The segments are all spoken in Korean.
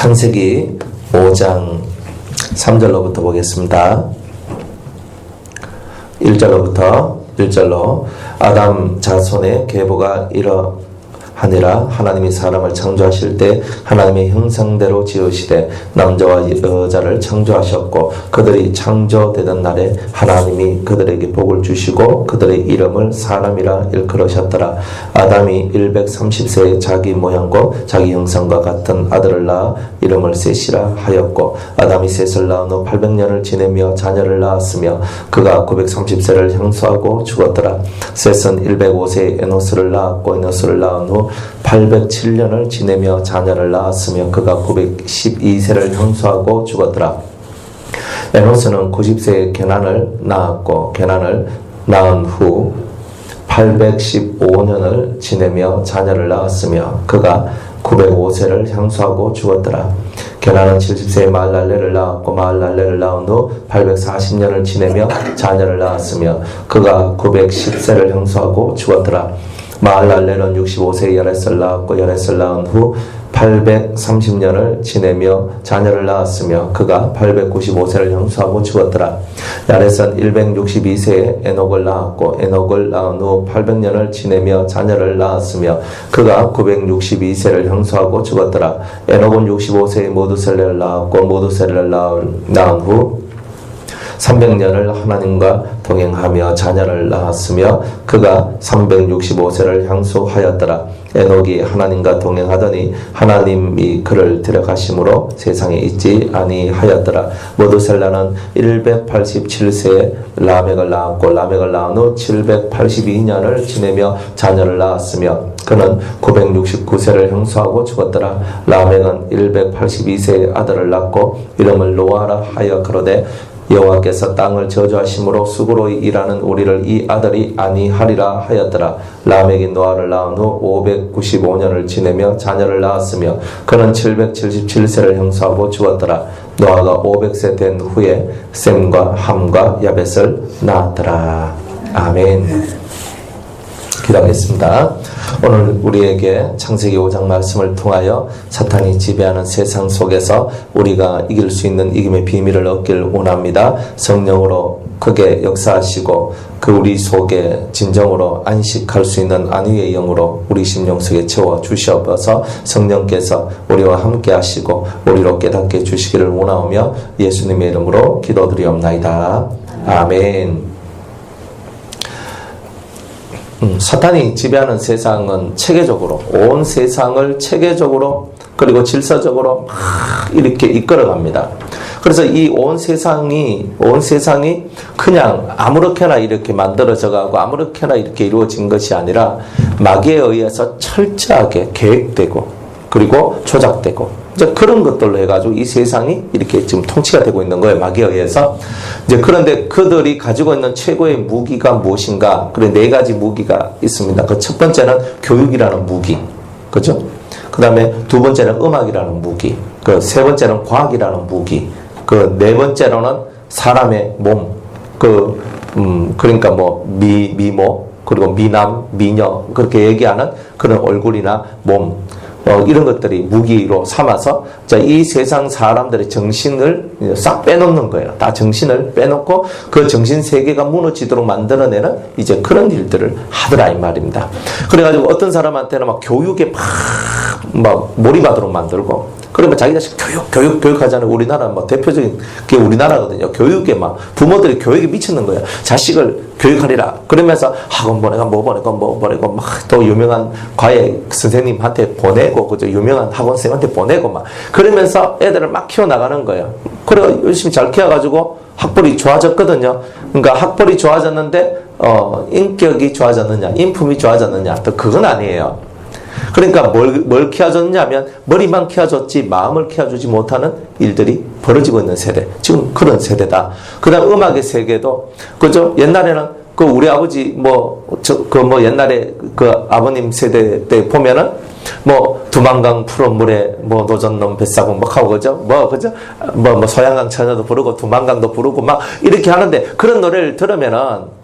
창세기 5장 3절로부터 보겠습니다. 1절로 아담 자손의 계보가 이러하니라. 하나님이 사람을 창조하실 때 하나님의 형상대로 지으시되 남자와 여자를 창조하셨고 그들이 창조되던 날에 하나님이 그들에게 복을 주시고 그들의 이름을 사람이라 일컬으셨더라. 아담이 130세에 자기 모양과 자기 형상과 같은 아들을 낳아 이름을 셋이라 하였고 아담이 셋을 낳은 후 800년을 지내며 자녀를 낳았으며 그가 930세를 향수하고 죽었더라. 셋은 105세에 에노스를 낳았고 에노스를 낳은 후 807년을 지내며 자녀를 낳았으며 그가 912세를 향수하고 죽었더라. 에노스는 90세에 게난을 낳았고 게난을 낳은 후 815년을 지내며 자녀를 낳았으며 그가 905세를 향수하고 죽었더라. 게난은 70세에 마할랄레를 낳았고 마할랄레를 낳은 후 840년을 지내며 자녀를 낳았으며 그가 910세를 향수하고 죽었더라. 마할랄레는 65세에 야렛을 낳았고 야렛을 낳은 후 830년을 지내며 자녀를 낳았으며 그가 895세를 향수하고 죽었더라. 야렛은 162세에 에녹을 낳았고 에녹을 낳은 후 800년을 지내며 자녀를 낳았으며 그가 962세를 향수하고 죽었더라. 에녹은 65세에 모두셀레를 낳았고 모두셀레를 낳은 후 300년을 하나님과 동행하며 자녀를 낳았으며 그가 365세를 향수하였더라. 에녹이 하나님과 동행하더니 하나님이 그를 데려가심으로 세상에 있지 아니하였더라. 모두셀라는 187세에 라멕을 낳았고 라멕을 낳은 후 782년을 지내며 자녀를 낳았으며 그는 969세를 향수하고 죽었더라. 라멕은 182세에 아들을 낳고 이름을 노아라 하여 그러되 여호와께서 땅을 저주하심으로 수고로 일하는 우리를 이 아들이 아니하리라 하였더라. 라멕이 노아를 낳은 후 595년을 지내며 자녀를 낳았으며 그는 777세를 향수하고 죽었더라. 노아가 500세 된 후에 셈과 함과 야벳을 낳았더라. 아멘. 기도하겠습니다. 오늘 우리에게 창세기 5장 말씀을 통하여 사탄이 지배하는 세상 속에서 우리가 이길 수 있는 이김의 비밀을 얻길 원합니다. 성령으로 크게 역사하시고 그 우리 속에 진정으로 안식할 수 있는 안위의 영으로 우리 심령 속에 채워 주시옵소서. 성령께서 우리와 함께 하시고 우리로 깨닫게 주시기를 원하오며 예수님의 이름으로 기도드리옵나이다. 아멘. 사탄이 지배하는 세상은 체계적으로 온 세상을 체계적으로 그리고 질서적으로 막 이렇게 이끌어갑니다. 그래서 이 온 세상이 그냥 아무렇게나 이렇게 만들어져 가고 아무렇게나 이렇게 이루어진 것이 아니라 마귀에 의해서 철저하게 계획되고 그리고 조작되고 이제 그런 것들로 해가지고 이 세상이 이렇게 지금 통치가 되고 있는 거예요. 마귀에 의해서. 이제 그런데 그들이 가지고 있는 최고의 무기가 무엇인가? 그래, 4가지 무기가 있습니다. 그 첫 번째는 교육이라는 무기. 그죠? 그 다음에 두 번째는 음악이라는 무기. 그 세 번째는 과학이라는 무기. 그 네 번째로는 사람의 몸. 그러니까 뭐, 미모, 그리고 미남, 미녀. 그렇게 얘기하는 그런 얼굴이나 몸. 이런 것들이 무기로 삼아서 이 세상 사람들의 정신을 싹 빼놓는 거예요. 다 정신을 빼놓고 그 정신 세계가 무너지도록 만들어내는 이제 그런 일들을 하더라 이 말입니다. 그래가지고 어떤 사람한테는 막 교육에 막 몰입하도록 만들고 그러면 자기 자식 교육하잖아요. 우리나라 뭐 대표적인 게 우리나라거든요. 교육에 막 부모들이 교육에 미치는 거예요. 자식을 교육하리라. 그러면서 학원 보내고 뭐 보내고 막 또 유명한 과외 선생님한테 보내고 그죠 유명한 학원 선생님한테 보내고 막 그러면서 애들을 막 키워나가는 거예요. 그래 열심히 잘 키워가지고 학벌이 좋아졌거든요. 그러니까 학벌이 좋아졌는데 인격이 좋아졌느냐, 인품이 좋아졌느냐, 또 그건 아니에요. 그러니까 뭘 키워줬냐면 머리만 키워줬지 마음을 키워주지 못하는 일들이 벌어지고 있는 세대. 지금 그런 세대다. 그 다음 음악의 세계도 그죠? 옛날에는 그 우리 아버지 옛날에 그 아버님 세대 때 보면은 뭐 두만강 푸른 물에 뭐 노젓놈 뱃사공 막 하고 그죠? 그죠? 소양강 처녀도 부르고 두만강도 부르고 막 이렇게 하는데 그런 노래를 들으면은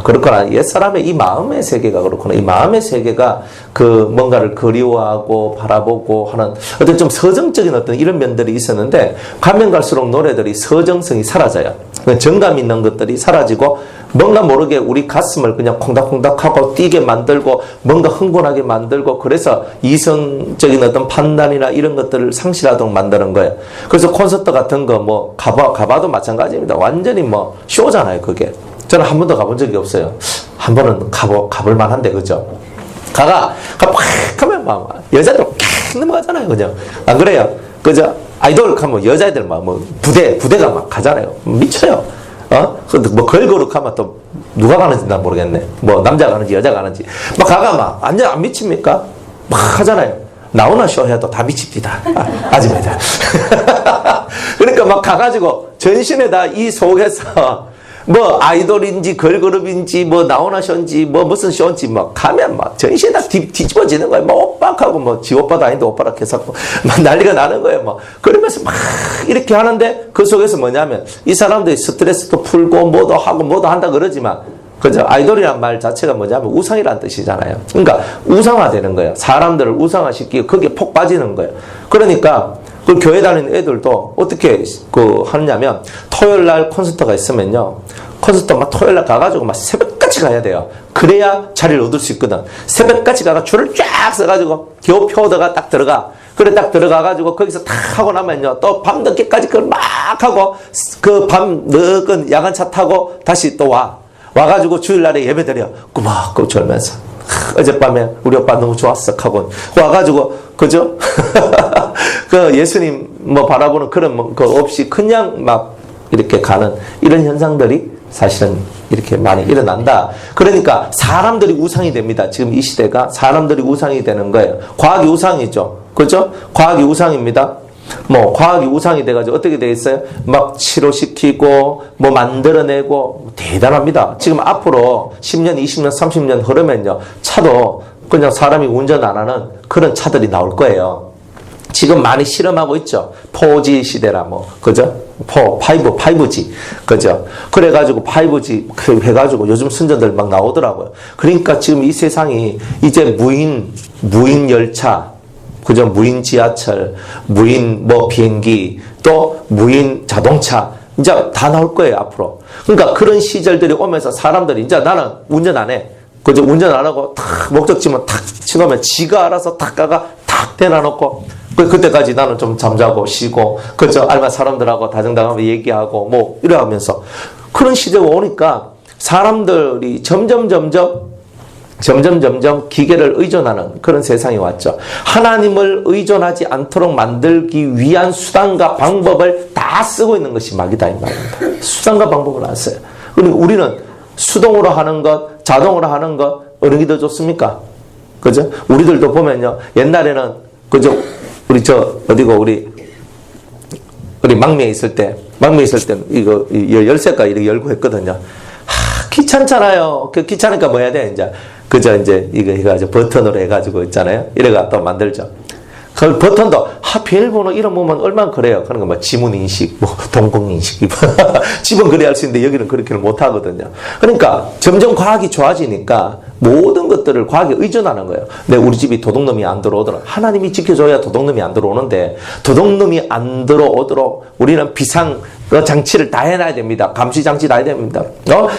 그렇구나. 옛사람의 이 마음의 세계가 그렇구나. 이 마음의 세계가 그 뭔가를 그리워하고 바라보고 하는 어떤 좀 서정적인 어떤 이런 면들이 있었는데, 가면 갈수록 노래들이 서정성이 사라져요. 정감 있는 것들이 사라지고, 뭔가 모르게 우리 가슴을 그냥 콩닥콩닥하고 뛰게 만들고, 뭔가 흥분하게 만들고, 그래서 이성적인 어떤 판단이나 이런 것들을 상실하도록 만드는 거예요. 그래서 콘서트 같은 거 뭐 가봐도 마찬가지입니다. 완전히 뭐 쇼잖아요, 그게. 저는 한 번도 가본 적이 없어요. 한 번은 가볼 만한데, 그죠? 팍 하면 막 여자들 팍 넘어가잖아요, 그죠? 안 그래요? 그죠? 아이돌 가면 여자애들 막 뭐 부대가 막 가잖아요. 미쳐요. 근데 뭐 걸그룹 하면 또 누가 가는지 난 모르겠네. 뭐 남자 가는지 여자 가는지 막 막 완전 안 미칩니까? 막 하잖아요. 나오나 쇼 해도 다 미칩니다. 아줌마들. 그러니까 막 가가지고 전신에다 이 속에서 뭐 아이돌인지 걸그룹인지 뭐 나오나 쇼인지 뭐 무슨 쇼인지 막 가면 막 전신에 다 뒤집어지는 거예요. 뭐 오빠하고 뭐 지 오빠도 아닌데 오빠라 해서 막 난리가 나는 거예요. 막 그러면서 막 이렇게 하는데, 그 속에서 뭐냐면 이 사람들이 스트레스도 풀고 뭐도 하고 뭐도 한다 그러지만, 그죠? 아이돌이란 말 자체가 뭐냐면 우상이란 뜻이잖아요. 그러니까 우상화되는 거예요. 사람들을 우상화시키고 거기에 폭 빠지는 거예요. 그러니까 그 교회 다니는 애들도 어떻게 하느냐면, 토요일 날 콘서트가 있으면요, 콘서트 막 토요일 날 가가지고 막 새벽까지 가야 돼요. 그래야 자리를 얻을 수 있거든. 새벽까지 가가 줄을 쫙 서가지고 겨우 표 얻어가 딱 들어가. 그래 딱 들어가가지고 거기서 탁 하고 나면요, 또 밤 늦게까지 그걸 막 하고, 그 밤 늦은 야간차 타고 다시 또 와가지고 주일날에 예배 드려. 꾸벅꾸벅 졸면서. 어젯밤에 우리 오빠 너무 좋았어 하고 와가지고, 그죠? 그 예수님 뭐 바라보는 그런 거 없이 그냥 막 이렇게 가는 이런 현상들이 사실은 이렇게 많이 일어난다. 그러니까 사람들이 우상이 됩니다. 지금 이 시대가 사람들이 우상이 되는 거예요. 과학이 우상이죠. 그죠? 과학이 우상입니다. 뭐 과학이 우상이 돼가지고 어떻게 돼 있어요? 막 치료시키고 뭐 만들어내고 대단합니다. 지금 앞으로 10년, 20년, 30년 흐르면요, 차도 그냥 사람이 운전 안 하는 그런 차들이 나올 거예요. 지금 많이 실험하고 있죠. 4G 시대라 뭐, 그죠? 5G, 그죠? 그래가지고 5G 해가지고 요즘 순전들 막 나오더라고요. 그러니까 지금 이 세상이 이제 무인 열차, 그죠? 무인 지하철, 무인 뭐 비행기, 또 무인 자동차, 이제 다 나올 거예요, 앞으로. 그러니까 그런 시절들이 오면서 사람들이 이제 나는 운전 안 해. 그죠? 운전 안 하고 탁 목적지만 탁 치놓으면 지가 알아서 탁 가가 탁 대놔놓고, 그때까지 나는 좀 잠자고 쉬고, 그죠? 알만 사람들하고 다정다감하게 얘기하고 뭐 이래 하면서 그런 시대가 오니까 사람들이 점점 기계를 의존하는 그런 세상이 왔죠. 하나님을 의존하지 않도록 만들기 위한 수단과 방법을 다 쓰고 있는 것이 마귀다 이 말입니다. 수단과 방법을 안 써요. 그리고 우리는 수동으로 하는 것, 자동으로 하는 것 어느 게 더 좋습니까? 그죠? 우리들도 보면요, 옛날에는 그죠? 우리 막내에 있을 때 이거 열쇠가 이렇게 열고 했거든요. 귀찮잖아요. 귀찮으니까 뭐 해야 돼, 이제. 그죠? 이제 이거 해가지고 버튼으로 해가지고 있잖아요. 이래가 또 만들죠. 그 버튼도 비밀번호 이런 보면 얼마나 그래요. 그러니까 뭐 지문인식, 뭐 동공인식, 집은 그래 할 수 있는데 여기는 그렇게는 못 하거든요. 그러니까 점점 과학이 좋아지니까 모든 것들을 과학에 의존하는 거예요. 근데 우리 집이 도둑놈이 안 들어오도록 하나님이 지켜줘야 도둑놈이 안 들어오는데, 도둑놈이 안 들어오도록 우리는 비상 장치를 다 해놔야 됩니다. 감시 장치 다 해야 됩니다.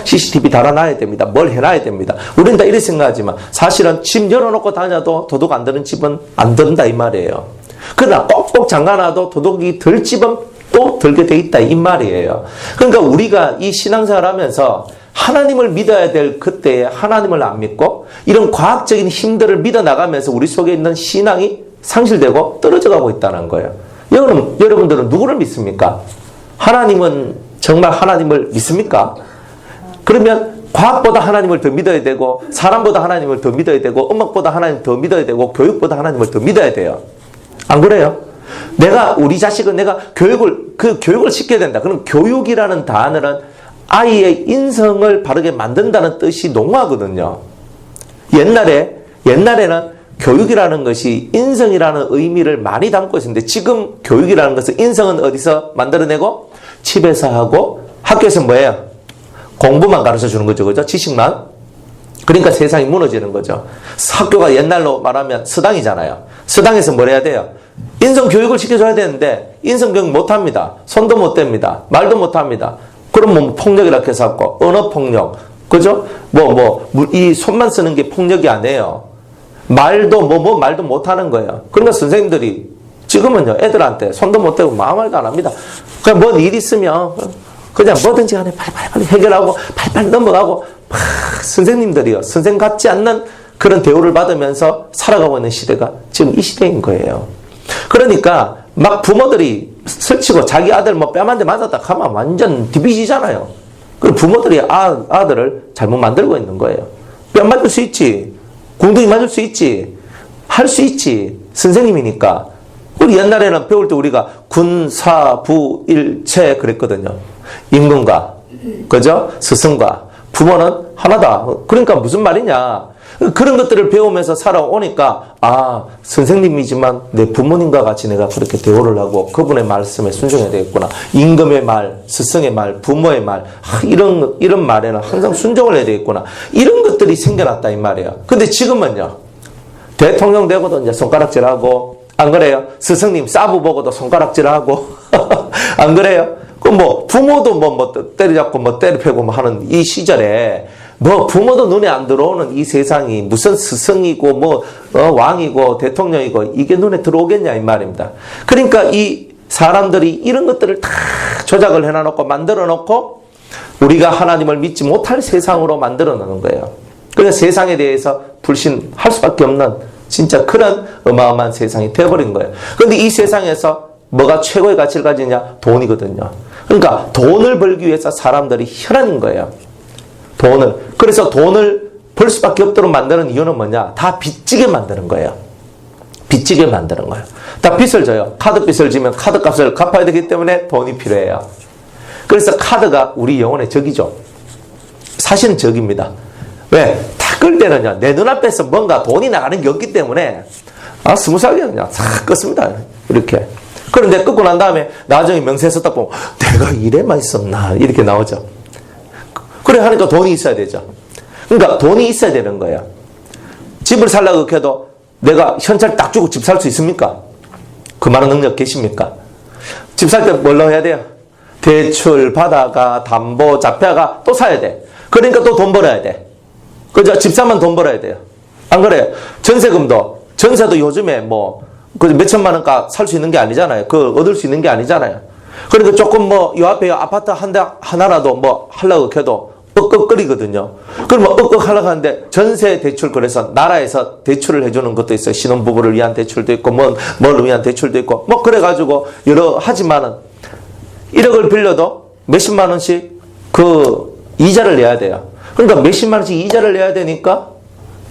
CCTV 달아놔야 됩니다. 뭘 해놔야 됩니다. 우리는 다 이렇게 생각하지만 사실은 집 열어놓고 다녀도 도둑 안 드는 집은 안 든다 이 말이에요. 그러나 꼭꼭 잠가놔도 도둑이 들 집은 또 들게 돼 있다 이 말이에요. 그러니까 우리가 이 신앙생활 하면서 하나님을 믿어야 될 그때에 하나님을 안 믿고 이런 과학적인 힘들을 믿어 나가면서 우리 속에 있는 신앙이 상실되고 떨어져 가고 있다는 거예요. 여러분들은 누구를 믿습니까? 하나님은 정말 하나님을 믿습니까? 그러면 과학보다 하나님을 더 믿어야 되고, 사람보다 하나님을 더 믿어야 되고, 음악보다 하나님을 더 믿어야 되고, 교육보다 하나님을 더 믿어야 돼요. 안 그래요? 우리 자식은 내가 교육을 시켜야 된다. 그럼 교육이라는 단어는 아이의 인성을 바르게 만든다는 뜻이 농후하거든요. 옛날에는 교육이라는 것이 인성이라는 의미를 많이 담고 있었는데, 지금 교육이라는 것은 인성은 어디서 만들어내고? 집에서 하고, 학교에서 뭐예요? 공부만 가르쳐 주는 거죠. 그죠? 지식만. 그러니까 세상이 무너지는 거죠. 학교가 옛날로 말하면 서당이잖아요. 서당에서 뭘 해야 돼요? 인성교육을 시켜줘야 되는데 인성교육 못합니다. 손도 못 댑니다. 말도 못합니다. 그럼 뭐 폭력이라 해서 하고 언어폭력, 그죠? 이 손만 쓰는 게 폭력이 아니에요. 말도 말도 못하는 거예요. 그러니까 선생님들이 지금은요 애들한테 손도 못 대고 아무 말도 안 합니다. 그냥 뭔 일 있으면 그냥 뭐든지 간에 빨리 해결하고 빨리 넘어가고 막 선생님들이요 선생 같지 않는 그런 대우를 받으면서 살아가고 있는 시대가 지금 이 시대인 거예요. 그러니까 막 부모들이 설치고 자기 아들 뭐 뺨 한 대 맞았다 하면 완전 디비지잖아요. 그리고 부모들이 아들을 잘못 만들고 있는 거예요. 뺨 맞을 수 있지. 궁둥이 맞을 수 있지. 할 수 있지. 선생님이니까. 우리 옛날에는 배울 때 우리가 군사부일체 그랬거든요. 임금과 그죠? 스승과 부모는 하나다. 그러니까 무슨 말이냐. 그런 것들을 배우면서 살아오니까 선생님이지만 내 부모님과 같이 내가 그렇게 대우를 하고 그분의 말씀에 순종해야 되겠구나. 임금의 말, 스승의 말, 부모의 말 이런 말에는 항상 순종을 해야 되겠구나. 이런 것들이 생겨났다 이 말이에요. 근데 지금은요. 대통령 되고도 이제 손가락질하고 안 그래요? 스승님 사부 보고도 손가락질하고 안 그래요? 부모도 때려잡고 때려패고 하는 이 시절에 부모도 눈에 안 들어오는 이 세상이 무슨 스승이고 왕이고 대통령이고 이게 눈에 들어오겠냐 이 말입니다. 그러니까 이 사람들이 이런 것들을 다 조작을 해놔놓고 만들어 놓고 우리가 하나님을 믿지 못할 세상으로 만들어 놓는 거예요. 그래서 세상에 대해서 불신할 수밖에 없는 진짜 그런 어마어마한 세상이 되어버린 거예요. 그런데 이 세상에서 뭐가 최고의 가치를 가지냐? 돈이거든요. 그러니까 돈을 벌기 위해서 사람들이 혈안인 거예요. 그래서 돈을 벌 수밖에 없도록 만드는 이유는 뭐냐? 다 빚지게 만드는 거예요. 빚지게 만드는 거예요. 다 빚을 져요. 카드빚을 지면 카드값을 갚아야 되기 때문에 돈이 필요해요. 그래서 카드가 우리 영혼의 적이죠. 사실은 적입니다. 왜? 다 끌 때는요, 내 눈앞에서 뭔가 돈이 나가는 게 없기 때문에, 스무살게 그냥 싹 껐습니다. 이렇게. 그런데 끄고 난 다음에 나중에 명세서 딱 보면, 내가 이래만 있었나? 이렇게 나오죠. 그래 하니까 돈이 있어야 되죠. 그러니까 돈이 있어야 되는 거예요. 집을 살려고 해도 내가 현찰 딱 주고 집 살 수 있습니까? 그 많은 능력 계십니까? 집 살 때 뭘로 해야 돼요? 대출 받아가 담보 잡혀가 또 사야 돼. 그러니까 또 돈 벌어야 돼. 그죠? 집 사면 돈 벌어야 돼요. 안 그래요? 전세도 요즘에 몇천만 원가 살 수 있는 게 아니잖아요. 얻을 수 있는 게 아니잖아요. 그러니까 조금 요 앞에 아파트 하나라도 하려고 해도 억 그러면 억 하려고 하는데 전세 대출 그래서 나라에서 대출을 해주는 것도 있어요. 신혼부부를 위한 대출도 있고 뭘 위한 대출도 있고 그래가지고 여러 하지만은 1억을 빌려도 몇십만 원씩 이자를 내야 돼요. 그러니까 몇십만 원씩 이자를 내야 되니까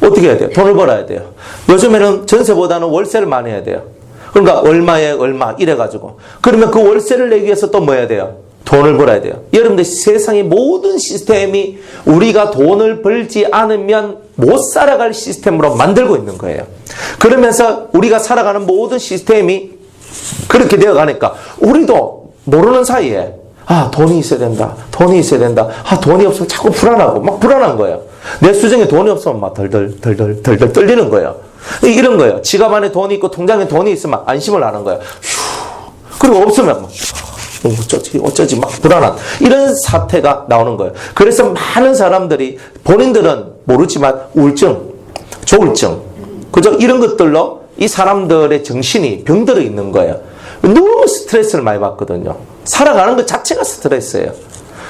어떻게 해야 돼요? 돈을 벌어야 돼요. 요즘에는 전세보다는 월세를 많이 해야 돼요. 그러니까 얼마에 얼마 이래가지고 그러면 그 월세를 내기 위해서 또 뭐 해야 돼요? 돈을 벌어야 돼요. 여러분들 세상의 모든 시스템이 우리가 돈을 벌지 않으면 못 살아갈 시스템으로 만들고 있는 거예요. 그러면서 우리가 살아가는 모든 시스템이 그렇게 되어가니까 우리도 모르는 사이에 돈이 있어야 된다. 돈이 없으면 자꾸 불안하고 불안한 거예요. 내 수중에 돈이 없으면 덜덜 떨리는 거예요. 이런 거예요. 지갑 안에 돈이 있고 통장에 돈이 있으면 안심을 하는 거예요. 그리고 없으면 어쩌지 불안한 이런 사태가 나오는 거예요. 그래서 많은 사람들이 본인들은 모르지만 우울증, 조울증, 그죠? 이런 것들로 이 사람들의 정신이 병들어 있는 거예요. 너무 스트레스를 많이 받거든요. 살아가는 것 자체가 스트레스예요.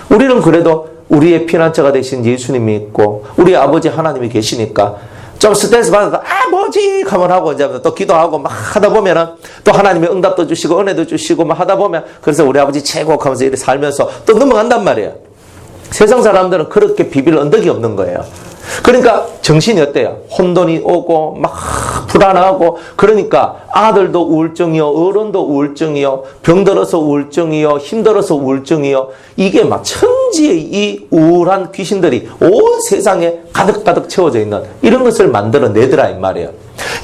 우리는 그래도 우리의 피난처가 되신 예수님이 있고 우리 아버지 하나님이 계시니까 좀 스트레스 받아서 뭐지 하면 하고 이제 또 기도하고 하다 보면은 또 하나님의 응답도 주시고 은혜도 주시고 하다 보면 그래서 우리 아버지 최고 하면서 이렇게 살면서 또 넘어간단 말이에요. 세상 사람들은 그렇게 비빌 언덕이 없는 거예요. 그러니까 정신이 어때요? 혼돈이 오고 불안하고 그러니까 아들도 우울증이요, 어른도 우울증이요, 병들어서 우울증이요, 힘들어서 우울증이요. 이게 천지의 이 우울한 귀신들이 온 세상에 가득가득 채워져 있는 이런 것을 만들어내더라 이 말이에요.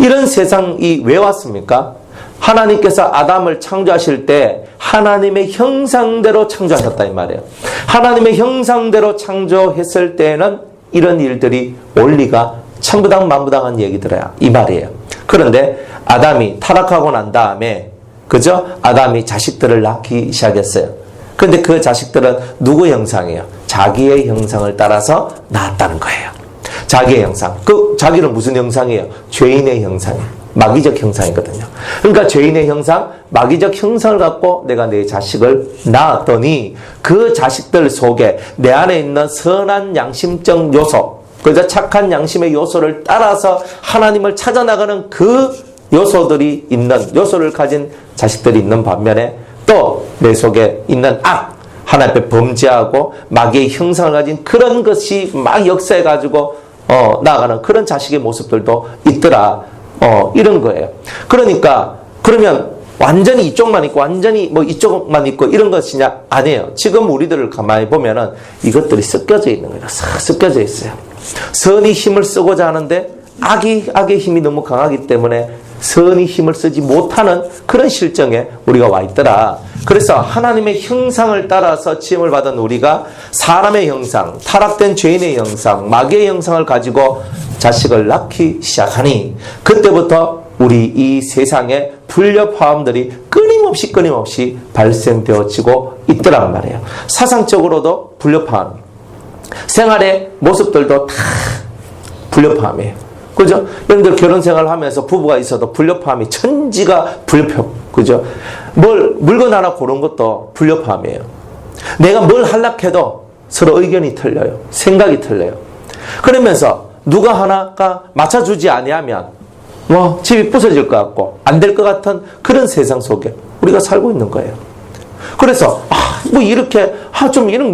이런 세상이 왜 왔습니까? 하나님께서 아담을 창조하실 때 하나님의 형상대로 창조하셨다 이 말이에요. 하나님의 형상대로 창조했을 때는 이런 일들이 원리가 천부당만부당한 얘기들이야 이 말이에요. 그런데 아담이 타락하고 난 다음에 그죠? 아담이 자식들을 낳기 시작했어요. 그런데 그 자식들은 누구 형상이에요? 자기의 형상을 따라서 낳았다는 거예요. 자기의 형상. 그 자기는 무슨 형상이에요? 죄인의 형상이에요. 마귀적 형상이거든요. 그러니까 죄인의 형상, 마귀적 형상을 갖고 내가 내 자식을 낳았더니 그 자식들 속에 내 안에 있는 선한 양심적 요소, 그저 착한 양심의 요소를 따라서 하나님을 찾아나가는 그 요소들이 있는, 요소를 가진 자식들이 있는 반면에 또 내 속에 있는 악, 하나님 앞에 범죄하고 마귀의 형상을 가진 그런 것이 막 역사해가지고 나아가는 그런 자식의 모습들도 있더라. 이런 거예요. 그러니까 그러면 완전히 이쪽만 있고 완전히 뭐 이쪽만 있고 이런 것이냐? 아니에요. 지금 우리들을 가만히 보면은 이것들이 섞여져 있는 거예요. 싹 섞여져 있어요. 선이 힘을 쓰고자 하는데 악의 힘이 너무 강하기 때문에 선이 힘을 쓰지 못하는 그런 실정에 우리가 와 있더라. 그래서 하나님의 형상을 따라서 지음을 받은 우리가 사람의 형상, 타락된 죄인의 형상, 마귀의 형상을 가지고 자식을 낳기 시작하니 그때부터 우리 이 세상에 불협화음들이 끊임없이 발생되어지고 있더란 말이에요. 사상적으로도 불협화음, 생활의 모습들도 다 불협화음이에요. 그죠? 여러분들 결혼 생활을 하면서 부부가 있어도 불협화음이 천지가 그죠? 물건 하나 고른 것도 불협화음이에요. 내가 뭘 하려해도 서로 의견이 틀려요. 생각이 틀려요. 그러면서 누가 하나가 맞춰주지 아니하면 집이 부서질 것 같고 안 될 것 같은 그런 세상 속에 우리가 살고 있는 거예요. 그래서 이렇게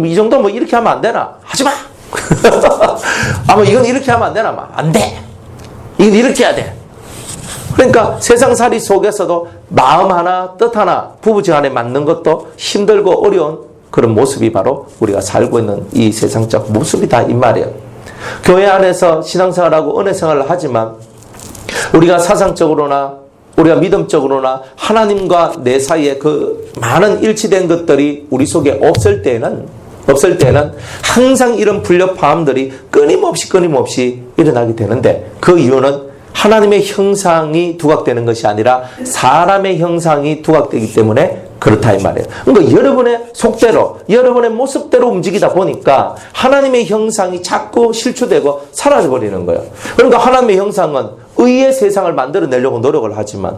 이 정도 이렇게 하면 안 되나? 하지 마. 이건 이렇게 하면 안 되나? 안 돼. 이건 이렇게 해야 돼. 그러니까 세상살이 속에서도 마음 하나, 뜻 하나, 부부지간에 맞는 것도 힘들고 어려운 그런 모습이 바로 우리가 살고 있는 이 세상적 모습이다 이 말이에요. 교회 안에서 신앙생활하고 은혜생활을 하지만 우리가 사상적으로나 우리가 믿음적으로나 하나님과 내 사이에 그 많은 일치된 것들이 우리 속에 없을 때는 항상 이런 불협화음들이 끊임없이 일어나게 되는데 그 이유는 하나님의 형상이 두각되는 것이 아니라 사람의 형상이 두각되기 때문에 그렇다 이 말이에요. 그러니까 여러분의 속대로 여러분의 모습대로 움직이다 보니까 하나님의 형상이 자꾸 실추되고 사라져버리는 거예요. 그러니까 하나님의 형상은 의의 세상을 만들어내려고 노력을 하지만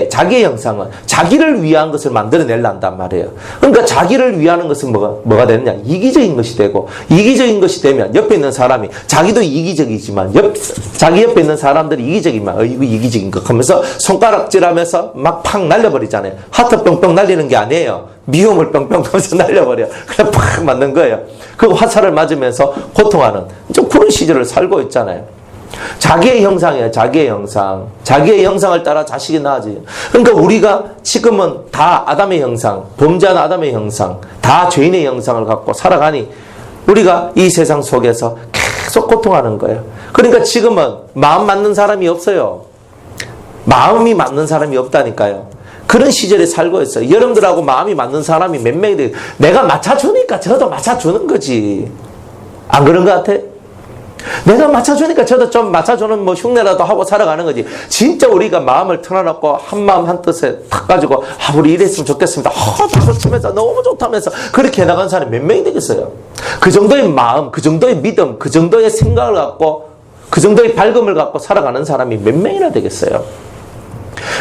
자기의 형상은 자기를 위한 것을 만들어내려한단 말이에요. 그러니까 자기를 위하는 것은 뭐가 되느냐? 이기적인 것이 되고 이기적인 것이 되면 옆에 있는 사람이 자기도 이기적이지만 자기 옆에 있는 사람들이 이기적이면 이거 이기적인 것 하면서 손가락질하면서 막 팍 날려버리잖아요. 하트 뿅뿅 날리는 게 아니에요. 미움을 뿅뿅 하면서 날려버려. 그냥 팍 맞는 거예요. 그 화살을 맞으면서 고통하는 좀 그런 시절을 살고 있잖아요. 자기의 형상이에요. 자기의 형상. 자기의 형상을 따라 자식이 낳아져요. 그러니까 우리가 지금은 다 아담의 형상, 범죄한 아담의 형상, 다 죄인의 형상을 갖고 살아가니 우리가 이 세상 속에서 계속 고통하는 거예요. 그러니까 지금은 마음 맞는 사람이 없어요. 마음이 맞는 사람이 없다니까요. 그런 시절에 살고 있어요. 여러분들하고 마음이 맞는 사람이 몇 명이 돼요. 내가 맞춰주니까 저도 맞춰주는 거지. 안 그런 것 같아? 내가 맞춰주니까 저도 좀 맞춰주는 흉내라도 하고 살아가는 거지. 진짜 우리가 마음을 틀어놓고 한 마음 한 뜻에 탁 가지고 우리 이랬으면 좋겠습니다. 박수 치면서 너무 좋다면서 그렇게 해나간 사람이 몇 명이 되겠어요. 그 정도의 마음, 그 정도의 믿음, 그 정도의 생각을 갖고 그 정도의 밝음을 갖고 살아가는 사람이 몇 명이나 되겠어요.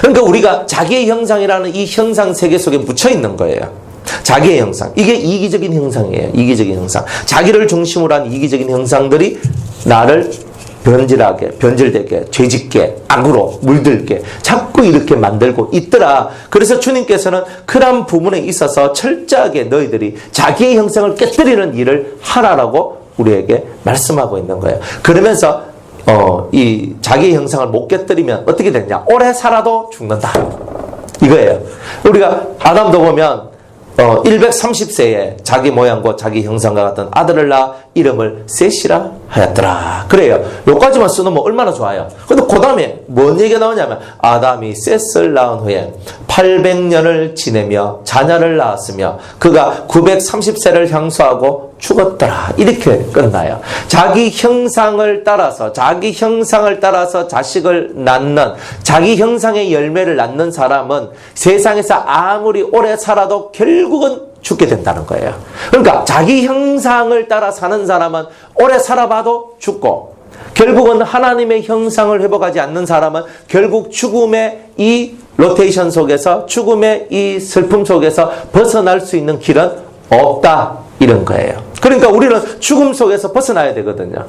그러니까 우리가 자기의 형상이라는 이 형상 세계 속에 묻혀 있는 거예요. 자기의 형상. 이게 이기적인 형상이에요. 이기적인 형상. 자기를 중심으로 한 이기적인 형상들이 나를 변질되게, 죄짓게, 악으로 물들게 자꾸 이렇게 만들고 있더라. 그래서 주님께서는 그런 부분에 있어서 철저하게 너희들이 자기의 형상을 깨뜨리는 일을 하라라고 우리에게 말씀하고 있는 거예요. 그러면서 이 자기의 형상을 못 깨뜨리면 어떻게 되냐? 오래 살아도 죽는다. 이거예요. 우리가 아담도 보면 130세에 자기 모양과 자기 형상과 같은 아들을 낳아 이름을 셋이라 하였더라. 그래요. 요까지만 써놓으면 얼마나 좋아요. 근데 그 다음에 뭔 얘기가 나오냐면 아담이 셋을 낳은 후에 800년을 지내며 자녀를 낳았으며 그가 930세를 향수하고 죽었더라. 이렇게 끝나요. 자기 형상을 따라서 자식을 낳는, 자기 형상의 열매를 낳는 사람은 세상에서 아무리 오래 살아도 결국은 죽게 된다는 거예요. 그러니까 자기 형상을 따라 사는 사람은 오래 살아봐도 죽고, 결국은 하나님의 형상을 회복하지 않는 사람은 결국 죽음의 이 로테이션 속에서, 죽음의 이 슬픔 속에서 벗어날 수 있는 길은 없다. 이런 거예요. 그러니까 우리는 죽음 속에서 벗어나야 되거든요.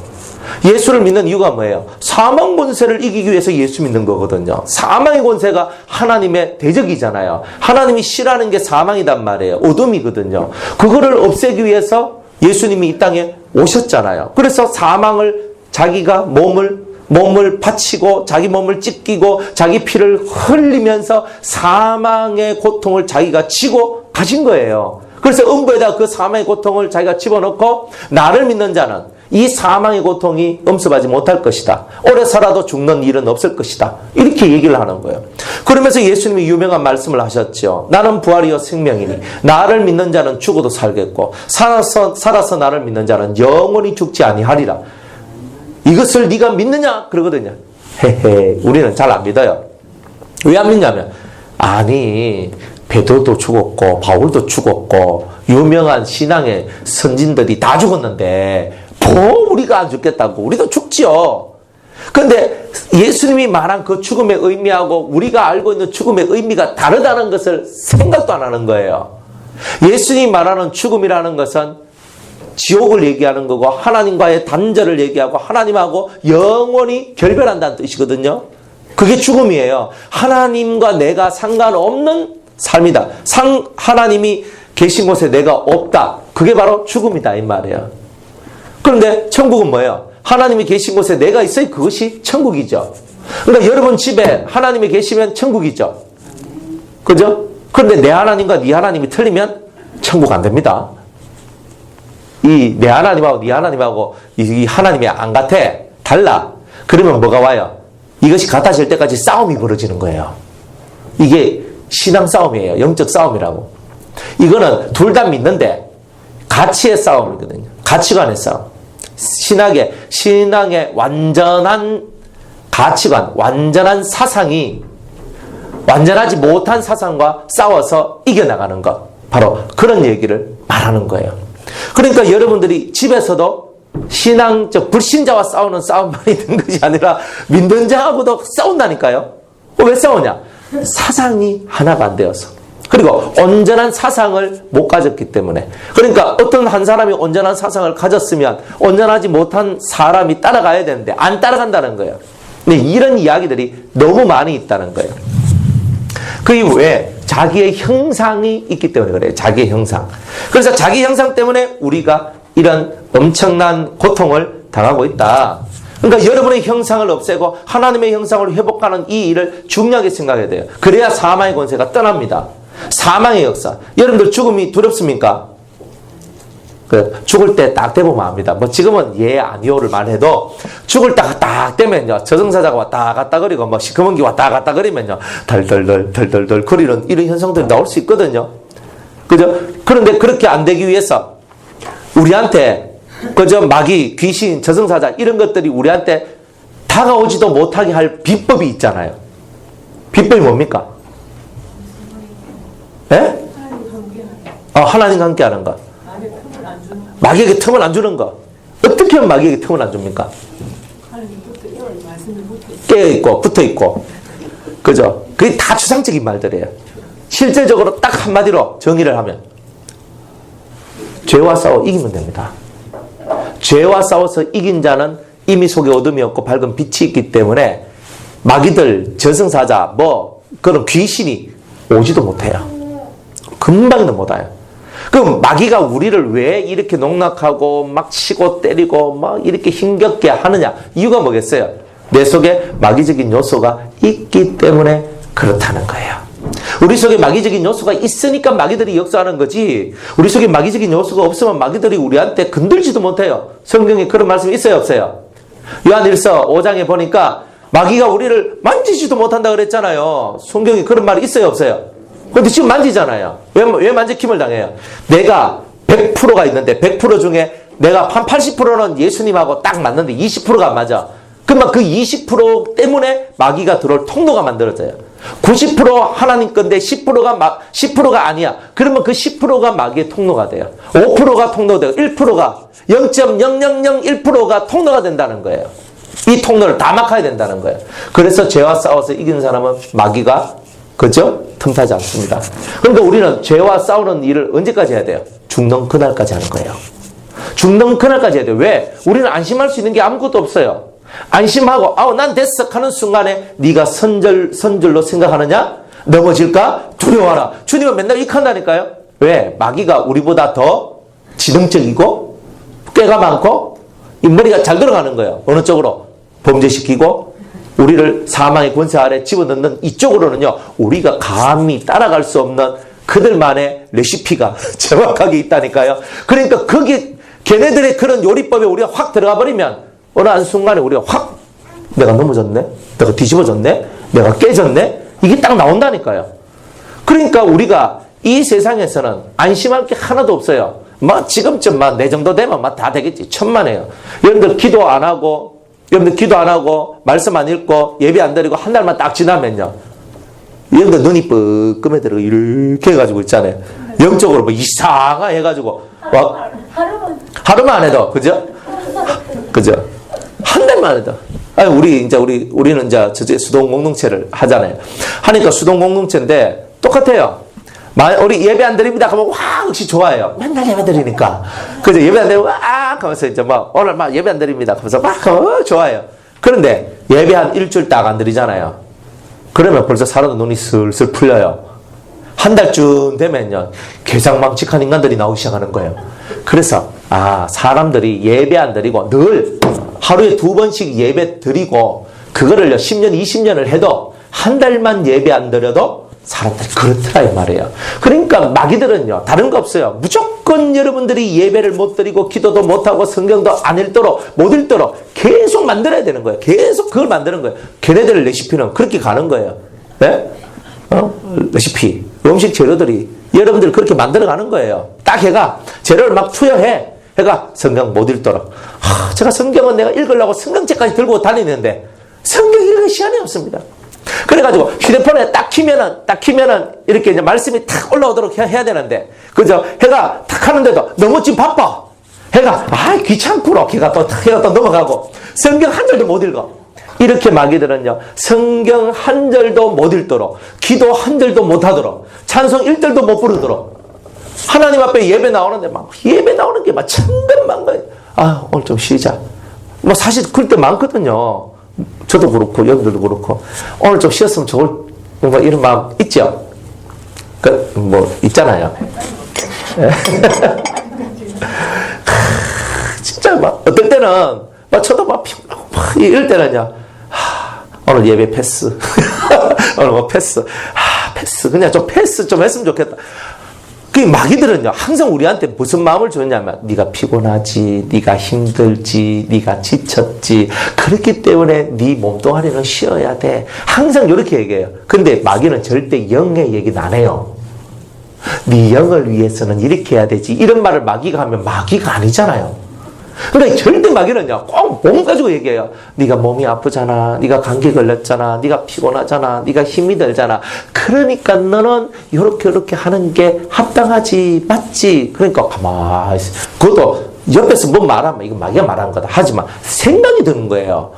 예수를 믿는 이유가 뭐예요? 사망 권세를 이기기 위해서 예수 믿는 거거든요. 사망의 권세가 하나님의 대적이잖아요. 하나님이 싫어하는 게 사망이단 말이에요. 어둠이거든요. 그거를 없애기 위해서 예수님이 이 땅에 오셨잖아요. 그래서 사망을 자기가 몸을 바치고 자기 몸을 찢기고 자기 피를 흘리면서 사망의 고통을 자기가 지고 가신 거예요. 그래서 음부에다 그 사망의 고통을 자기가 집어넣고 나를 믿는 자는 이 사망의 고통이 엄습하지 못할 것이다. 오래 살아도 죽는 일은 없을 것이다. 이렇게 얘기를 하는 거예요. 그러면서 예수님이 유명한 말씀을 하셨죠. 나는 부활이요 생명이니 나를 믿는 자는 죽어도 살겠고 살아서 나를 믿는 자는 영원히 죽지 아니하리라. 이것을 네가 믿느냐? 그러거든요. 헤헤, 우리는 잘 안 믿어요. 왜 안 믿냐면 아니 베드로도 죽었고 바울도 죽었고 유명한 신앙의 선진들이 다 죽었는데 뭐 우리가 안 죽겠다고. 우리도 죽지요. 그런데 예수님이 말한 그 죽음의 의미하고 우리가 알고 있는 죽음의 의미가 다르다는 것을 생각도 안 하는 거예요. 예수님이 말하는 죽음이라는 것은 지옥을 얘기하는 거고 하나님과의 단절을 얘기하고 하나님하고 영원히 결별한다는 뜻이거든요. 그게 죽음이에요. 하나님과 내가 상관없는 삶이다. 하나님이 계신 곳에 내가 없다. 그게 바로 죽음이다 이 말이에요. 그런데 천국은 뭐예요? 하나님이 계신 곳에 내가 있어야 그것이 천국이죠. 그러니까 여러분 집에 하나님이 계시면 천국이죠. 그죠? 그런데 내 하나님과 네 하나님이 틀리면 천국 안 됩니다. 이 내 하나님하고 네 하나님하고 이 하나님이 안 같아. 달라. 그러면 뭐가 와요? 이것이 같아질 때까지 싸움이 벌어지는 거예요. 이게 신앙 싸움이에요. 영적 싸움이라고. 이거는 둘 다 믿는데 가치의 싸움이거든요. 가치관의 싸움. 신앙의 완전한 가치관, 완전한 사상이 완전하지 못한 사상과 싸워서 이겨나가는 것. 바로 그런 얘기를 말하는 거예요. 그러니까 여러분들이 집에서도 신앙적 불신자와 싸우는 싸움만이 된 것이 아니라 믿는 자하고도 싸운다니까요. 왜 싸우냐? 사상이 하나가 안 되어서. 그리고 온전한 사상을 못 가졌기 때문에. 그러니까 어떤 한 사람이 온전한 사상을 가졌으면 온전하지 못한 사람이 따라가야 되는데 안 따라간다는 거예요. 근데 이런 이야기들이 너무 많이 있다는 거예요. 그 이후에 자기의 형상이 있기 때문에 그래요. 자기의 형상. 그래서 자기 형상 때문에 우리가 이런 엄청난 고통을 당하고 있다. 그러니까 여러분의 형상을 없애고 하나님의 형상을 회복하는 이 일을 중요하게 생각해야 돼요. 그래야 사망의 권세가 떠납니다. 사망의 역사. 여러분들 죽음이 두렵습니까? 죽을 때 딱 대보면 압니다. 뭐 지금은 예 아니오를 말해도 죽을 때가 딱 되면요. 저승사자가 왔다 갔다 거리고 뭐 시커먼 게 왔다 갔다 거리면요. 덜덜덜 거리는 이런 현상들이 나올 수 있거든요. 그죠? 그런데 그렇게 안 되기 위해서 우리한테 그저 마귀, 귀신, 저승사자 이런 것들이 우리한테 다가오지도 못하게 할 비법이 있잖아요. 비법이 뭡니까? 예? 하나님과 함께 하는 거. 마귀에게 틈을 안 주는 거. 어떻게 하면 마귀에게 틈을 안 줍니까? 깨어있고 붙어있고. 그죠? 그게 다 추상적인 말들이에요. 실제적으로 딱 한마디로 정의를 하면 죄와 싸워 이기면 됩니다. 죄와 싸워서 이긴 자는 이미 속에 어둠이 없고 밝은 빛이 있기 때문에 마귀들, 저승사자, 그런 귀신이 오지도 못해요. 금방은 못 와요. 그럼 마귀가 우리를 왜 이렇게 농락하고 막 치고 때리고 막 이렇게 힘겹게 하느냐? 이유가 뭐겠어요? 내 속에 마귀적인 요소가 있기 때문에 그렇다는 거예요. 우리 속에 마귀적인 요소가 있으니까 마귀들이 역사하는 거지, 우리 속에 마귀적인 요소가 없으면 마귀들이 우리한테 건들지도 못해요. 성경에 그런 말씀이 있어요, 없어요? 요한일서 5장에 보니까 마귀가 우리를 만지지도 못한다 그랬잖아요. 성경에 그런 말이 있어요, 없어요? 근데 지금 만지잖아요. 왜 만지킴을 당해요? 내가 100%가 있는데 100% 중에 내가 한 80%는 예수님하고 딱 맞는데 20%가 안 맞아. 그러면 그 20% 때문에 마귀가 들어올 통로가 만들어져요. 90% 하나님 건데 10%가 아니야. 그러면 그 10%가 마귀의 통로가 돼요. 5%가 통로되고 1%가 0.0001%가 통로가 된다는 거예요. 이 통로를 다 막아야 된다는 거예요. 그래서 죄와 싸워서 이기는 사람은 마귀가, 그죠? 틈타지 않습니다. 그러니까 우리는 죄와 싸우는 일을 언제까지 해야 돼요? 죽는 그날까지 하는 거예요. 죽는 그날까지 해야 돼요. 왜? 우리는 안심할 수 있는 게 아무것도 없어요. 안심하고 난 됐어 하는 순간에 네가 선절로 생각하느냐? 넘어질까? 두려워하라. 주님은 맨날 이익한다니까요. 왜? 마귀가 우리보다 더 지능적이고 꾀가 많고 이 머리가 잘 들어가는 거예요. 어느 쪽으로? 범죄시키고 우리를 사망의 권세 아래 집어넣는 이쪽으로는요, 우리가 감히 따라갈 수 없는 그들만의 레시피가 정확하게 있다니까요. 그러니까 거기 걔네들의 그런 요리법에 우리가 확 들어가 버리면 어느 한순간에 우리가 확, 내가 넘어졌네? 내가 뒤집어졌네? 내가 깨졌네? 이게 딱 나온다니까요. 그러니까 우리가 이 세상에서는 안심할 게 하나도 없어요. 지금쯤 내 정도 되면 다 되겠지. 천만에요. 여러분들 기도 안 하고, 말씀 안 읽고, 예배 안 드리고, 한 달만 딱 지나면요, 여러분들 눈이 뻐끔해들어 이렇게 해가지고 있잖아요. 영적으로 이상하 해가지고. 하루만 안 해도, 그죠? 그죠? 한 달만 해도. 우리는 이제 수동 공동체를 하잖아요. 하니까 수동 공동체인데 똑같아요. 우리 예배 안 드립니다 하면 역시 좋아해요. 맨날 예배 드리니까. 그죠? 예배 안 드리고 하면서 이제 오늘 예배 안 드립니다 하면서 좋아해요. 그런데 예배 한 일주일 딱 안 드리잖아요. 그러면 벌써 사람의 눈이 슬슬 풀려요. 한 달쯤 되면요, 괴상망측한 인간들이 나오기 시작하는 거예요. 그래서 사람들이 예배 안 드리고 늘 하루에 2번씩 예배 드리고 그거를요 10년 20년을 해도 한 달만 예배 안 드려도 사람들이 그렇더라 이 말이에요. 그러니까 마귀들은요 다른 거 없어요. 무조건 여러분들이 예배를 못 드리고 기도도 못하고 성경도 안 읽도록 못 읽도록 계속 만들어야 되는 거예요. 계속 그걸 만드는 거예요. 걔네들 레시피는 그렇게 가는 거예요. 네? 레시피 음식 재료들이 여러분들 그렇게 만들어가는 거예요. 딱 해가 재료를 막 투여해. 해가 성경 못 읽도록. 제가 성경은 내가 읽으려고 성경책까지 들고 다니는데 성경 읽을 시간이 없습니다. 그래가지고 휴대폰에 딱 키면은 이렇게 이제 말씀이 탁 올라오도록 해야 되는데, 그죠? 해가 탁 하는데도 너무 지금 바빠. 해가 귀찮구로 해가 또 넘어가고 성경 한 절도 못 읽어. 이렇게 마귀들은요 성경 한 절도 못 읽도록, 기도 한 절도 못 하도록, 찬송 1절도 못 부르도록, 하나님 앞에 예배 나오는데 예배 나오는 게 천근만근. 오늘 좀 쉬자. 사실 그럴 때 많거든요. 저도 그렇고 여러분들도 그렇고 오늘 좀 쉬었으면 좋을 이런 마음 있죠? 있잖아요. 진짜 어떨 때는 저도 이럴 때는요, 오늘 예배 패스. 오늘 패스. 패스. 그냥 좀 패스 좀 했으면 좋겠다. 그 마귀들은요 항상 우리한테 무슨 마음을 주냐면 네가 피곤하지, 네가 힘들지, 네가 지쳤지, 그렇기 때문에 네 몸뚱아리는 쉬어야 돼, 항상 이렇게 얘기해요. 근데 마귀는 절대 영의 얘기는 안 해요. 네 영을 위해서는 이렇게 해야 되지, 이런 말을 마귀가 하면 마귀가 아니잖아요. 그러니까 절대 마귀는요 꼭 몸 가지고 얘기해요. 네가 몸이 아프잖아, 네가 감기 걸렸잖아, 네가 피곤하잖아, 네가 힘이 들잖아, 그러니까 너는 이렇게 하는 게 합당하지, 맞지. 그러니까 가만히 있어. 그것도 옆에서 뭐 말하면 이거 마귀가 말하는 거다 하지만 생각이 드는 거예요.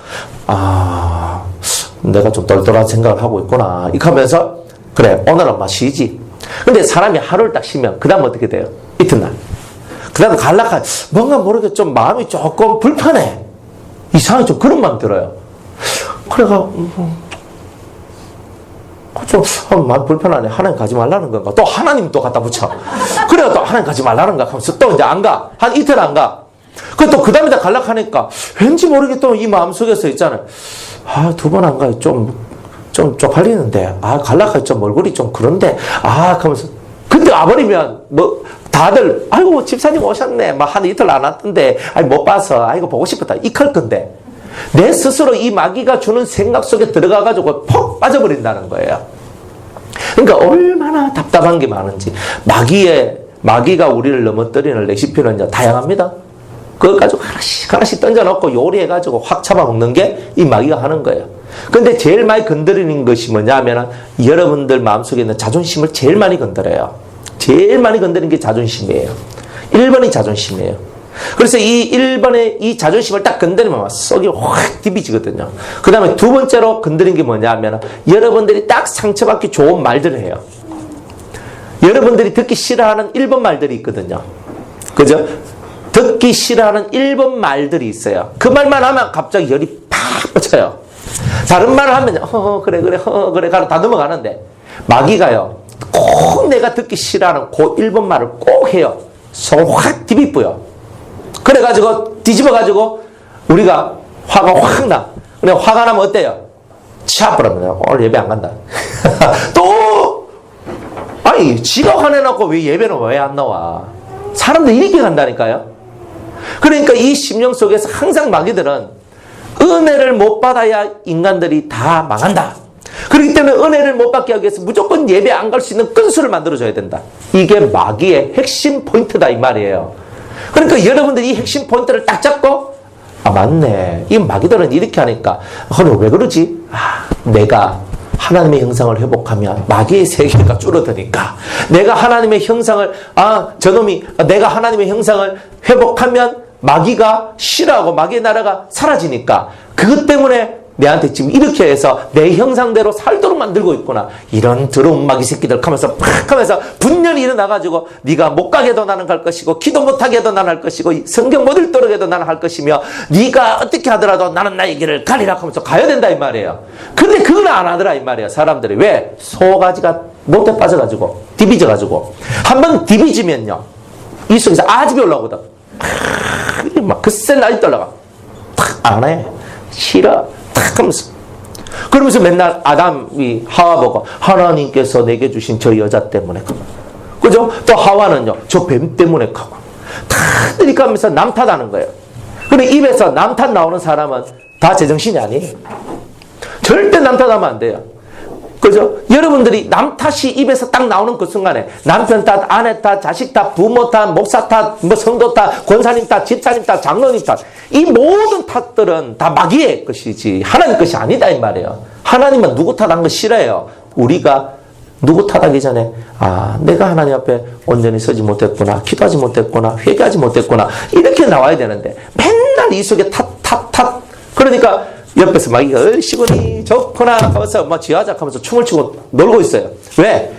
내가 좀 똘똘한 생각을 하고 있구나 이렇게 하면서, 그래 오늘은 쉬지. 근데 사람이 하루를 딱 쉬면 그 다음 어떻게 돼요? 이튿날 그 다음에 뭔가 모르게 좀 마음이 조금 불편해. 이상하게 좀 그런 마음 들어요. 그래가, 좀 마음 불편하네. 하나님 가지 말라는 건가? 또 하나님 또 갖다 붙여. 그래가 또 하나님 가지 말라는가? 하면서 또 이제 안 가. 한 이틀 안 가. 또 그 다음에 다 갈락하니까 왠지 모르게 또 이 마음 속에서 있잖아요. 2번 안 가요. 좀 좀 쪽팔리는데, 갈라가 좀 얼굴이 좀 그런데, 그러면서, 근데 와버리면, 다들, 아이고, 집사님 오셨네. 한 이틀 안 왔던데, 못 봐서, 보고 싶었다. 이클 건데, 내 스스로 이 마귀가 주는 생각 속에 들어가가지고 퍽 빠져버린다는 거예요. 그러니까 얼마나 답답한 게 많은지. 마귀가 우리를 넘어뜨리는 레시피는 다양합니다. 그걸 가지고 하나씩 던져놓고 요리해가지고 확 잡아먹는 게 이 마귀가 하는 거예요. 근데 제일 많이 건드리는 것이 뭐냐면 여러분들 마음속에 있는 자존심을 제일 많이 건드려요. 제일 많이 건드리는 게 자존심이에요. 1번이 자존심이에요. 그래서 이 1번의 이 자존심을 딱 건드리면 썩이 확 디비지거든요. 그 다음에 두 번째로 건드린 게 뭐냐면 여러분들이 딱 상처받기 좋은 말들을 해요. 여러분들이 듣기 싫어하는 1번 말들이 있거든요. 그죠? 듣기 싫어하는 1번 말들이 있어요. 그 말만 하면 갑자기 열이 팍 뻗쳐요. 다른 말을 하면 그래 가로 다 넘어가는데 마귀가요 꼭 내가 듣기 싫어하는 그 1번 말을 꼭 해요. 속을 확 디비뿌요. 그래가지고 뒤집어가지고 우리가 화가 확 나. 근데 화가 나면 어때요? 치아부럽니다. 오늘 예배 안 간다. 또 지가 화내놓고 왜 예배는 왜 안 나와? 사람들 이렇게 간다니까요. 그러니까 이 심령 속에서 항상 마귀들은 은혜를 못 받아야 인간들이 다 망한다. 그렇기 때문에 은혜를 못 받게 하기 위해서 무조건 예배 안 갈 수 있는 끈수를 만들어줘야 된다. 이게 마귀의 핵심 포인트다 이 말이에요. 그러니까 여러분들이 이 핵심 포인트를 딱 잡고 맞네. 이 마귀들은 이렇게 하니까 왜 그러지? 내가 하나님의 형상을 회복하면 마귀의 세계가 줄어드니까 내가 하나님의 형상을 내가 하나님의 형상을 회복하면 마귀가 싫어하고 마귀의 나라가 사라지니까 그것 때문에 내한테 지금 이렇게 해서 내 형상대로 살도록 만들고 있구나. 이런 더러운 마귀 새끼들 하면서 팍 하면서 분열이 일어나가지고 네가 못 가게도 나는 갈 것이고 기도 못하게도 나는 할 것이고 성경 못 읽도록 해도 나는 할 것이며 네가 어떻게 하더라도 나는 나의 길을 가리라 하면서 가야 된다 이 말이에요. 근데 그걸 안 하더라 이 말이에요. 사람들이. 왜? 소가지가 못에 빠져가지고 디비져가지고 한번 디비지면요 이 속에서 아집이 올라오거든. 막 그새 날이 떨어가. 탁 안 해. 싫어. 탁 하면서. 그러면서 맨날 아담이 하와 보고 하나님께서 내게 주신 저 여자 때문에 그죠? 또 하와는요 저 뱀 때문에 가고 다 들이까면서 남 탓하는 거예요. 근데 입에서 남 탓 나오는 사람은 다 제정신이 아니에요. 절대 남 탓하면 안 돼요. 그죠? 여러분들이 남 탓이 입에서 딱 나오는 그 순간에 남편 탓, 아내 탓, 자식 탓, 부모 탓, 목사 탓, 성도 탓, 권사님 탓, 집사님 탓, 장로님 탓, 이 모든 탓들은 다 마귀의 것이지 하나님 것이 아니다 이 말이에요. 하나님은 누구 탓한 거 싫어해요. 우리가 누구 탓하기 전에 내가 하나님 앞에 온전히 서지 못했구나, 기도하지 못했구나, 회개하지 못했구나 이렇게 나와야 되는데 맨날 이 속에 탓. 그러니까 옆에서 마귀가 얼씨구니 좋구나 하면서 지하자 하면서 춤을 추고 놀고 있어요. 왜?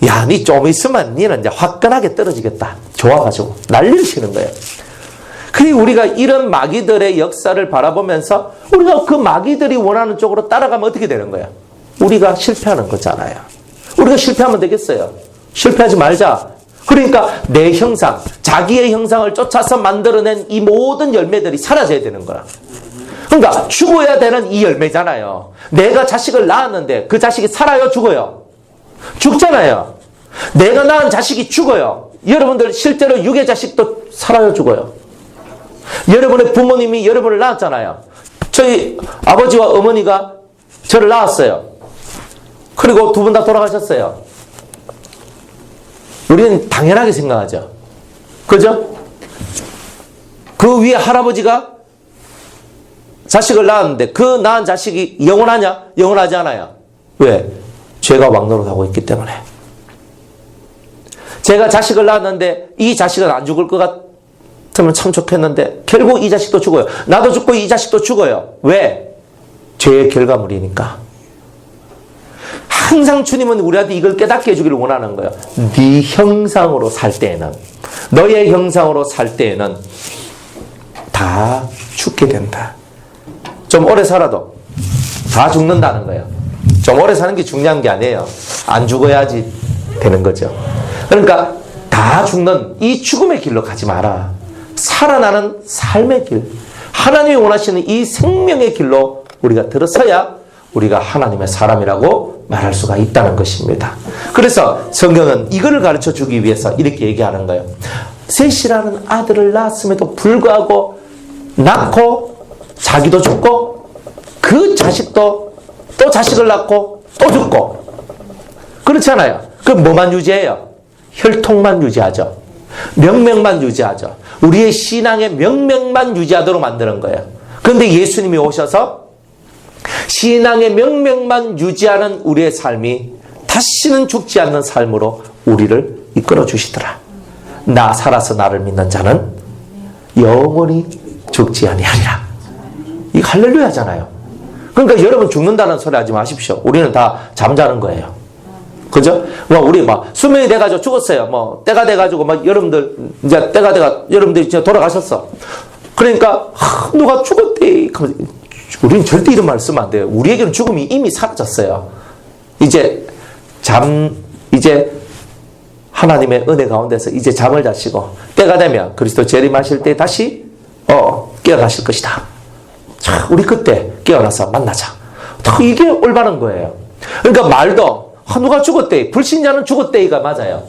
야, 니 좀 있으면 니는 이제 화끈하게 떨어지겠다. 좋아가지고 난리를 치는 거예요. 그리고 우리가 이런 마귀들의 역사를 바라보면서 우리가 그 마귀들이 원하는 쪽으로 따라가면 어떻게 되는 거야? 우리가 실패하는 거잖아요. 우리가 실패하면 되겠어요? 실패하지 말자. 그러니까 내 형상, 자기의 형상을 쫓아서 만들어낸 이 모든 열매들이 사라져야 되는 거야. 그러니까 죽어야 되는 이 열매잖아요. 내가 자식을 낳았는데 그 자식이 살아요? 죽어요? 죽잖아요. 내가 낳은 자식이 죽어요. 여러분들 실제로 육의 자식도 살아요? 죽어요? 여러분의 부모님이 여러분을 낳았잖아요. 저희 아버지와 어머니가 저를 낳았어요. 그리고 두 분 다 돌아가셨어요. 우리는 당연하게 생각하죠. 그죠? 그 위에 할아버지가 자식을 낳았는데 그 낳은 자식이 영원하냐? 영원하지 않아요. 왜? 죄가 왕노릇하고 있기 때문에. 제가 자식을 낳았는데 이 자식은 안 죽을 것 같으면 참 좋겠는데 결국 이 자식도 죽어요. 나도 죽고 이 자식도 죽어요. 왜? 죄의 결과물이니까. 항상 주님은 우리한테 이걸 깨닫게 해주기를 원하는 거예요. 네 형상으로 살 때에는, 너의 형상으로 살 때에는 다 죽게 된다. 좀 오래 살아도 다 죽는다는 거예요. 좀 오래 사는 게 중요한 게 아니에요. 안 죽어야지 되는 거죠. 그러니까 다 죽는 이 죽음의 길로 가지 마라. 살아나는 삶의 길, 하나님이 원하시는 이 생명의 길로 우리가 들어서야 우리가 하나님의 사람이라고 말할 수가 있다는 것입니다. 그래서 성경은 이거를 가르쳐 주기 위해서 이렇게 얘기하는 거예요. 셋이라는 아들을 낳았음에도 불구하고 낳고 자기도 죽고 그 자식도 또 자식을 낳고 또 죽고 그렇잖아요. 그럼 뭐만 유지해요? 혈통만 유지하죠. 명맥만 유지하죠. 우리의 신앙의 명맥만 유지하도록 만드는 거예요. 그런데 예수님이 오셔서 신앙의 명맥만 유지하는 우리의 삶이 다시는 죽지 않는 삶으로 우리를 이끌어 주시더라. 나 살아서 나를 믿는 자는 영원히 죽지 아니하리라. 이거 할렐루야잖아요. 그러니까 여러분 죽는다는 소리 하지 마십시오. 우리는 다 잠자는 거예요. 그죠? 우리 수명이 돼가지고 죽었어요. 때가 돼가지고 여러분들 이제 때가 돼가 여러분들이 이제 돌아가셨어. 그러니까 누가 죽었대. 우리는 절대 이런 말 쓰면 안 돼요. 우리에게는 죽음이 이미 사라졌어요. 이제 하나님의 은혜 가운데서 이제 잠을 자시고 때가 되면 그리스도 재림하실 때 다시 깨어나실 것이다. 자, 우리 그때 깨어나서 만나자. 이게 올바른 거예요. 그러니까 말도 누가 죽었대. 불신자는 죽었대가 맞아요.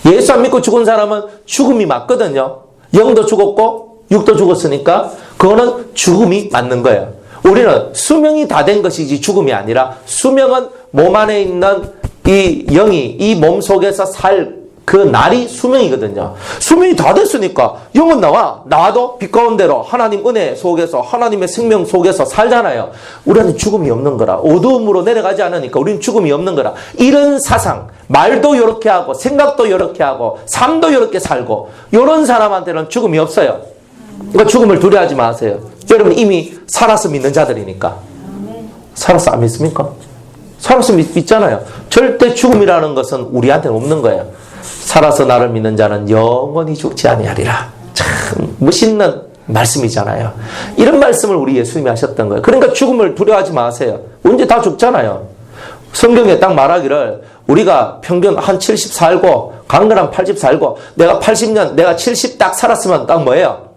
예수 안 믿고 죽은 사람은 죽음이 맞거든요. 영도 죽었고 육도 죽었으니까 그거는 죽음이 맞는 거예요. 우리는 수명이 다 된 것이지 죽음이 아니라 수명은 몸 안에 있는 이 영이 이 몸 속에서 살 그 날이 수명이거든요. 수명이 다 됐으니까 영은 나와도 빛 가운데로 하나님 은혜 속에서 하나님의 생명 속에서 살잖아요. 우리는 죽음이 없는 거라. 어두움으로 내려가지 않으니까 우리는 죽음이 없는 거라. 이런 사상, 말도 이렇게 하고 생각도 이렇게 하고 삶도 이렇게 살고 이런 사람한테는 죽음이 없어요. 그러니까 죽음을 두려워하지 마세요. 여러분 이미 살아서 믿는 자들이니까. 살아서 안 믿습니까? 살아서 믿잖아요. 절대 죽음이라는 것은 우리한테는 없는 거예요. 살아서 나를 믿는 자는 영원히 죽지 아니하리라. 참 멋있는 말씀이잖아요. 이런 말씀을 우리 예수님이 하셨던 거예요. 그러니까 죽음을 두려워하지 마세요. 언제 다 죽잖아요. 성경에 딱 말하기를 우리가 평균 한 70 살고 강건한 80 살고 내가 80년 내가 70 딱 살았으면 딱 뭐예요?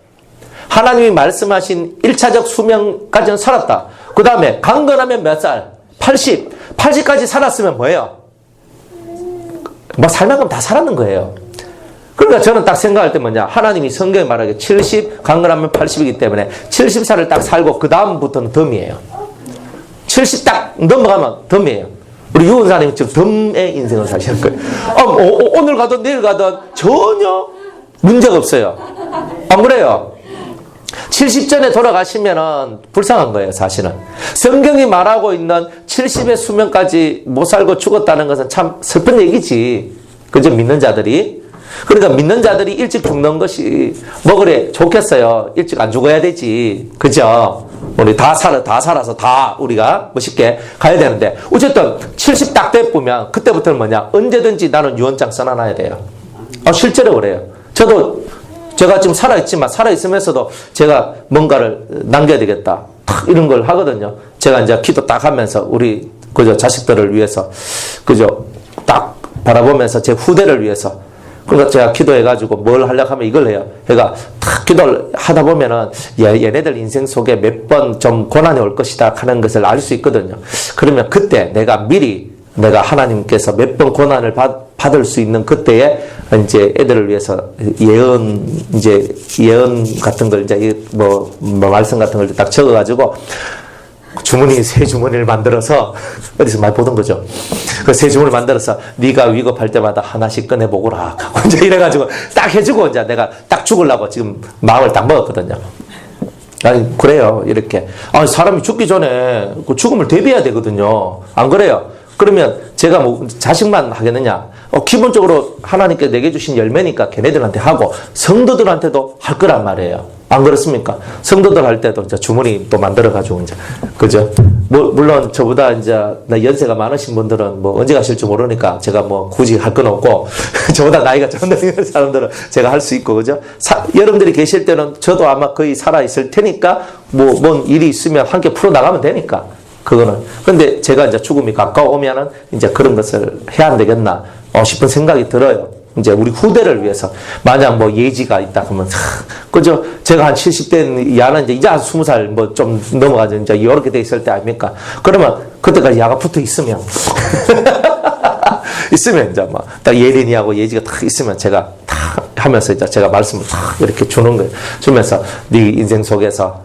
하나님이 말씀하신 1차적 수명까지는 살았다. 그 다음에 강건하면 몇 살? 80. 80까지 살았으면 뭐예요? 살 만큼 다 살았는 거예요. 그러니까 저는 딱 생각할 때 하나님이 성경에 말하기에 70, 강건하면 80이기 때문에 70살을 딱 살고 그 다음부터는 덤이에요. 70 딱 넘어가면 덤이에요. 우리 유은사님이 지금 덤의 인생을 사시는 거예요. 오늘 가든 내일 가든 전혀 문제가 없어요. 안 그래요? 70전에 돌아가시면은 불쌍한 거예요, 사실은. 성경이 말하고 있는 70의 수명까지 못 살고 죽었다는 것은 참 슬픈 얘기지. 그죠? 믿는 자들이. 그러니까 믿는 자들이 일찍 죽는 것이 그래, 좋겠어요. 일찍 안 죽어야 되지. 그죠? 우리 다 살아서 다 우리가 멋있게 가야 되는데. 어쨌든 70 딱 돼보면 그때부터는 언제든지 나는 유언장 써놔야 돼요. 실제로 그래요. 제가 지금 살아있으면서도 제가 뭔가를 남겨야 되겠다. 이런 걸 하거든요. 제가 이제 기도 딱 하면서 우리, 자식들을 위해서, 딱 바라보면서 제 후대를 위해서. 그러니까 제가 기도해가지고 뭘 하려고 하면 이걸 해요. 그러니까 딱 기도를 하다 보면은 얘네들 인생 속에 몇 번 좀 고난이 올 것이다 하는 것을 알 수 있거든요. 그러면 그때 내가 하나님께서 몇 번 고난을 받을 수 있는 그때에 이제 애들을 위해서 예언 같은 걸 말씀 같은 걸 딱 적어가지고 새 주머니를 만들어서 어디서 많이 보던 거죠. 그 새 주머니를 만들어서 네가 위급할 때마다 하나씩 꺼내보거라 하고 이제 이래가지고 딱 해주고 이제 내가 딱 죽으려고 지금 마음을 딱 먹었거든요. 아니 그래요 이렇게. 사람이 죽기 전에 그 죽음을 대비해야 되거든요. 안 그래요? 그러면 제가 자식만 하겠느냐? 기본적으로 하나님께 내게 주신 열매니까 걔네들한테 하고 성도들한테도 할 거란 말이에요. 안 그렇습니까? 성도들 할 때도 이제 주머니 또 만들어가지고 이제 그죠? 물론 저보다 이제 연세가 많으신 분들은 언제 가실지 모르니까 제가 굳이 할 건 없고 저보다 나이가 좀 드는 사람들은 제가 할 수 있고 그죠? 여러분들이 계실 때는 저도 아마 거의 살아 있을 테니까 뭔 일이 있으면 함께 풀어 나가면 되니까. 그거는. 근데 제가 이제 죽음이 가까워오면은 이제 그런 것을 해야 안 되겠나 싶은 생각이 들어요. 이제 우리 후대를 위해서 만약 뭐 예지가 있다 그러면 그죠? 제가 한 70대 야는 이제 한 20살 뭐 좀 넘어가서 이제 이렇게 돼 있을 때 아닙니까? 그러면 그때까지 야가 붙어 있으면 있으면 이제 막 딱 예린이하고 예지가 딱 있으면 제가 탁 하면서 이제 제가 말씀을 탁 이렇게 주는 거예요. 주면서 네 인생 속에서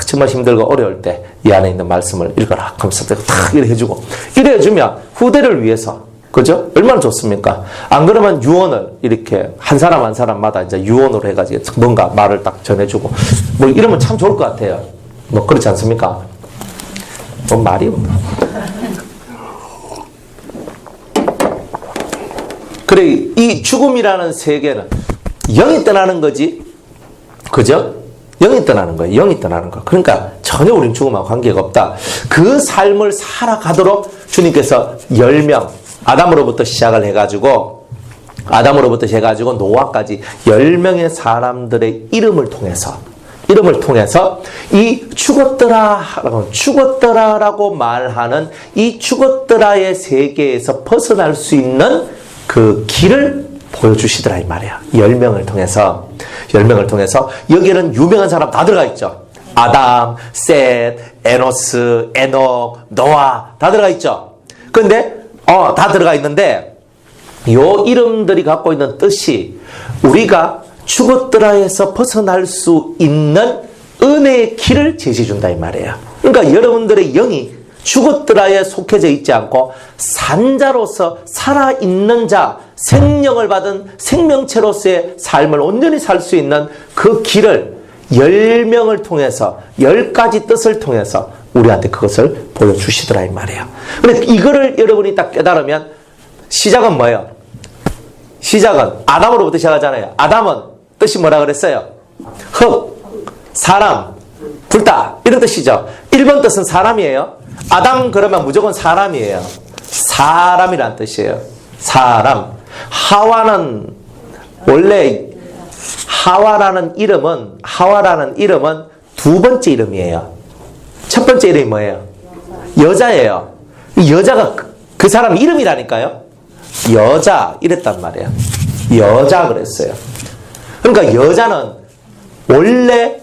정말 힘들고 어려울 때 이 안에 있는 말씀을 읽어라 하면서 탁 이래 해주고 이래 해주면 후대를 위해서 그죠? 얼마나 좋습니까? 안 그러면 유언을 이렇게 한 사람 한 사람마다 이제 유언으로 해가지고 뭔가 말을 딱 전해주고 뭐 이러면 참 좋을 것 같아요. 뭐 그렇지 않습니까? 뭐 말이 없나? 그래 이 죽음이라는 세계는 영이 떠나는 거지, 그죠? 영이 떠나는 거예요. 영이 떠나는 거. 그러니까 전혀 우린 죽음하고 관계가 없다. 그 삶을 살아가도록 주님께서 10명 아담으로부터 시작을 해가지고 노아까지 10명의 사람들의 이름을 통해서 이 죽었더라라고 말하는 이 죽었더라의 세계에서 벗어날 수 있는 그 길을 보여주시더라 이 말이야. 10명을 통해서 여기에는 유명한 사람 다 들어가 있죠. 아담, 셋, 에노스, 에녹, 노아 다 들어가 있죠. 그런데 다 들어가 있는데 요 이름들이 갖고 있는 뜻이 우리가 죽었더라에서 벗어날 수 있는 은혜의 길을 제시해 준다 이 말이에요. 그러니까 여러분들의 영이 죽었더라에 속해져 있지 않고 산자로서 살아있는 자, 생명을 받은 생명체로서의 삶을 온전히 살 수 있는 그 길을 10명을 통해서 10가지 뜻을 통해서 우리한테 그것을 보여주시더라 이 말이에요. 근데 이거를 여러분이 딱 깨달으면 시작은 뭐예요? 시작은 아담으로부터 시작하잖아요. 아담은 뜻이 뭐라 그랬어요? 흙, 사람, 불다 이런 뜻이죠. 1번 뜻은 사람이에요. 아담 그러면 무조건 사람이에요. 사람이란 뜻이에요. 사람. 하와는 원래 하와라는 이름은 두 번째 이름이에요. 첫 번째 이름이 뭐예요? 여자예요. 여자가 그 사람 이름이라니까요. 여자 이랬단 말이에요. 여자 그랬어요. 그러니까 여자는 원래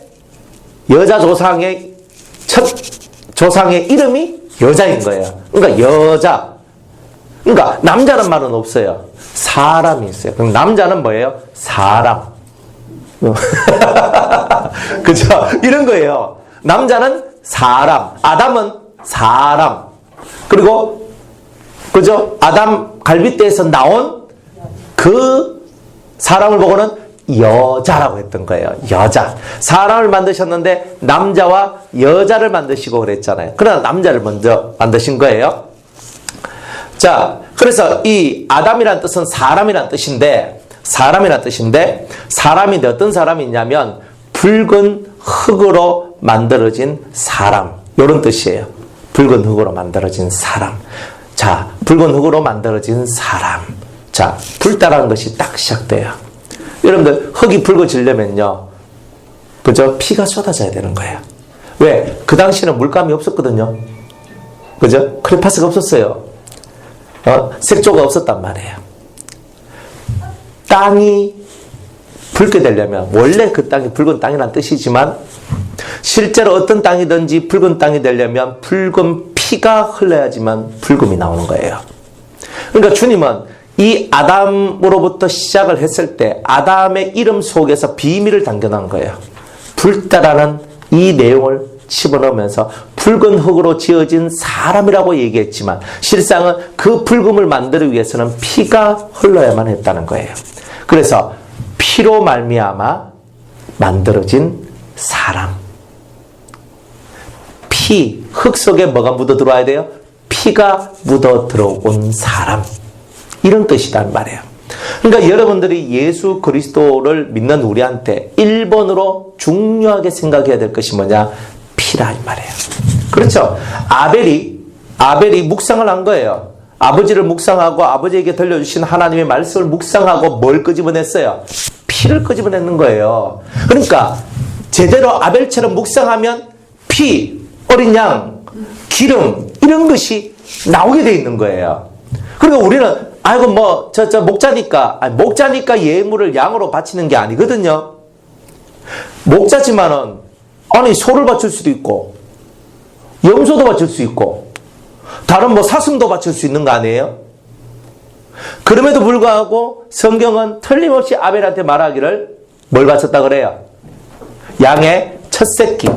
여자 조상의 첫 조상의 이름이 여자인 거예요. 그러니까 여자. 그러니까 남자는 말은 없어요. 사람이 있어요. 그럼 남자는 뭐예요? 사람. 그죠? 이런 거예요. 남자는 사람. 아담은 사람. 그리고 그죠? 아담 갈빗대에서 나온 그 사람을 보고는 여자라고 했던 거예요. 여자. 사람을 만드셨는데 남자와 여자를 만드시고 그랬잖아요. 그러나 남자를 먼저 만드신 거예요. 자, 그래서 이 아담이란 뜻은 사람이란 뜻인데 사람인데 어떤 사람이냐면 붉은 흙으로 만들어진 사람. 이런 뜻이에요. 붉은 흙으로 만들어진 사람. 자, 붉은 흙으로 만들어진 사람. 자, 불다라는 것이 딱 시작돼요. 여러분들 흙이 붉어지려면요, 그죠? 피가 쏟아져야 되는 거예요. 왜? 그 당시에는 물감이 없었거든요. 그죠? 크레파스가 없었어요. 색조가 없었단 말이에요. 땅이 붉게 되려면 원래 그 땅이 붉은 땅이란 뜻이지만 실제로 어떤 땅이든지 붉은 땅이 되려면 붉은 피가 흘러야지만 붉음이 나오는 거예요. 그러니까 주님은 이 아담으로부터 시작을 했을 때 아담의 이름 속에서 비밀을 담겨놓은 거예요. 불다라는 이 내용을 집어넣으면서 붉은 흙으로 지어진 사람이라고 얘기했지만 실상은 그 붉음을 만들기 위해서는 피가 흘러야만 했다는 거예요. 그래서 피로 말미암아 만들어진 사람. 피, 흙 속에 뭐가 묻어 들어와야 돼요? 피가 묻어 들어온 사람. 이런 뜻이란 말이에요. 그러니까 여러분들이 예수 그리스도를 믿는 우리한테 1번으로 중요하게 생각해야 될 것이 뭐냐? 피라 이 말이에요. 그렇죠? 아벨이 묵상을 한 거예요. 아버지를 묵상하고 아버지에게 들려주신 하나님의 말씀을 묵상하고 뭘 끄집어냈어요? 피를 끄집어내는 거예요. 그러니까 제대로 아벨처럼 묵상하면 피, 어린 양, 기름 이런 것이 나오게 돼 있는 거예요. 그러니까 우리는 아이고, 목자니까, 목자니까 예물을 양으로 바치는 게 아니거든요. 목자지만은, 소를 바칠 수도 있고, 염소도 바칠 수 있고, 다른 사슴도 바칠 수 있는 거 아니에요? 그럼에도 불구하고 성경은 틀림없이 아벨한테 말하기를 뭘 바쳤다 그래요? 양의 첫 새끼.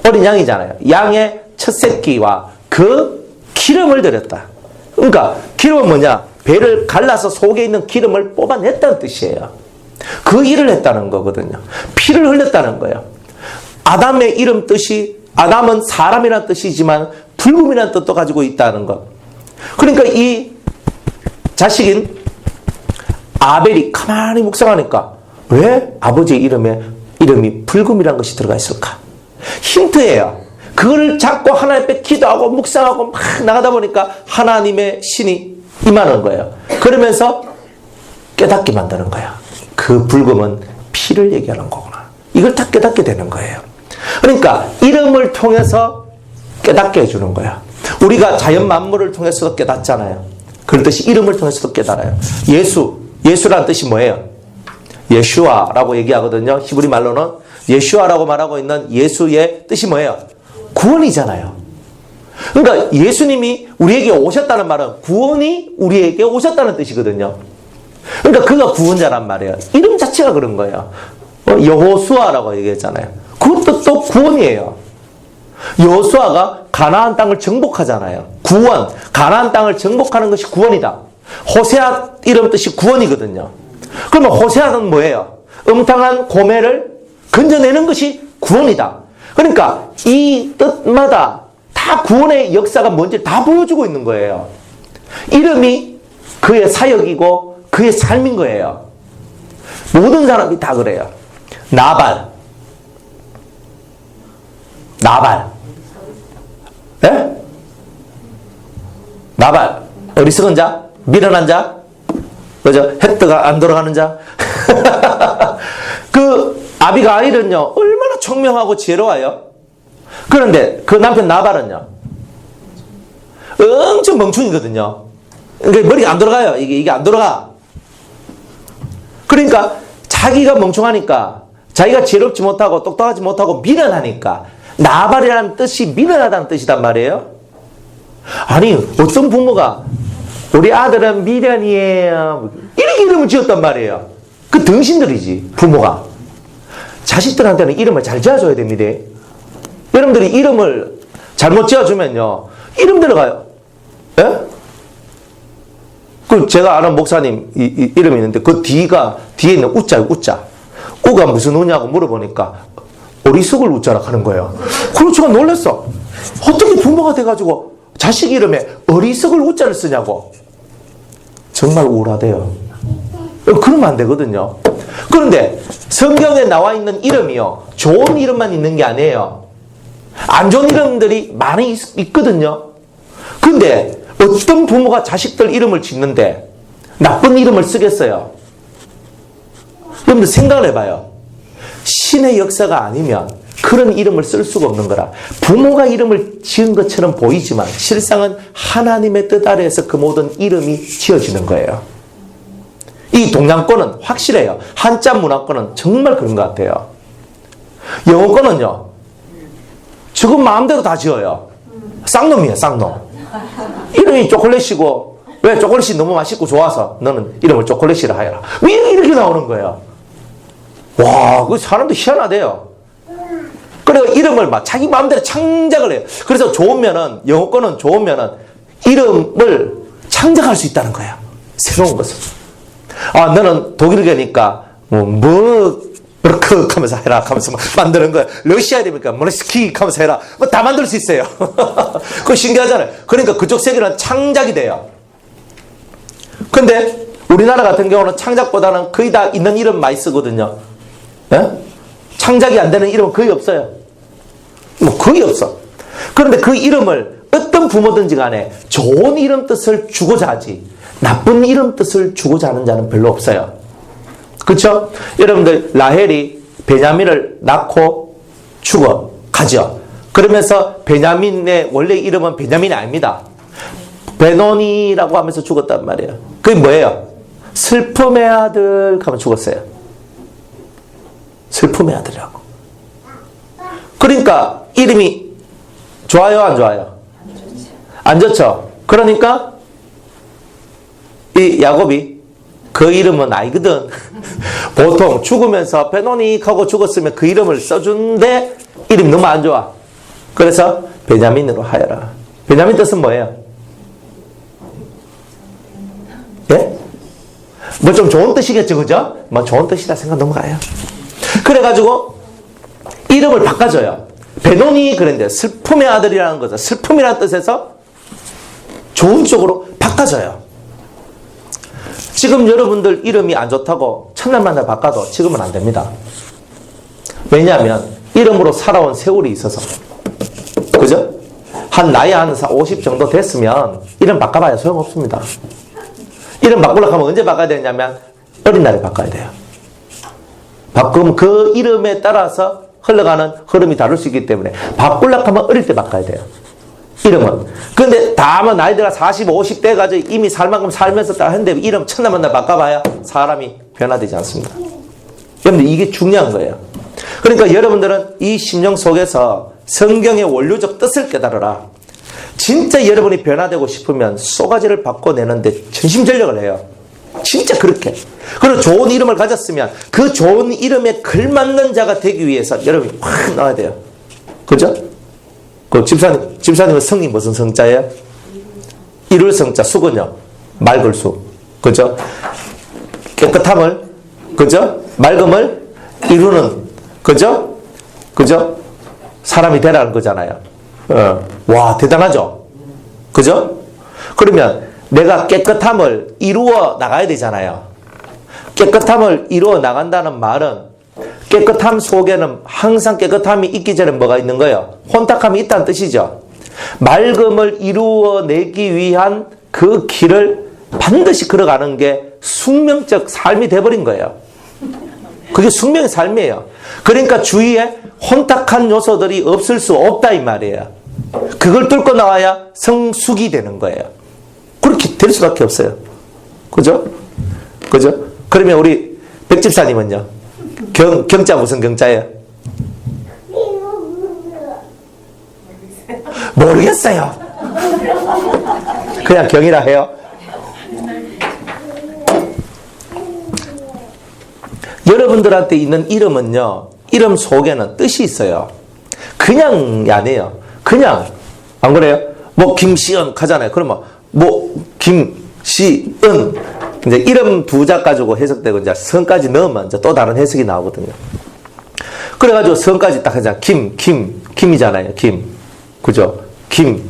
어린 양이잖아요. 양의 첫 새끼와 그 기름을 드렸다. 그러니까 기름은 뭐냐? 배를 갈라서 속에 있는 기름을 뽑아냈다는 뜻이에요. 그 일을 했다는 거거든요. 피를 흘렸다는 거예요. 아담의 이름 뜻이, 아담은 사람이라는 뜻이지만 불금이라는 뜻도 가지고 있다는 것. 그러니까 이 자식인 아벨이 가만히 묵상하니까 왜 아버지의 이름이 불금이라는 것이 들어가 있을까? 힌트예요. 그걸 잡고 하나님 앞에 기도하고 묵상하고 막 나가다 보니까 하나님의 신이 임하는 거예요. 그러면서 깨닫게 만드는 거야. 그 불금은 피를 얘기하는 거구나. 이걸 다 깨닫게 되는 거예요. 그러니까 이름을 통해서 깨닫게 해주는 거야. 우리가 자연 만물을 통해서도 깨닫잖아요. 그렇듯이 이름을 통해서도 깨달아요. 예수라는 뜻이 뭐예요? 예슈아라고 얘기하거든요. 히브리 말로는 예슈아라고 말하고 있는 예수의 뜻이 뭐예요? 구원이잖아요. 그러니까 예수님이 우리에게 오셨다는 말은 구원이 우리에게 오셨다는 뜻이거든요. 그러니까 그가 구원자란 말이에요. 이름 자체가 그런 거예요. 여호수아라고 얘기했잖아요. 그것도 또 구원이에요. 여호수아가 가나안 땅을 정복하잖아요. 구원, 가나안 땅을 정복하는 것이 구원이다. 호세아 이름 뜻이 구원이거든요. 그러면 호세아는 뭐예요? 음탕한 고매를 건져내는 것이 구원이다. 그러니까 이 뜻마다 다 구원의 역사가 뭔지 다 보여주고 있는 거예요. 이름이 그의 사역이고 그의 삶인 거예요. 모든 사람이 다 그래요. 나발. 예? 나발. 어리석은 자? 미련한 자? 그죠? 헤드가 안 돌아가는 자? 그 아비가일은요, 얼마나 총명하고 지혜로워요. 그런데 그 남편 나발은요, 엄청 멍충이거든요. 그러니까 머리가 안 돌아가요. 이게 안 돌아가. 그러니까 자기가 멍충하니까, 자기가 지혜롭지 못하고 똑똑하지 못하고 미련하니까, 나발이라는 뜻이 미련하다는 뜻이단 말이에요. 아니, 어떤 부모가 우리 아들은 미련이에요, 이렇게 이름을 지었단 말이에요. 그 등신들이지, 부모가. 자식들한테는 이름을 잘 지어줘야 됩니다. 여러분들이 이름을 잘못 지어주면요, 이름 들어가요. 예? 그 제가 아는 목사님 이름이 있는데 그 뒤에 있는 우자예요, 우자. 우가 무슨 우냐고 물어보니까 어리석을 우자라고 하는 거예요. 그래서 제가 놀랐어. 어떻게 부모가 돼가지고 자식 이름에 어리석을 우자를 쓰냐고. 정말 우울하대요. 그러면 안 되거든요. 그런데 성경에 나와 있는 이름이요, 좋은 이름만 있는 게 아니에요. 안 좋은 이름들이 많이 있거든요. 근데 어떤 부모가 자식들 이름을 짓는데 나쁜 이름을 쓰겠어요? 여러분들 생각을 해봐요. 신의 역사가 아니면 그런 이름을 쓸 수가 없는 거라. 부모가 이름을 지은 것처럼 보이지만 실상은 하나님의 뜻 아래에서 그 모든 이름이 지어지는 거예요. 이 동양권은 확실해요. 한자 문화권은 정말 그런 것 같아요. 영어권은요, 지금 마음대로 다 지어요. 쌍놈이에요, 쌍놈. 이름이 초콜릿이고, 왜 초콜릿이 너무 맛있고 좋아서 너는 이름을 초콜릿이라 하여라. 왜 이렇게 나오는 거예요? 와, 그 사람도 희한하대요. 그래서 이름을 막 자기 마음대로 창작을 해요. 그래서 좋으면은, 영어권은 좋으면은 이름을 창작할 수 있다는 거예요. 새로운 것을. 아, 너는 독일계니까, 브르크 하면서 해라 하면서 만드는 거예요. 러시아에 되니까 모레스키 하면서 해라. 다 만들 수 있어요. 그거 신기하잖아요. 그러니까 그쪽 세계는 창작이 돼요. 근데 우리나라 같은 경우는 창작보다는 거의 다 있는 이름 많이 쓰거든요. 예? 창작이 안 되는 이름은 거의 없어요. 거의 없어. 그런데 그 이름을 어떤 부모든지 간에 좋은 이름 뜻을 주고자 하지, 나쁜 이름 뜻을 주고자 하는 자는 별로 없어요. 그렇죠? 여러분들, 라헬이 베냐민을 낳고 가죠. 그러면서 베냐민의 원래 이름은 베냐민이 아닙니다. 베노니라고 하면서 죽었단 말이에요. 그게 뭐예요? 슬픔의 아들 하면 죽었어요. 슬픔의 아들이라고. 그러니까 이름이 좋아요, 안 좋아요? 안 좋죠. 그러니까 이 야곱이 그 이름은 아니거든. 보통 죽으면서 베노닉 하고 죽었으면 그 이름을 써준데 이름이 너무 안 좋아. 그래서 베냐민으로 하여라. 베냐민 뜻은 뭐예요? 예? 뭐 좀 좋은 뜻이겠죠, 그죠? 뭐 좋은 뜻이라 생각 넘어가요. 그래가지고 이름을 바꿔줘요. 베노니 그랬는데 슬픔의 아들이라는 거죠. 슬픔이라는 뜻에서 좋은 쪽으로 바꿔줘요. 지금 여러분들 이름이 안 좋다고 첫날 만날 바꿔도 지금은 안 됩니다. 왜냐하면 이름으로 살아온 세월이 있어서. 그죠? 나이 한 50 정도 됐으면 이름 바꿔봐야 소용없습니다. 이름 바꾸려고 하면 언제 바꿔야 되냐면 어린 날에 바꿔야 돼요. 바꾸면 그 이름에 따라서 흘러가는 흐름이 다를 수 있기 때문에 바꾸려고 하면 어릴 때 바꿔야 돼요. 이름은. 근데 다만 나이 들어 40, 50 돼가지고 이미 살 만큼 살면서 딱 했는데 이름 첫날 만날 바꿔봐야 사람이 변화되지 않습니다. 여러분들 이게 중요한 거예요. 그러니까 여러분들은 이 심령 속에서 성경의 원료적 뜻을 깨달아라. 진짜 여러분이 변화되고 싶으면 쏘가지를 바꿔내는데 전심전력을 해요. 진짜 그렇게. 그리고 좋은 이름을 가졌으면 그 좋은 이름에 걸맞는 자가 되기 위해서 여러분이 확 나와야 돼요. 그죠? 그 집사님은 성이 무슨 성자예요? 이룰 성자, 수건요. 맑을 수. 그죠? 깨끗함을, 그죠? 맑음을 이루는, 그죠? 그죠? 사람이 되라는 거잖아요. 와, 대단하죠? 그죠? 그러면 내가 깨끗함을 이루어 나가야 되잖아요. 깨끗함을 이루어 나간다는 말은 깨끗함 속에는 항상 깨끗함이 있기 전에 뭐가 있는 거예요? 혼탁함이 있다는 뜻이죠. 맑음을 이루어내기 위한 그 길을 반드시 걸어가는 게 숙명적 삶이 돼버린 거예요. 그게 숙명의 삶이에요. 그러니까 주위에 혼탁한 요소들이 없을 수 없다 이 말이에요. 그걸 뚫고 나와야 성숙이 되는 거예요. 그렇게 될 수밖에 없어요. 그죠? 그죠? 그러면 우리 백집사님은요? 경자 무슨 경자예요? 모르겠어요. 그냥 경이라 해요. 여러분들한테 있는 이름은요, 이름 속에는 뜻이 있어요. 그냥이 아니에요. 그냥, 안 그래요? 뭐, 김시은 하잖아요. 그러면, 뭐, 김시은. 이제 이름 두 자 가지고 해석되고, 이제 성까지 넣으면 이제 또 다른 해석이 나오거든요. 그래가지고 성까지 딱 하자. 김이잖아요. 김. 그죠? 김.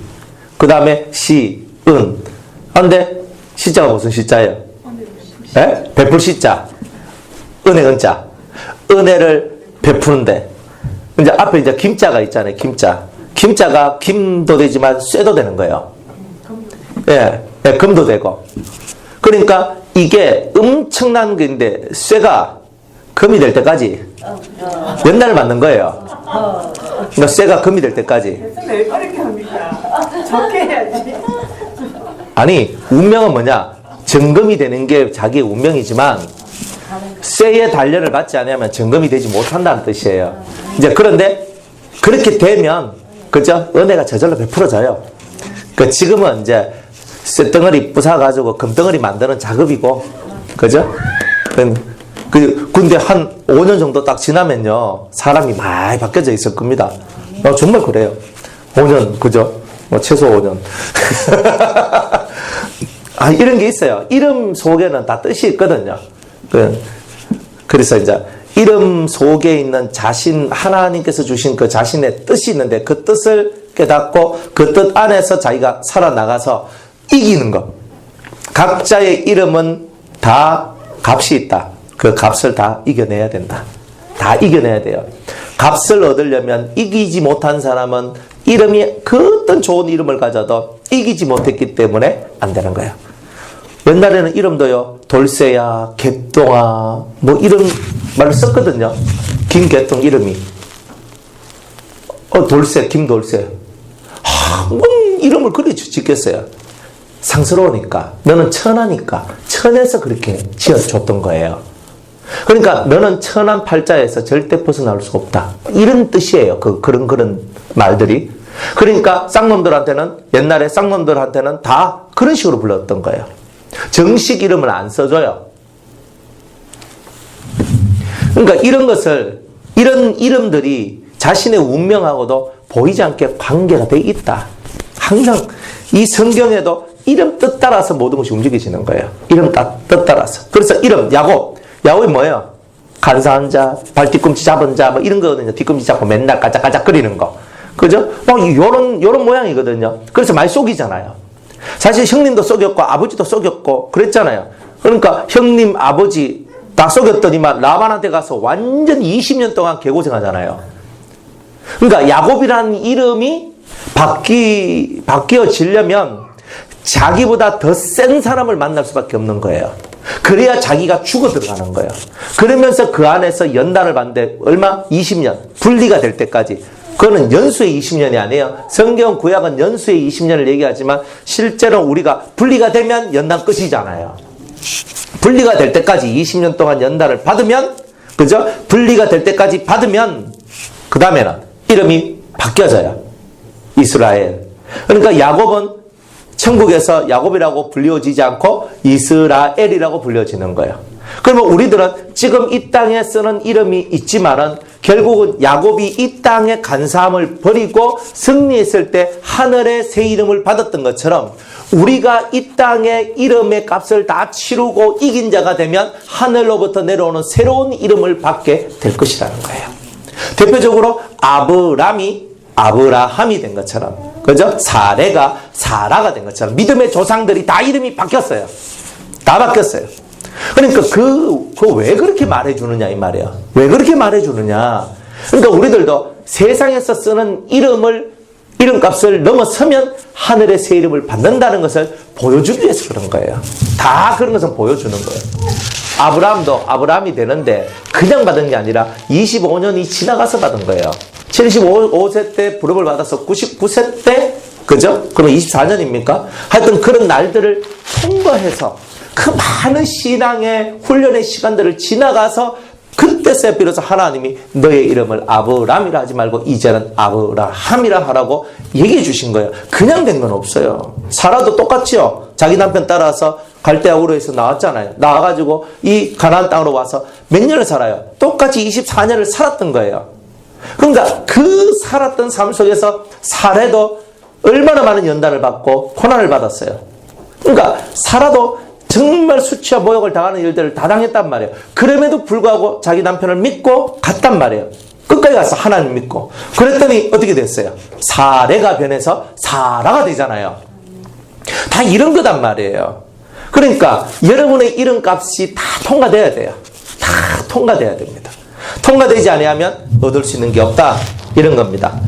그 다음에 시은. 근데 시자가 무슨 시자예요? 예? 베풀 시자. 은혜 은자. 은혜를 베푸는데. 이제 앞에 이제 김자가 있잖아요. 김자. 김자가 김도 되지만 쇠도 되는 거예요. 예, 예, 금도 되고. 그러니까 이게 엄청난 건데 쇠가 금이 될 때까지 연날을 맞는 거예요. 그러니까 쇠가 금이 될 때까지. 왜 그렇게 합니까? 적게 해야지. 아니, 운명은 뭐냐? 정금이 되는 게 자기의 운명이지만 쇠의 단련을 받지 않으면 정금이 되지 못한다는 뜻이에요. 이제 그런데 그렇게 되면 그죠? 은혜가 저절로 베풀어져요. 그 지금은 이제 쇠덩어리 부숴가지고 금덩어리 만드는 작업이고, 그죠? 근데 한 5년 정도 딱 지나면요, 사람이 많이 바뀌어져 있을 겁니다. 정말 그래요. 5년, 그죠? 뭐 최소 5년. 아, 이런 게 있어요. 이름 속에는 다 뜻이 있거든요. 그래서 이제 이름 속에 있는 자신, 하나님께서 주신 그 자신의 뜻이 있는데 그 뜻을 깨닫고 그 뜻 안에서 자기가 살아나가서 이기는 것. 각자의 이름은 다 값이 있다. 그 값을 다 이겨내야 된다. 다 이겨내야 돼요. 값을 얻으려면 이기지 못한 사람은 이름이 그 어떤 좋은 이름을 가져도 이기지 못했기 때문에 안 되는 거예요. 옛날에는 이름도요, 돌쇠야, 개똥아, 뭐 이런 말을 썼거든요. 김개똥 이름이. 돌쇠, 김돌쇠. 뭔 이름을 그리 짓겠어요. 상스러우니까, 너는 천하니까, 천에서 그렇게 지어줬던 거예요. 그러니까 너는 천한 팔자에서 절대 벗어날 수 없다. 이런 뜻이에요. 그런 말들이. 그러니까 쌍놈들한테는, 옛날에 쌍놈들한테는 다 그런 식으로 불렀던 거예요. 정식 이름을 안 써줘요. 그러니까 이런 것을, 이런 이름들이 자신의 운명하고도 보이지 않게 관계가 돼 있다. 항상 이 성경에도 이름 뜻 따라서 모든 것이 움직여지는 거예요. 이름 뜻 따라서. 그래서 이름, 야곱이 뭐예요? 간사한 자, 발 뒤꿈치 잡은 자, 뭐 이런 거거든요. 뒤꿈치 잡고 맨날 까짝까짝거리는 거. 그죠? 요런 모양이거든요. 그래서 많이 속이잖아요. 사실 형님도 속였고, 아버지도 속였고, 그랬잖아요. 그러니까 형님, 아버지 다 속였더니만 라반한테 가서 완전 20년 동안 개고생하잖아요. 그러니까 야곱이라는 이름이 바뀌어지려면 자기보다 더 센 사람을 만날 수밖에 없는 거예요. 그래야 자기가 죽어 들어가는 거예요. 그러면서 그 안에서 연단을 받는데 얼마? 20년. 분리가 될 때까지. 그거는 연수의 20년이 아니에요. 성경 구약은 연수의 20년을 얘기하지만 실제로 우리가 분리가 되면 연단 끝이잖아요. 분리가 될 때까지 20년 동안 연단을 받으면, 그죠? 분리가 될 때까지 받으면 그 다음에는 이름이 바뀌어져요. 이스라엘. 그러니까 야곱은 천국에서 야곱이라고 불려지지 않고 이스라엘이라고 불려지는 거예요. 그러면 우리들은 지금 이 땅에 쓰는 이름이 있지만은 결국은 야곱이 이 땅의 간사함을 버리고 승리했을 때 하늘의 새 이름을 받았던 것처럼 우리가 이 땅의 이름의 값을 다 치르고 이긴 자가 되면 하늘로부터 내려오는 새로운 이름을 받게 될 것이라는 거예요. 대표적으로 아브라함이 된 것처럼, 그죠? 사레가 사라가 된 것처럼 믿음의 조상들이 다 이름이 바뀌었어요. 다 바뀌었어요. 그러니까 왜 그렇게 말해주느냐 이 말이에요. 왜 그렇게 말해주느냐. 그러니까 우리들도 세상에서 쓰는 이름값을 넘어서면 하늘의 새 이름을 받는다는 것을 보여주기 위해서 그런 거예요. 다 그런 것은 보여주는 거예요. 아브라함도 아브라함이 되는데 그냥 받은 게 아니라 25년이 지나가서 받은 거예요. 75세 때 부름을 받아서 99세 때, 그죠? 그럼 24년입니까? 하여튼 그런 날들을 통과해서 그 많은 신앙의 훈련의 시간들을 지나가서 그때서야 비로소 하나님이 너의 이름을 아브람이라 하지 말고 이제는 아브라함이라 하라고 얘기해 주신 거예요. 그냥 된 건 없어요. 사라도 똑같죠. 자기 남편 따라서 갈대아 우르에서 나왔잖아요. 나와가지고 이 가나안 땅으로 와서 몇 년을 살아요. 똑같이 24년을 살았던 거예요. 그러니까 그 살았던 삶 속에서 사례도 얼마나 많은 연단을 받고 고난을 받았어요. 그러니까 사라도 정말 수치와 모욕을 당하는 일들을 다 당했단 말이에요. 그럼에도 불구하고 자기 남편을 믿고 갔단 말이에요. 끝까지 가서 하나님 믿고. 그랬더니 어떻게 됐어요? 사례가 변해서 사라가 되잖아요. 다 이런 거단 말이에요. 그러니까 여러분의 이름값이 다 통과돼야 돼요. 다 통과돼야 됩니다. 통과되지 아니하면 얻을 수 있는 게 없다. 이런 겁니다.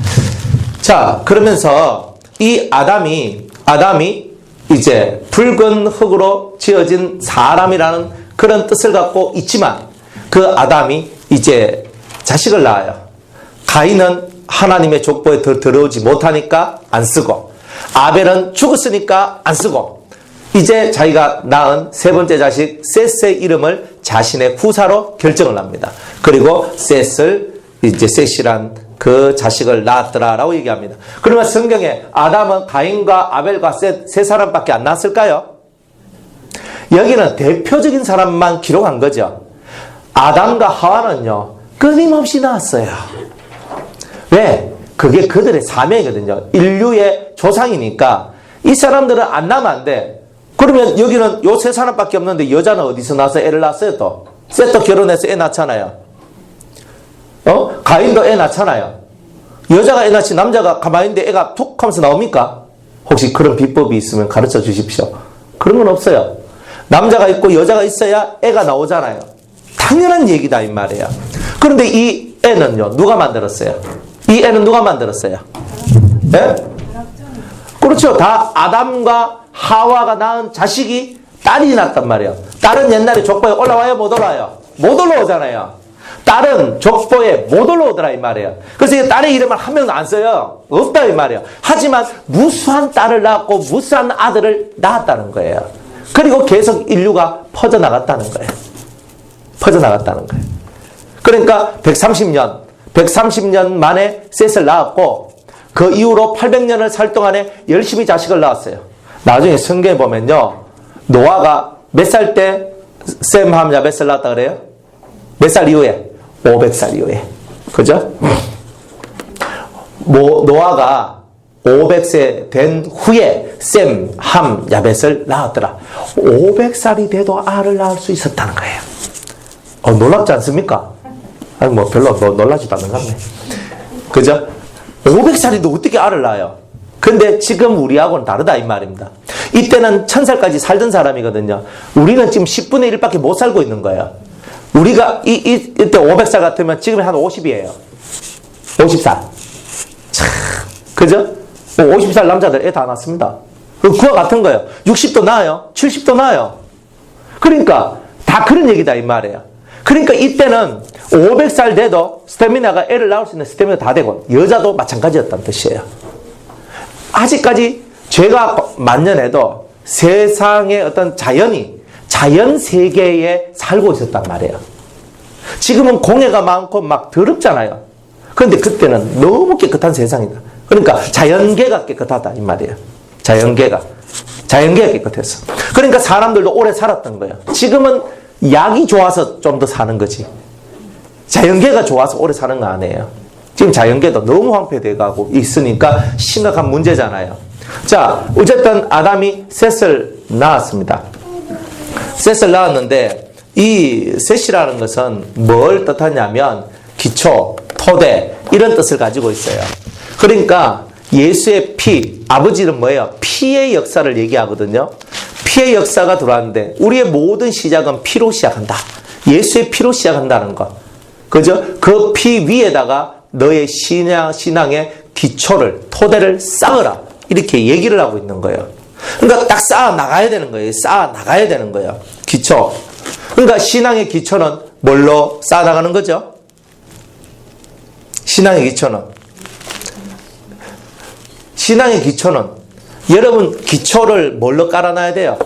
자, 그러면서 이 아담이 이제 붉은 흙으로 지어진 사람이라는 그런 뜻을 갖고 있지만 그 아담이 이제 자식을 낳아요. 가인은 하나님의 족보에 더 들어오지 못하니까 안 쓰고, 아벨은 죽었으니까 안 쓰고, 이제 자기가 낳은 세 번째 자식 셋의 이름을 자신의 후사로 결정을 합니다. 그리고 셋이란 그 자식을 낳았더라라고 얘기합니다. 그러면 성경에 아담은 가인과 아벨과 셋 세 사람밖에 안 낳았을까요? 여기는 대표적인 사람만 기록한 거죠. 아담과 하와는요 끊임없이 낳았어요. 왜? 그게 그들의 사명이거든요. 인류의 조상이니까 이 사람들은 안 낳으면 안 돼. 그러면 여기는 요 세 사람밖에 없는데 여자는 어디서 나서 애를 낳았어요 또? 셋도 결혼해서 애 낳잖아요. 가인도 애 낳잖아요. 여자가 애 낳지 남자가 가만히 있는데 애가 툭 하면서 나옵니까? 혹시 그런 비법이 있으면 가르쳐 주십시오. 그런 건 없어요. 남자가 있고 여자가 있어야 애가 나오잖아요. 당연한 얘기다 이 말이에요. 그런데 이 애는요 누가 만들었어요? 이 애는 누가 만들었어요? 예? 그렇죠. 다 아담과 하와가 낳은 자식이 딸이 낳았단 말이에요. 딸은 옛날에 족보에 올라와요? 못 올라와요? 못 올라오잖아요. 딸은 족보에 못 올라오더라 이 말이에요. 그래서 이 딸의 이름을 한 명도 안 써요. 없다 이 말이에요. 하지만 무수한 딸을 낳았고 무수한 아들을 낳았다는 거예요. 그리고 계속 인류가 퍼져나갔다는 거예요. 퍼져나갔다는 거예요. 그러니까 130년 만에 셋을 낳았고 그 이후로 800년을 살 동안에 열심히 자식을 낳았어요. 나중에 성경에 보면요. 노아가 몇 살 때 셈, 함, 야벳을 낳았다 그래요? 몇 살 이후에? 500살 이후에. 그죠? 노아가 500세 된 후에 셈, 함, 야벳을 낳았더라. 500살이 돼도 알을 낳을 수 있었다는 거예요. 놀랍지 않습니까? 아니, 뭐 별로 놀라지도 않는 것 같네. 그죠? 500살이도 어떻게 알을 낳아요? 근데 지금 우리하고는 다르다 이 말입니다. 이때는 1000살까지 살던 사람이거든요. 우리는 지금 10분의 1밖에 못 살고 있는 거예요. 우리가 이때 500살 같으면 지금 한 50이에요. 50살. 참, 그죠? 50살 남자들 애 다 낳습니다. 그와 같은 거예요. 60도 나아요. 70도 나아요. 그러니까 다 그런 얘기다 이 말이에요. 그러니까 이때는 500살 돼도 스태미나가 애를 낳을 수 있는 스태미나가 다 되고 여자도 마찬가지였다는 뜻이에요. 아직까지 죄가 만연해도 세상의 어떤 자연 세계에 살고 있었단 말이에요. 지금은 공해가 많고 막 더럽잖아요. 그런데 그때는 너무 깨끗한 세상이다. 그러니까 자연계가 깨끗하다 이 말이에요. 자연계가 깨끗했어. 그러니까 사람들도 오래 살았던 거예요. 지금은 약이 좋아서 좀 더 사는 거지. 자연계가 좋아서 오래 사는 거 아니에요. 지금 자연계도 너무 황폐되어 가고 있으니까 심각한 문제잖아요. 자, 어쨌든 아담이 셋을 낳았습니다. 셋을 낳았는데 이 셋이라는 것은 뭘 뜻하냐면 기초, 토대 이런 뜻을 가지고 있어요. 그러니까 예수의 피, 아버지는 뭐예요? 피의 역사를 얘기하거든요. 피의 역사가 들어왔는데 우리의 모든 시작은 피로 시작한다. 예수의 피로 시작한다는 거. 그죠? 그 피 위에다가 너의 신앙의 기초를, 토대를 쌓으라. 이렇게 얘기를 하고 있는 거예요. 그러니까 딱 쌓아 나가야 되는 거예요. 쌓아 나가야 되는 거예요. 기초. 그러니까 신앙의 기초는 뭘로 쌓아 나가는 거죠? 신앙의 기초는 여러분 기초를 뭘로 깔아놔야 돼요?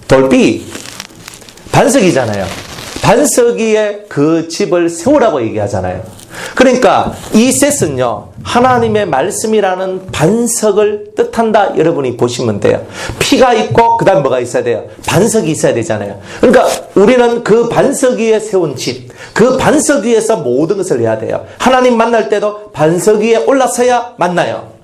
돌비, 반석이잖아요. 반석 위에 그 집을 세우라고 얘기하잖아요. 그러니까 이 셋은요 하나님의 말씀이라는 반석을 뜻한다. 여러분이 보시면 돼요. 피가 있고 그 다음 뭐가 있어야 돼요? 반석이 있어야 되잖아요. 그러니까 우리는 그 반석 위에 세운 집, 그 반석 위에서 모든 것을 해야 돼요. 하나님 만날 때도 반석 위에 올라서야 만나요.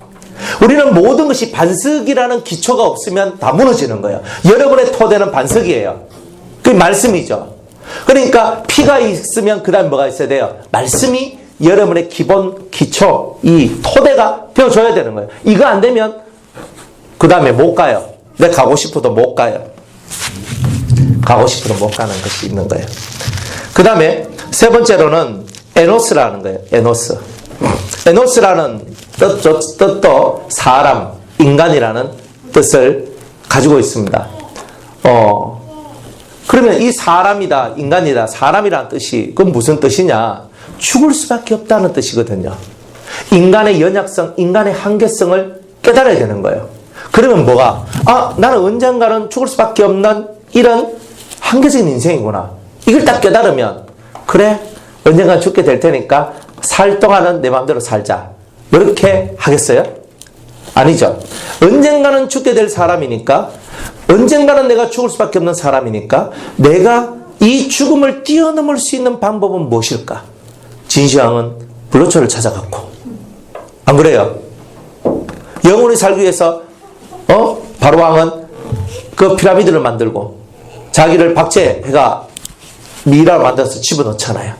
우리는 모든 것이 반석이라는 기초가 없으면 다 무너지는 거예요. 여러분의 토대는 반석이에요. 그게 말씀이죠. 그러니까 피가 있으면 그 다음 뭐가 있어야 돼요? 말씀이 여러분의 기본 기초, 이 토대가 되어줘야 되는 거예요. 이거 안 되면 그 다음에 못 가요. 내가 가고 싶어도 못 가요. 가고 싶어도 못 가는 것이 있는 거예요. 그 다음에 세 번째로는 에노스라는 거예요. 에노스라는 뜻도 사람, 인간이라는 뜻을 가지고 있습니다. 그러면 이 사람이다, 인간이다, 사람이라는 뜻이 그건 무슨 뜻이냐? 죽을 수밖에 없다는 뜻이거든요. 인간의 연약성, 인간의 한계성을 깨달아야 되는 거예요. 그러면 뭐가? 나는 언젠가는 죽을 수밖에 없는 이런 한계적인 인생이구나. 이걸 딱 깨달으면 그래, 언젠가 죽게 될 테니까 살 동안은 내 마음대로 살자. 이렇게 하겠어요? 아니죠. 언젠가는 죽게 될 사람이니까, 언젠가는 내가 죽을 수밖에 없는 사람이니까 내가 이 죽음을 뛰어넘을 수 있는 방법은 무엇일까? 진시황은 불로초를 찾아갔고, 안 그래요? 영원히 살기 위해서 바로왕은 그 피라미드를 만들고 자기를 박제해가 미라를 만들어서 집어넣잖아요.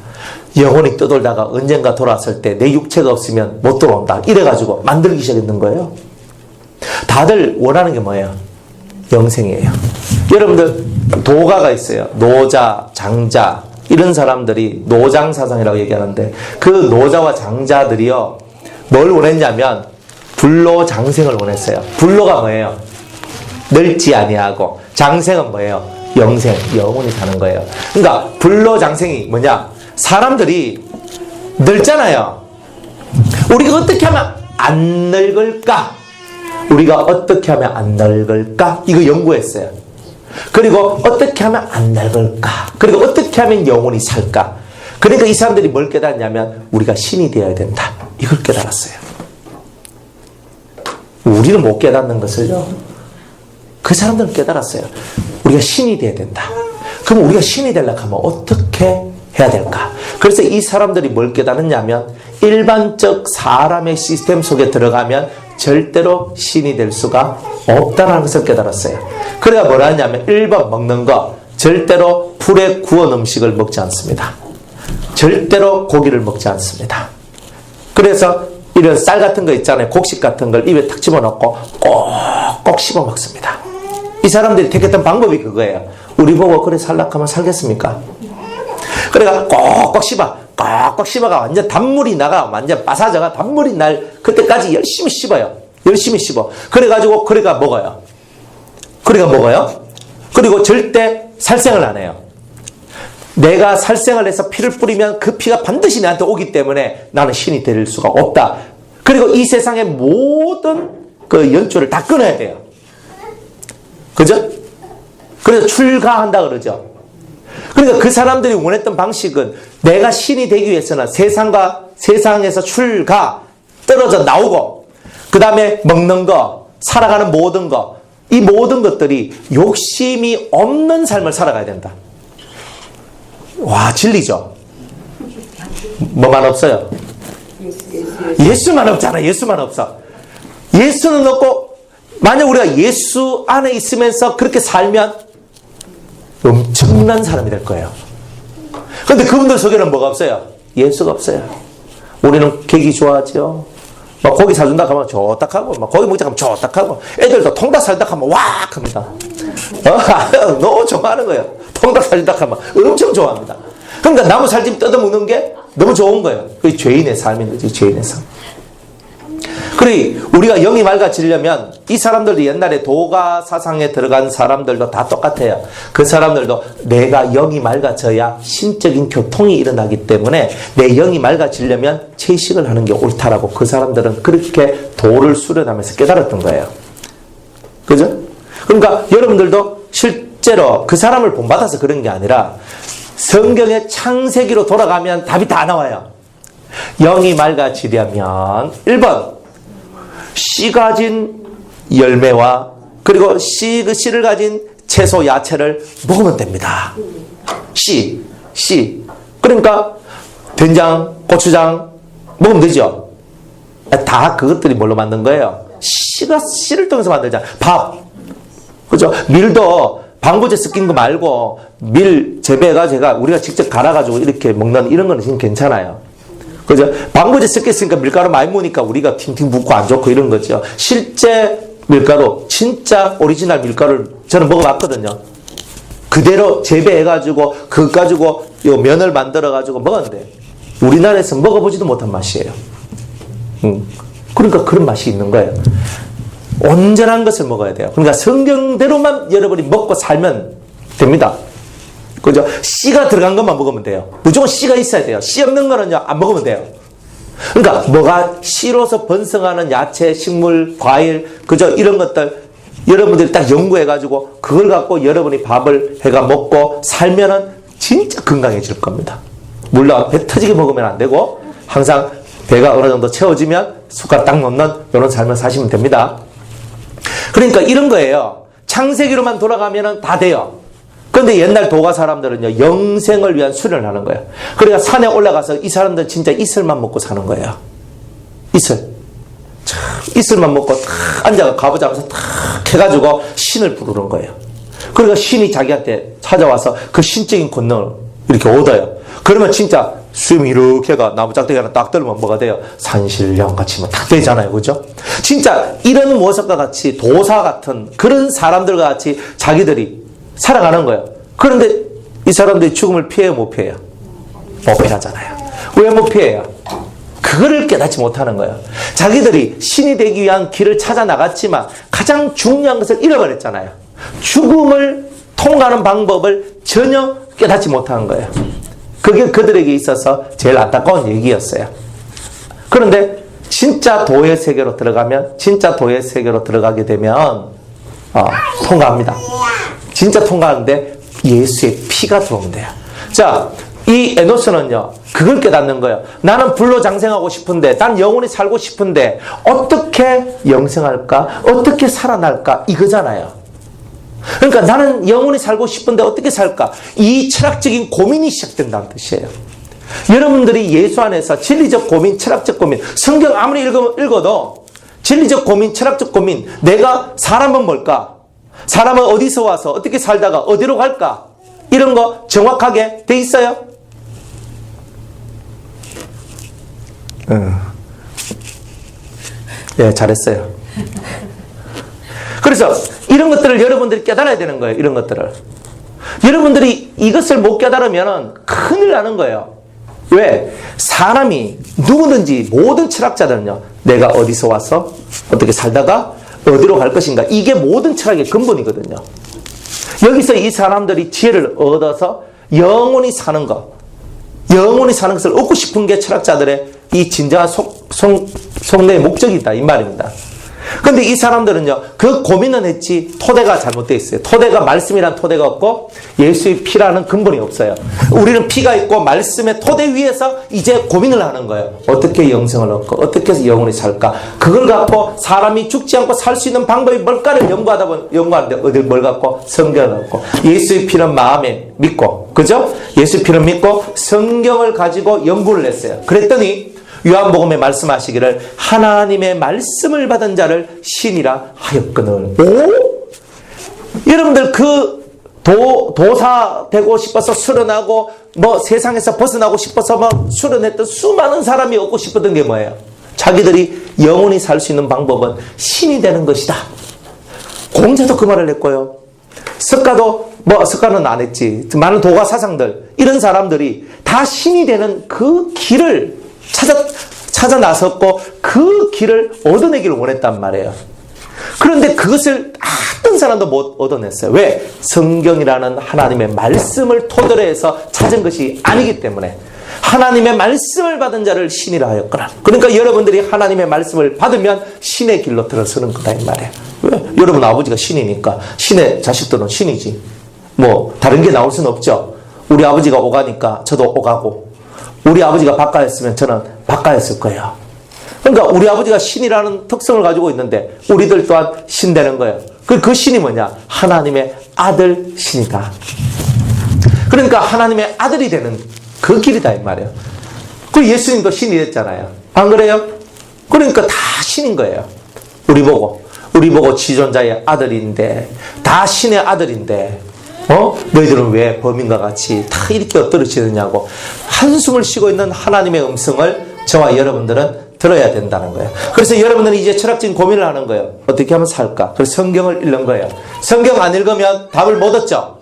영혼이 떠돌다가 언젠가 돌아왔을 때 내 육체가 없으면 못 돌아온다. 이래가지고 만들기 시작했는 거예요. 다들 원하는 게 뭐예요? 영생이에요. 여러분들 도가가 있어요. 노자, 장자 이런 사람들이 노장사상이라고 얘기하는데 그 노자와 장자들이요 뭘 원했냐면 불로장생을 원했어요. 불로가 뭐예요? 늙지 아니하고 장생은 뭐예요? 영생, 영원히 사는 거예요. 그러니까 불로장생이 뭐냐? 사람들이 늙잖아요. 우리가 어떻게 하면 안 늙을까? 우리가 어떻게 하면 안 늙을까? 이거 연구했어요. 그리고 어떻게 하면 안 늙을까? 그리고 어떻게 하면 영원히 살까? 그러니까 이 사람들이 뭘 깨달았냐면 우리가 신이 되어야 된다. 이걸 깨달았어요. 우리는 못 깨닫는 것을요. 그 사람들은 깨달았어요. 우리가 신이 되어야 된다. 그럼 우리가 신이 되려고 하면 어떻게 해야 될까? 그래서 이 사람들이 뭘 깨달았냐면 일반적 사람의 시스템 속에 들어가면 절대로 신이 될 수가 없다는 것을 깨달았어요. 그래가 뭐라 하냐면 1번 먹는 거 절대로 불에 구운 음식을 먹지 않습니다. 절대로 고기를 먹지 않습니다. 그래서 이런 쌀 같은 거 있잖아요. 곡식 같은 걸 입에 탁 집어넣고 꼭꼭 씹어 먹습니다. 이 사람들이 택했던 방법이 그거예요. 우리 보고 그래 살락하면 살겠습니까? 그래가 꼭꼭 씹어가 완전 단물이 나가 완전 바사져가 단물이 날 그때까지 열심히 씹어요. 열심히 씹어. 그래가지고 그래가 먹어요. 그리고 절대 살생을 안 해요. 내가 살생을 해서 피를 뿌리면 그 피가 반드시 나한테 오기 때문에 나는 신이 될 수가 없다. 그리고 이 세상의 모든 그 연줄을 다 끊어야 돼요. 그죠? 그래서 출가한다 그러죠. 그러니까 그 사람들이 원했던 방식은 내가 신이 되기 위해서는 세상에서 출가, 떨어져 나오고, 그 다음에 먹는 거, 살아가는 모든 거, 이 모든 것들이 욕심이 없는 삶을 살아가야 된다. 와, 진리죠? 뭐만 없어요? 예수만 없잖아. 예수만 없어. 예수는 없고, 만약 우리가 예수 안에 있으면서 그렇게 살면 엄청난 사람이 될 거예요. 그런데 그분들 속에는 뭐가 없어요? 예수가 없어요. 우리는 계기 좋아하죠. 막 고기 사준다 하면 좋다 하고, 막 고기 먹자 하면 좋다 하고, 애들도 통닭 사준다 하면 와 합니다. 너무 좋아하는 거예요. 통닭 사준다 하면 엄청 좋아합니다. 그러니까 나무 살집 뜯어먹는 게 너무 좋은 거예요. 그게 죄인의 삶인 거지, 죄인의 삶. 그래, 우리가 영이 맑아지려면 이 사람들도 옛날에 도가 사상에 들어간 사람들도 다 똑같아요. 그 사람들도 내가 영이 맑아져야 신적인 교통이 일어나기 때문에 내 영이 맑아지려면 채식을 하는 게 옳다라고 그 사람들은 그렇게 도를 수련하면서 깨달았던 거예요. 그죠? 그러니까 여러분들도 실제로 그 사람을 본받아서 그런 게 아니라 성경의 창세기로 돌아가면 답이 다 나와요. 영이 맑아지려면 1번 씨 가진 열매와 그리고 씨를 가진 채소, 야채를 먹으면 됩니다. 씨. 그러니까 된장, 고추장 먹으면 되죠. 다 그것들이 뭘로 만든 거예요? 씨를 통해서 만들잖아요. 밥. 그죠? 밀도 방부제 섞인 거 말고 밀 재배해가지고 우리가 직접 갈아가지고 이렇게 먹는 이런 거는 지금 괜찮아요. 그죠? 방부제 섞였으니까 밀가루 많이 먹으니까 우리가 팅팅 붓고 안 좋고 이런 거죠. 실제 밀가루, 진짜 오리지널 밀가루를 저는 먹어봤거든요. 그대로 재배해가지고 그거 가지고 요 면을 만들어가지고 먹었는데 우리나라에서 먹어보지도 못한 맛이에요. 그러니까 그런 맛이 있는 거예요. 온전한 것을 먹어야 돼요. 그러니까 성경대로만 여러분이 먹고 살면 됩니다. 그죠? 씨가 들어간 것만 먹으면 돼요. 무조건 씨가 있어야 돼요. 씨 없는 거는요, 안 먹으면 돼요. 그러니까 뭐가 씨로서 번성하는 야채, 식물, 과일, 그죠? 이런 것들 여러분들이 딱 연구해가지고 그걸 갖고 여러분이 밥을 해가 먹고 살면은 진짜 건강해질 겁니다. 물론 배 터지게 먹으면 안 되고 항상 배가 어느 정도 채워지면 숟가락 딱 놓는 이런 삶을 사시면 됩니다. 그러니까 이런 거예요. 창세기로만 돌아가면은 다 돼요. 그런데 옛날 도가 사람들은요, 영생을 위한 수련을 하는 거예요. 그러니까 산에 올라가서 이 사람들 진짜 이슬만 먹고 사는 거예요. 이슬만 먹고 탁 앉아가 가보자면서 탁 해가지고 신을 부르는 거예요. 그러니까 신이 자기한테 찾아와서 그 신적인 권능을 이렇게 얻어요. 그러면 진짜 수염이 이렇게 해가 나무 짝대기 하나 딱 들면 뭐가 돼요? 산신령 같이 뭐 딱 되잖아요. 그죠? 진짜 이런 모습과 같이 도사 같은 그런 사람들과 같이 자기들이 살아가는 거예요. 그런데 이 사람들이 죽음을 피해요, 못 피해요? 못 피하잖아요. 왜 못 피해요? 그거를 깨닫지 못하는 거예요. 자기들이 신이 되기 위한 길을 찾아 나갔지만 가장 중요한 것을 잃어버렸잖아요. 죽음을 통과하는 방법을 전혀 깨닫지 못한 거예요. 그게 그들에게 있어서 제일 안타까운 얘기였어요. 그런데 진짜 도의 세계로 들어가면, 진짜 도의 세계로 들어가게 되면 통과합니다. 진짜 통과하는데 예수의 피가 들어오면 돼요. 자, 이 에노스는요, 그걸 깨닫는 거예요. 나는 불로 장생하고 싶은데, 난 영원히 살고 싶은데, 어떻게 영생할까? 어떻게 살아날까? 이거잖아요. 그러니까 나는 영원히 살고 싶은데 어떻게 살까? 이 철학적인 고민이 시작된다는 뜻이에요. 여러분들이 예수 안에서 진리적 고민, 철학적 고민, 성경 아무리 읽어도 진리적 고민, 철학적 고민, 내가 사람은 뭘까? 사람은 어디서 와서 어떻게 살다가 어디로 갈까? 이런 거 정확하게 돼 있어요? 예, 잘했어요. 그래서 이런 것들을 여러분들이 깨달아야 되는 거예요. 이런 것들을. 여러분들이 이것을 못 깨달으면 큰일 나는 거예요. 왜? 사람이 누구든지 모든 철학자들은요, 내가 어디서 와서 어떻게 살다가 어디로 갈 것인가, 이게 모든 철학의 근본이거든요. 여기서 이 사람들이 지혜를 얻어서 영원히 사는 것, 영원히 사는 것을 얻고 싶은 게 철학자들의 이 진정한 속내의 목적이다, 이 말입니다. 근데 이 사람들은요, 그 고민은 했지, 토대가 잘못되어 있어요. 토대가 말씀이란 토대가 없고, 예수의 피라는 근본이 없어요. 우리는 피가 있고, 말씀의 토대 위에서 이제 고민을 하는 거예요. 어떻게 영생을 얻고, 어떻게 해서 영원히 살까? 그걸 갖고 사람이 죽지 않고 살 수 있는 방법이 뭘까를 연구하는데, 어딜 뭘 갖고? 성경을 갖고. 예수의 피는 마음에 믿고, 그죠? 예수의 피는 믿고, 성경을 가지고 연구를 했어요. 그랬더니, 요한복음에 말씀하시기를 하나님의 말씀을 받은 자를 신이라 하였거늘. 오? 여러분들 그 도사 되고 싶어서 수련하고 세상에서 벗어나고 싶어서 수련했던 수많은 사람이 얻고 싶었던 게 뭐예요? 자기들이 영원히 살 수 있는 방법은 신이 되는 것이다. 공자도 그 말을 했고요. 석가도 석가는 안 했지. 많은 도가 사상들, 이런 사람들이 다 신이 되는 그 길을 찾아 나섰고 그 길을 얻어내기를 원했단 말이에요. 그런데 그것을 어떤 사람도 못 얻어냈어요. 왜? 성경이라는 하나님의 말씀을 토대로 해서 찾은 것이 아니기 때문에. 하나님의 말씀을 받은 자를 신이라 하였거나. 그러니까 여러분들이 하나님의 말씀을 받으면 신의 길로 들어서는 거다, 이 말이에요. 왜? 여러분 아버지가 신이니까 신의 자식들은 신이지. 다른 게 나올 수는 없죠. 우리 아버지가 오가니까 저도 오가고, 우리 아버지가 박가였으면 저는 박가였을 거예요. 그러니까 우리 아버지가 신이라는 특성을 가지고 있는데 우리들 또한 신 되는 거예요. 그 신이 뭐냐? 하나님의 아들 신이다. 그러니까 하나님의 아들이 되는 그 길이다, 이 말이에요. 그 예수님도 신이 됐잖아요. 안 그래요? 그러니까 다 신인 거예요. 우리 보고 지존자의 아들인데, 다 신의 아들인데, 너희들은 왜 범인과 같이 다 이렇게 엎드러지느냐고 한숨을 쉬고 있는 하나님의 음성을 저와 여러분들은 들어야 된다는 거예요. 그래서 여러분들은 이제 철학적인 고민을 하는 거예요. 어떻게 하면 살까? 그래서 성경을 읽는 거예요. 성경 안 읽으면 답을 못 얻죠.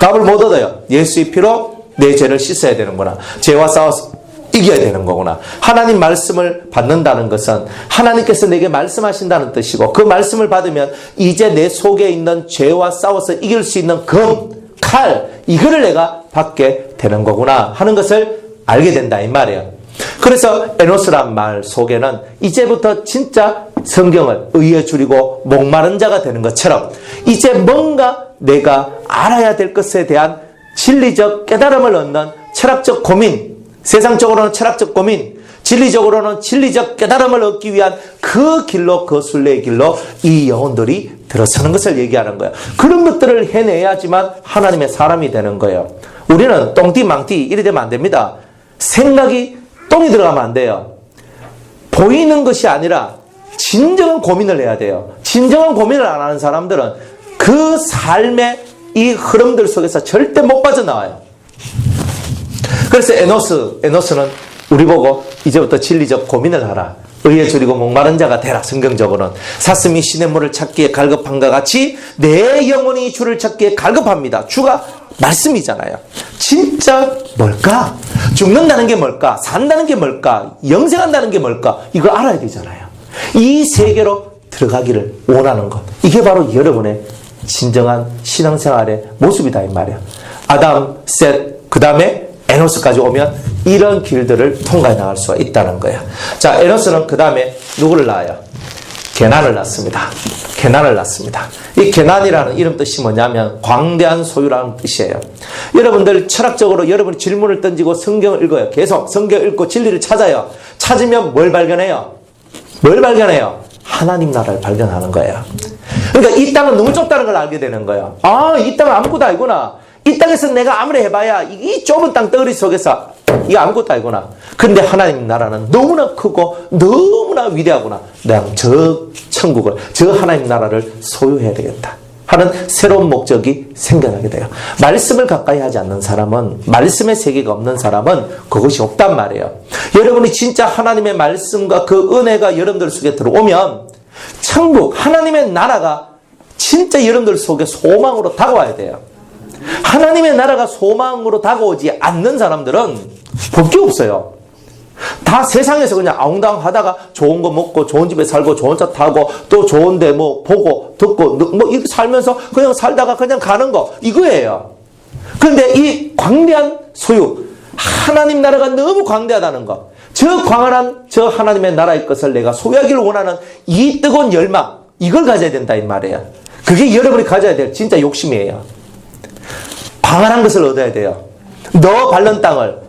답을 못 얻어요. 예수의 피로 내 죄를 씻어야 되는구나. 죄와 싸워서 이겨야 되는 거구나. 하나님 말씀을 받는다는 것은 하나님께서 내게 말씀하신다는 뜻이고, 그 말씀을 받으면 이제 내 속에 있는 죄와 싸워서 이길 수 있는 검, 칼, 이거를 내가 받게 되는 거구나 하는 것을 알게 된다, 이 말이에요. 그래서 에노스란 말 속에는 이제부터 진짜 성경을 의에 줄이고 목마른 자가 되는 것처럼 이제 뭔가 내가 알아야 될 것에 대한 진리적 깨달음을 얻는 철학적 고민, 세상적으로는 철학적 고민, 진리적으로는 진리적 깨달음을 얻기 위한 그 길로, 그 순례의 길로 이 영혼들이 들어서는 것을 얘기하는 거예요. 그런 것들을 해내야지만 하나님의 사람이 되는 거예요. 우리는 똥띠 망띠 이래 되면 안 됩니다. 생각이 똥이 들어가면 안 돼요. 보이는 것이 아니라 진정한 고민을 해야 돼요. 진정한 고민을 안 하는 사람들은 그 삶의 이 흐름들 속에서 절대 못 빠져나와요. 그래서 에노스는 우리 보고 이제부터 진리적 고민을 하라. 의에 줄이고 목마른 자가 되라. 성경적으로는 사슴이 시냇물을 찾기에 갈급함과 같이 내 영혼이 주를 찾기에 갈급합니다. 주가 말씀이잖아요. 진짜 뭘까? 죽는다는 게 뭘까? 산다는 게 뭘까? 영생한다는 게 뭘까? 이거 알아야 되잖아요. 이 세계로 들어가기를 원하는 것, 이게 바로 여러분의 진정한 신앙생활의 모습이다, 이 말이에요. 아담, 셋, 그 다음에 에노스까지 오면 이런 길들을 통과해 나갈 수가 있다는 거예요. 자, 에노스는 그 다음에 누구를 낳아요? 게난을 낳습니다. 게난을 낳습니다. 이 게난이라는 이름 뜻이 뭐냐면 광대한 소유라는 뜻이에요. 여러분들 철학적으로 여러분이 질문을 던지고 성경을 읽어요. 계속 성경을 읽고 진리를 찾아요. 찾으면 뭘 발견해요? 뭘 발견해요? 하나님 나라를 발견하는 거예요. 그러니까 이 땅은 너무 좁다는 걸 알게 되는 거예요. 아, 이 땅은 아무것도 아니구나. 이 땅에서 내가 아무리 해봐야 이 좁은 땅 덩어리 속에서 이게 아무것도 아니구나. 근데 하나님 나라는 너무나 크고 너무나 위대하구나. 내가 저 천국을, 저 하나님 나라를 소유해야 되겠다 하는 새로운 목적이 생겨나게 돼요. 말씀을 가까이 하지 않는 사람은, 말씀의 세계가 없는 사람은 그것이 없단 말이에요. 여러분이 진짜 하나님의 말씀과 그 은혜가 여러분들 속에 들어오면 천국, 하나님의 나라가 진짜 여러분들 속에 소망으로 다가와야 돼요. 하나님의 나라가 소망으로 다가오지 않는 사람들은 볼 게 없어요. 다 세상에서 그냥 아웅다웅 하다가 좋은 거 먹고 좋은 집에 살고 좋은 차 타고 또 좋은데 뭐 보고 듣고 뭐 이렇게 살면서 그냥 살다가 그냥 가는 거 이거예요. 그런데 이 광대한 소유, 하나님 나라가 너무 광대하다는 거, 저 광활한 저 하나님의 나라의 것을 내가 소유하기를 원하는 이 뜨거운 열망, 이걸 가져야 된다 이 말이에요. 그게 여러분이 가져야 될 진짜 욕심이에요. 광활한 것을 얻어야 돼요. 너 밟는 땅을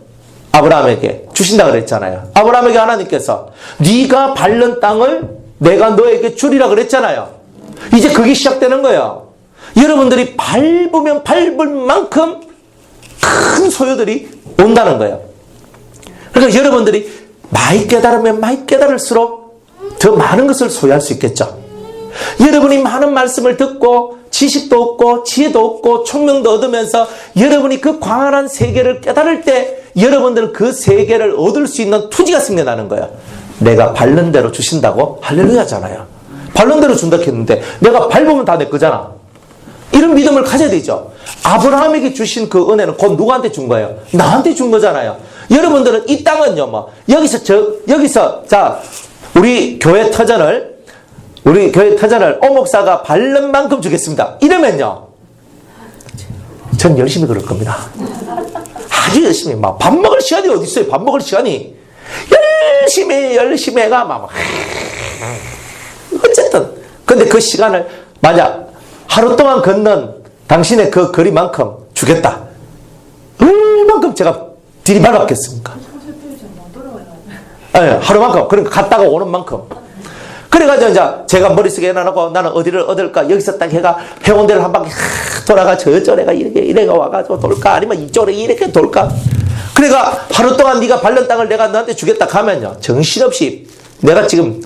아브라함에게 주신다 그랬잖아요. 아브라함에게 하나님께서 네가 밟는 땅을 내가 너에게 주리라 그랬잖아요. 이제 그게 시작되는 거예요. 여러분들이 밟으면 밟을 만큼 큰 소유들이 온다는 거예요. 그러니까 여러분들이 많이 깨달으면 많이 깨달을수록 더 많은 것을 소유할 수 있겠죠. 여러분이 많은 말씀을 듣고 지식도 얻고 지혜도 얻고 총명도 얻으면서 여러분이 그 광활한 세계를 깨달을 때 여러분들은 그 세계를 얻을 수 있는 투지가 생겨나는 거예요. 내가 밟는 대로 주신다고 할렐루야잖아요. 밟는 대로 준다 했는데 내가 밟으면 다 내 거잖아. 이런 믿음을 가져야 되죠. 아브라함에게 주신 그 은혜는 곧 누구한테 준 거예요? 나한테 준 거잖아요. 여러분들은 이 땅은요, 뭐 여기서 자 우리 교회 터전을 오 목사가 밟는 만큼 주겠습니다. 이러면요, 전 열심히 그럴 겁니다. 아주 열심히. 막 밥 먹을 시간이 어디 있어요? 밥 먹을 시간이 열심히 해가 막 어쨌든 근데 그 시간을 만약 하루 동안 걷는 당신의 그 거리만큼 주겠다. 얼만큼 제가 들이밟았겠습니까? 네, 하루만큼. 그러니까 갔다가 오는 만큼. 그래가지고 이제 제가 머릿속에 해놔놓고 나는 어디를 얻을까? 여기서 딱 해가 해운대를 한 바퀴 돌아가 저쪽에가 이래가 와가지고 돌까? 아니면 이쪽에 이렇게 돌까? 그러니까 하루 동안 네가 밟는 땅을 내가 너한테 주겠다 하면요, 정신없이 내가 지금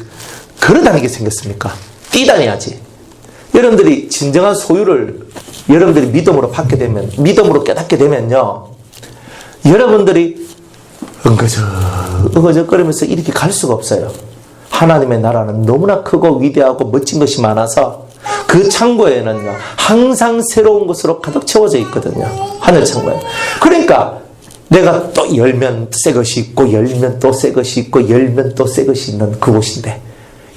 걸어다니게 생겼습니까? 뛰다녀야지. 여러분들이 진정한 소유를 여러분들이 믿음으로 받게 되면, 믿음으로 깨닫게 되면요, 여러분들이 응거적거리면서 이렇게 갈 수가 없어요. 하나님의 나라는 너무나 크고 위대하고 멋진 것이 많아서 그 창고에는요, 항상 새로운 것으로 가득 채워져 있거든요. 하늘 창고에. 그러니까 내가 또 열면 새 것이 있고 열면 또 새 것이 있고 열면 또 새 것이 있는 그곳인데,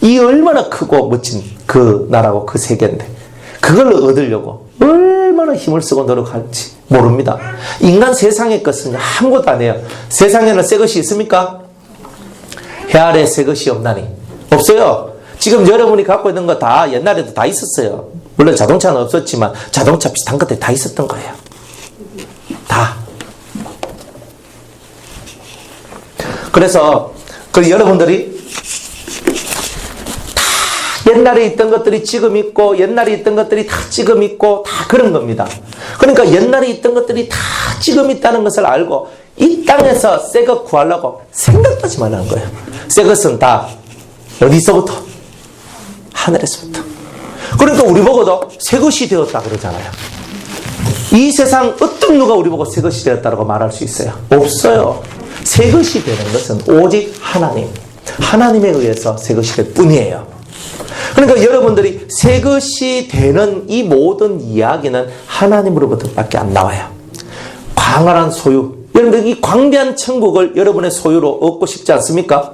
이 얼마나 크고 멋진 그 나라고 그 세계인데 그걸 얻으려고 얼마나 힘을 쓰고 노력할지 모릅니다. 인간 세상의 것은 아무것도 안 해요. 세상에는 새 것이 있습니까? 해 아래 새 것이 없나니? 없어요. 지금 여러분이 갖고 있는 거 다 옛날에도 다 있었어요. 물론 자동차는 없었지만 자동차 비슷한 것들이 다 있었던 거예요. 다. 그래서 그 여러분들이 다 옛날에 있던 것들이 지금 있고 옛날에 있던 것들이 다 지금 있고 다 그런 겁니다. 그러니까 옛날에 있던 것들이 다 지금 있다는 것을 알고 이 땅에서 새 것 구하려고 생각도 하지 말라는 거예요. 새 것은 다 어디서부터? 하늘에서부터. 그러니까 우리 보고도 새 것이 되었다 그러잖아요. 이 세상 어떤 누가 우리 보고 새 것이 되었다고 말할 수 있어요? 없어요. 새 것이 되는 것은 오직 하나님에 의해서 새 것이 될 뿐이에요. 그러니까 여러분들이 새 것이 되는 이 모든 이야기는 하나님으로부터 밖에 안 나와요. 광활한 소유. 여러분들 이 광대한 천국을 여러분의 소유로 얻고 싶지 않습니까?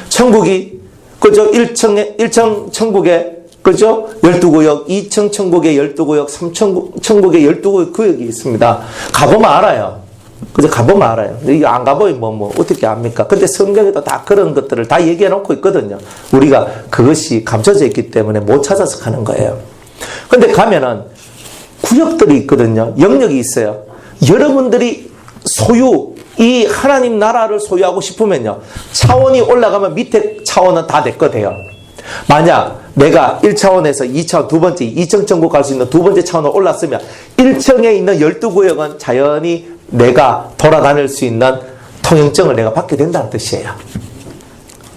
천국이, 그죠? 1층 천국에, 그죠? 12구역, 2층 천국에 12구역, 3층 천국에 12구역이 있습니다. 가보면 알아요. 그래서 가보면 알아요. 이거 안 가보면 어떻게 압니까? 근데 성경에도 다 그런 것들을 다 얘기해 놓고 있거든요. 우리가 그것이 감춰져 있기 때문에 못 찾아서 가는 거예요. 근데 가면은 구역들이 있거든요. 영역이 있어요. 여러분들이 이 하나님 나라를 소유하고 싶으면요. 차원이 올라가면 밑에 차원은 다 내 거 돼요. 만약 내가 1차원에서 2차원, 두 번째, 2층 천국 갈 수 있는 두 번째 차원을 올랐으면 1층에 있는 12구역은 자연히 내가 돌아다닐 수 있는 통행증을 내가 받게 된다는 뜻이에요.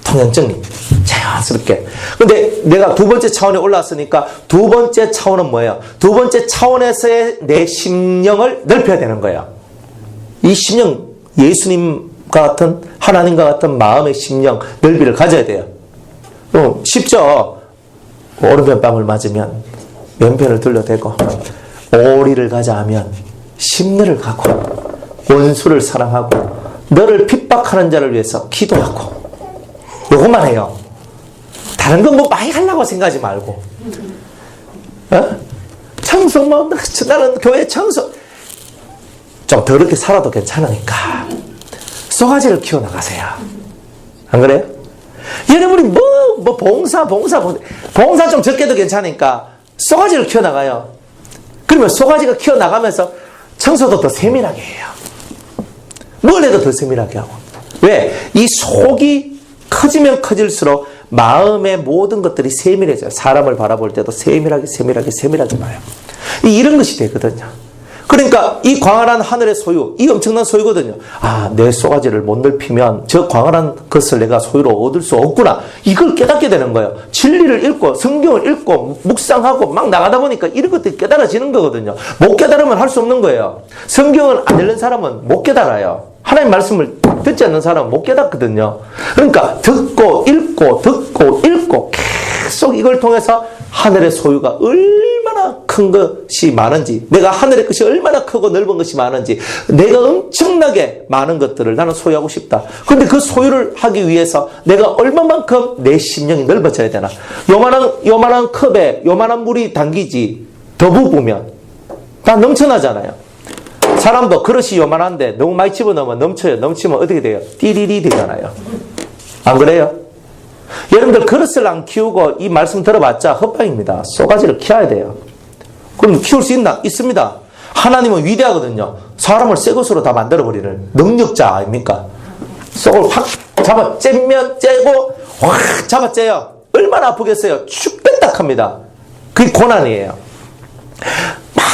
통행증이 자연스럽게. 근데 내가 두 번째 차원에 올랐으니까 두 번째 차원은 뭐예요? 두 번째 차원에서의 내 심령을 넓혀야 되는 거예요. 이 심령, 예수님과 같은, 하나님과 같은 마음의 심령, 넓이를 가져야 돼요. 쉽죠? 오른편뺨을 맞으면 왼편을 둘러대고, 오리를 가자 하면 심려를 가고, 원수를 사랑하고, 너를 핍박하는 자를 위해서 기도하고, 요것만 해요. 다른 건 뭐 많이 하려고 생각하지 말고. 청소, 나는 교회 청소. 좀 더럽게 살아도 괜찮으니까 쏘가지를 키워나가세요. 안 그래요? 여러분이 봉사 좀 적게도 괜찮으니까 쏘가지를 키워나가요. 그러면 쏘가지가 키워나가면서 청소도 더 세밀하게 해요. 뭘 해도 더 세밀하게 하고. 왜? 이 속이 커지면 커질수록 마음의 모든 것들이 세밀해져요. 사람을 바라볼 때도 세밀하게 봐요. 이런 것이 되거든요. 그러니까 이 광활한 하늘의 소유, 이 엄청난 소유거든요. 내 쏘가지를 못 넓히면 저 광활한 것을 내가 소유로 얻을 수 없구나. 이걸 깨닫게 되는 거예요. 진리를 읽고 성경을 읽고 묵상하고 막 나가다 보니까 이런 것들이 깨달아지는 거거든요. 못 깨달으면 할 수 없는 거예요. 성경을 안 읽는 사람은 못 깨달아요. 하나님 말씀을 듣지 않는 사람은 못 깨닫거든요. 그러니까 듣고 읽고 계속 이걸 통해서 하늘의 소유가 얼마나 큰 것이 많은지, 내가 하늘의 것이 얼마나 크고 넓은 것이 많은지, 내가 엄청나게 많은 것들을 나는 소유하고 싶다. 근데 그 소유를 하기 위해서 내가 얼마만큼 내 심령이 넓어져야 되나. 요만한 컵에 요만한 물이 담기지 더 부으면 다 넘쳐나잖아요. 사람도 그릇이 요만한데 너무 많이 집어넣으면 넘쳐요. 넘치면 어떻게 돼요? 띠리리 되잖아요. 안 그래요? 여러분들 그릇을 안 키우고 이 말씀 들어봤자 헛방입니다. 쏘가지를 키워야 돼요. 그럼 키울 수 있습니다. 하나님은 위대하거든요. 사람을 새 것으로 다 만들어버리는 능력자 아닙니까? 쏙을 확 째면 째고 확 잡아째요. 얼마나 아프겠어요? 축백딱합니다. 그게 고난이에요. 막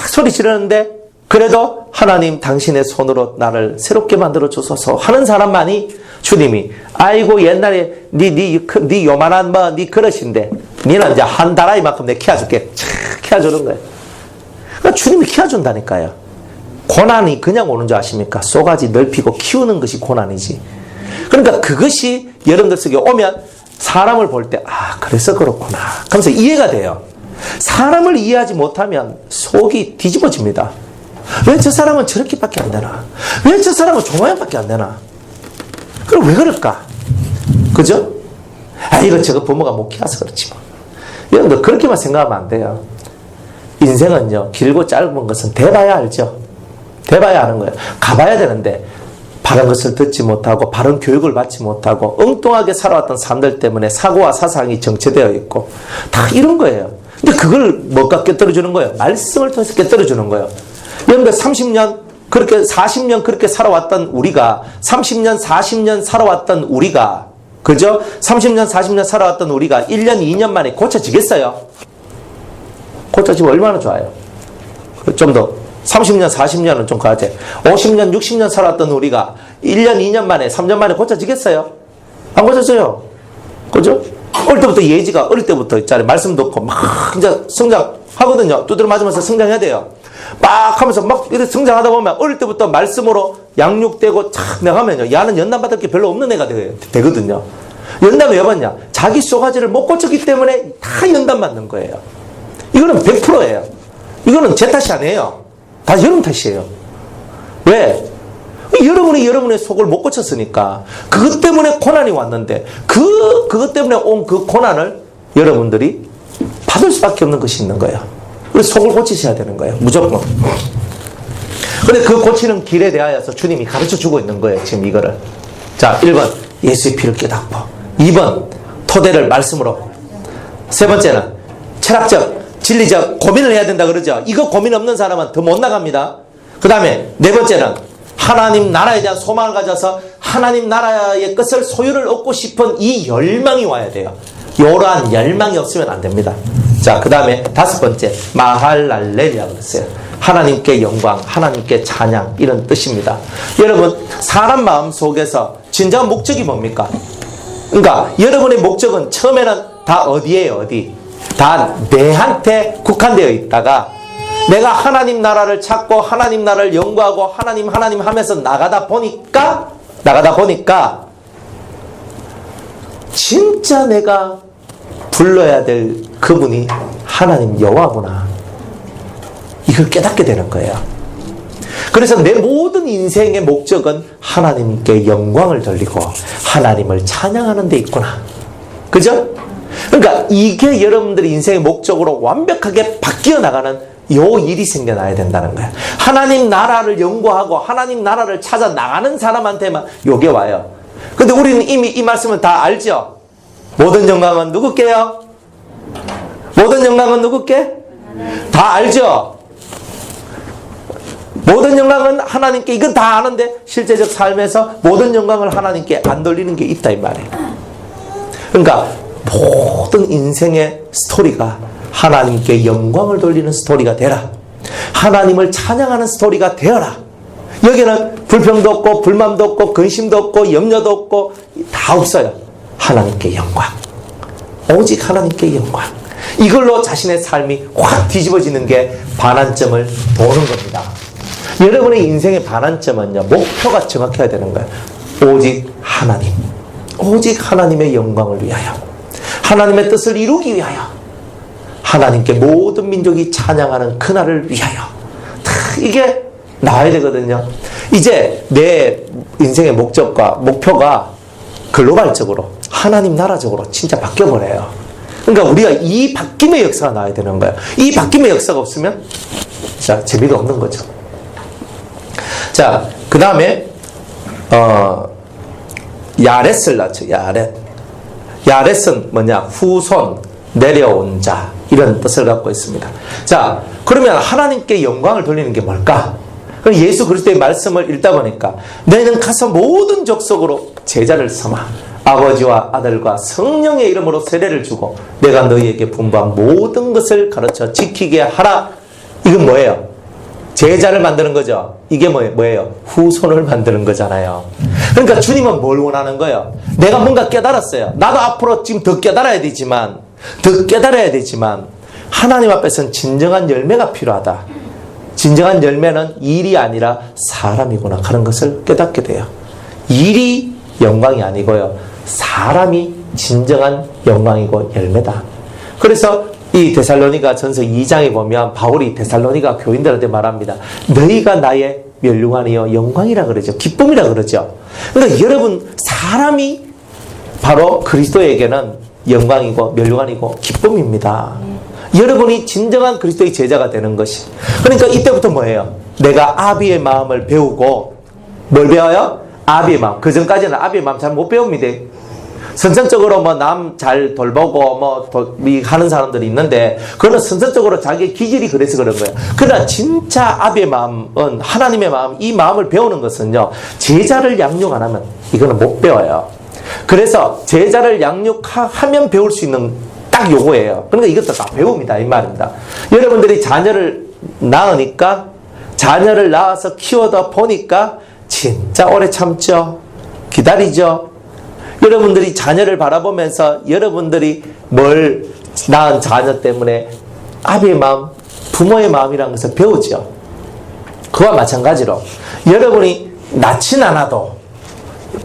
소리 지르는데 그래도 하나님 당신의 손으로 나를 새롭게 만들어 주소서 하는 사람만이 주님이 아이고 옛날에 네 요만한 네 그릇인데 니는 이제 한 다라이만큼 내가 키워줄게. 키워주는 거예요. 그러니까 주님이 키워준다니까요. 고난이 그냥 오는 줄 아십니까? 쏘가지 넓히고 키우는 것이 고난이지. 그러니까 그것이 여러분들 속에 오면 사람을 볼 때 그래서 그렇구나 하면서 이해가 돼요. 사람을 이해하지 못하면 속이 뒤집어집니다. 왜 저 사람은 저렇게밖에 안 되나? 왜 저 사람은 저 모양밖에 안 되나? 그럼 왜 그럴까? 그죠? 이거 부모가 못 키워서 그렇지 뭐. 여러분들 그렇게만 생각하면 안 돼요. 인생은요, 길고 짧은 것은 대봐야 알죠. 대봐야 아는 거예요. 가봐야 되는데 바른 것을 듣지 못하고 바른 교육을 받지 못하고 엉뚱하게 살아왔던 사람들 때문에 사고와 사상이 정체되어 있고 다 이런 거예요. 근데 그걸 뭐가 깨뜨려주는 거예요? 말씀을 통해서 깨뜨려주는 거예요. 여러분들 30년 그렇게 40년 그렇게 살아왔던 우리가 30년 40년 살아왔던 우리가 그죠? 30년 40년 살아왔던 우리가 1년 2년 만에 고쳐지겠어요? 고쳐지면 얼마나 좋아요. 좀 더 30년 40년은 좀 가야 돼. 50년 60년 살아왔던 우리가 1년 2년 만에 3년 만에 고쳐지겠어요? 안 고쳐져요. 그죠? 어릴 때부터 예지가 어릴 때부터 있잖아요. 말씀 듣고 막 이제 성장하거든요. 두드려 맞으면서 성장해야 돼요. 막 하면서 막 이렇게 성장하다 보면 어릴 때부터 말씀으로 양육되고 착 나가면요. 야는 연단 받을 게 별로 없는 애가 되거든요. 연단을 왜 받냐? 자기 쏘가지를 못 고쳤기 때문에 다 연단 받는 거예요. 이거는 100%예요. 이거는 제 탓이 아니에요. 다 여러분 탓이에요. 왜? 여러분이 여러분의 속을 못 고쳤으니까 그것 때문에 고난이 왔는데 그것 때문에 온 그 고난을 여러분들이 받을 수밖에 없는 것이 있는 거예요. 그래서 속을 고치셔야 되는 거예요. 무조건. 근데 그 고치는 길에 대하여서 주님이 가르쳐 주고 있는 거예요. 지금 이거를. 자, 1번 예수의 피를 깨닫고, 2번 토대를 말씀으로, 세 번째는 철학적, 진리적 고민을 해야 된다 그러죠. 이거 고민 없는 사람은 더 못 나갑니다. 그 다음에 네 번째는 하나님 나라에 대한 소망을 가져서 하나님 나라의 것을 소유를 얻고 싶은 이 열망이 와야 돼요. 이러한 열망이 없으면 안 됩니다. 자, 그 다음에 다섯 번째 마할랄렐이라고 그랬어요. 하나님께 영광, 하나님께 찬양, 이런 뜻입니다. 여러분, 사람 마음 속에서 진정한 목적이 뭡니까? 그러니까 여러분의 목적은 처음에는 다 어디예요? 어디? 다 내한테 국한되어 있다가 내가 하나님 나라를 찾고 하나님 나라를 연구하고 하나님 하면서 나가다 보니까 진짜 내가 불러야 될 그분이 하나님 여호와구나, 이걸 깨닫게 되는 거예요. 그래서 내 모든 인생의 목적은 하나님께 영광을 돌리고 하나님을 찬양하는 데 있구나. 그죠? 그러니까 이게 여러분들의 인생의 목적으로 완벽하게 바뀌어 나가는 요 일이 생겨나야 된다는 거야. 하나님 나라를 연구하고 하나님 나라를 찾아 나가는 사람한테만 요게 와요. 근데 우리는 이미 이 말씀을 다 알죠? 모든 영광은 누구께요? 모든 영광은 누구께? 다 알죠? 모든 영광은 하나님께, 이건 다 아는데 실제적 삶에서 모든 영광을 하나님께 안 돌리는 게 있다 이 말이에요. 그러니까 모든 인생의 스토리가 하나님께 영광을 돌리는 스토리가 되라. 하나님을 찬양하는 스토리가 되어라. 여기는 불평도 없고 불만도 없고 근심도 없고 염려도 없고 다 없어요. 하나님께 영광, 오직 하나님께 영광. 이걸로 자신의 삶이 확 뒤집어지는 게 반환점을 도는 겁니다. 여러분의 인생의 반환점은요, 목표가 정확해야 되는 거예요. 오직 하나님, 오직 하나님의 영광을 위하여, 하나님의 뜻을 이루기 위하여, 하나님께 모든 민족이 찬양하는 그날을 위하여. 이게 나와야 되거든요. 이제 내 인생의 목표가 글로벌적으로 하나님 나라적으로 진짜 바뀌어버려요. 그러니까 우리가 이 바뀜의 역사가 나와야 되는 거예요. 이 바뀜의 역사가 없으면 자, 재미가 없는 거죠. 자, 그 다음에 야렛을 낳죠. 야렛은 뭐냐? 후손, 내려온 자, 이런 뜻을 갖고 있습니다. 자, 그러면 하나님께 영광을 돌리는 게 뭘까? 그럼 예수 그리스도의 말씀을 읽다 보니까 너희는 가서 모든 족속으로 제자를 삼아 아버지와 아들과 성령의 이름으로 세례를 주고 내가 너희에게 분부한 모든 것을 가르쳐 지키게 하라. 이건 뭐예요? 제자를 만드는 거죠. 이게 뭐예요? 후손을 만드는 거잖아요. 그러니까 주님은 뭘 원하는 거예요? 내가 뭔가 깨달았어요. 나도 앞으로 지금 더 깨달아야 되지만 하나님 앞에서는 진정한 열매가 필요하다. 진정한 열매는 일이 아니라 사람이구나 하는 것을 깨닫게 돼요. 일이 영광이 아니고요, 사람이 진정한 영광이고 열매다. 그래서 이 데살로니가 전서 2장에 보면 바울이 데살로니가 교인들한테 말합니다. 너희가 나의 멸류관이요 영광이라 그러죠. 기쁨이라 그러죠. 그러니까 여러분, 사람이 바로 그리스도에게는 영광이고 멸류관이고 기쁨입니다. 여러분이 진정한 그리스도의 제자가 되는 것이. 그러니까 이때부터 뭐예요? 내가 아비의 마음을 배우고, 뭘 배워요? 아비의 마음. 그 전까지는 아비의 마음 잘 못 배웁니다. 선천적으로 뭐 남 잘 돌보고 뭐 하는 사람들이 있는데, 그거는 선천적으로 자기의 기질이 그래서 그런 거예요. 그러나 진짜 아비의 마음은, 하나님의 마음, 이 마음을 배우는 것은요, 제자를 양육 안 하면 이거는 못 배워요. 그래서 제자를 양육하면 배울 수 있는 딱 요거예요. 그러니까 이것도 다 배웁니다 이 말입니다. 여러분들이 자녀를 낳으니까, 자녀를 낳아서 키워다 보니까 진짜 오래 참죠. 기다리죠. 여러분들이 자녀를 바라보면서 여러분들이 뭘 낳은 자녀 때문에 아비의 마음, 부모의 마음이라는 것을 배우죠. 그와 마찬가지로 여러분이 낳진 않아도,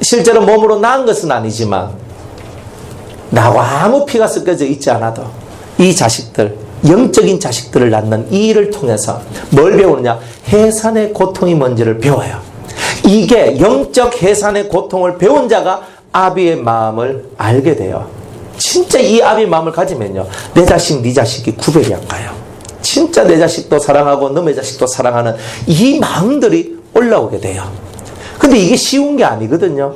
실제로 몸으로 낳은 것은 아니지만 나와 아무 피가 섞여져 있지 않아도 이 자식들, 영적인 자식들을 낳는 이 일을 통해서 뭘 배우느냐? 해산의 고통이 뭔지를 배워요. 이게 영적 해산의 고통을 배운 자가 아비의 마음을 알게 돼요. 진짜 이 아비의 마음을 가지면요, 내 자식, 네 자식이 구별이 안 가요. 진짜 내 자식도 사랑하고 너의 자식도 사랑하는 이 마음들이 올라오게 돼요. 근데 이게 쉬운 게 아니거든요.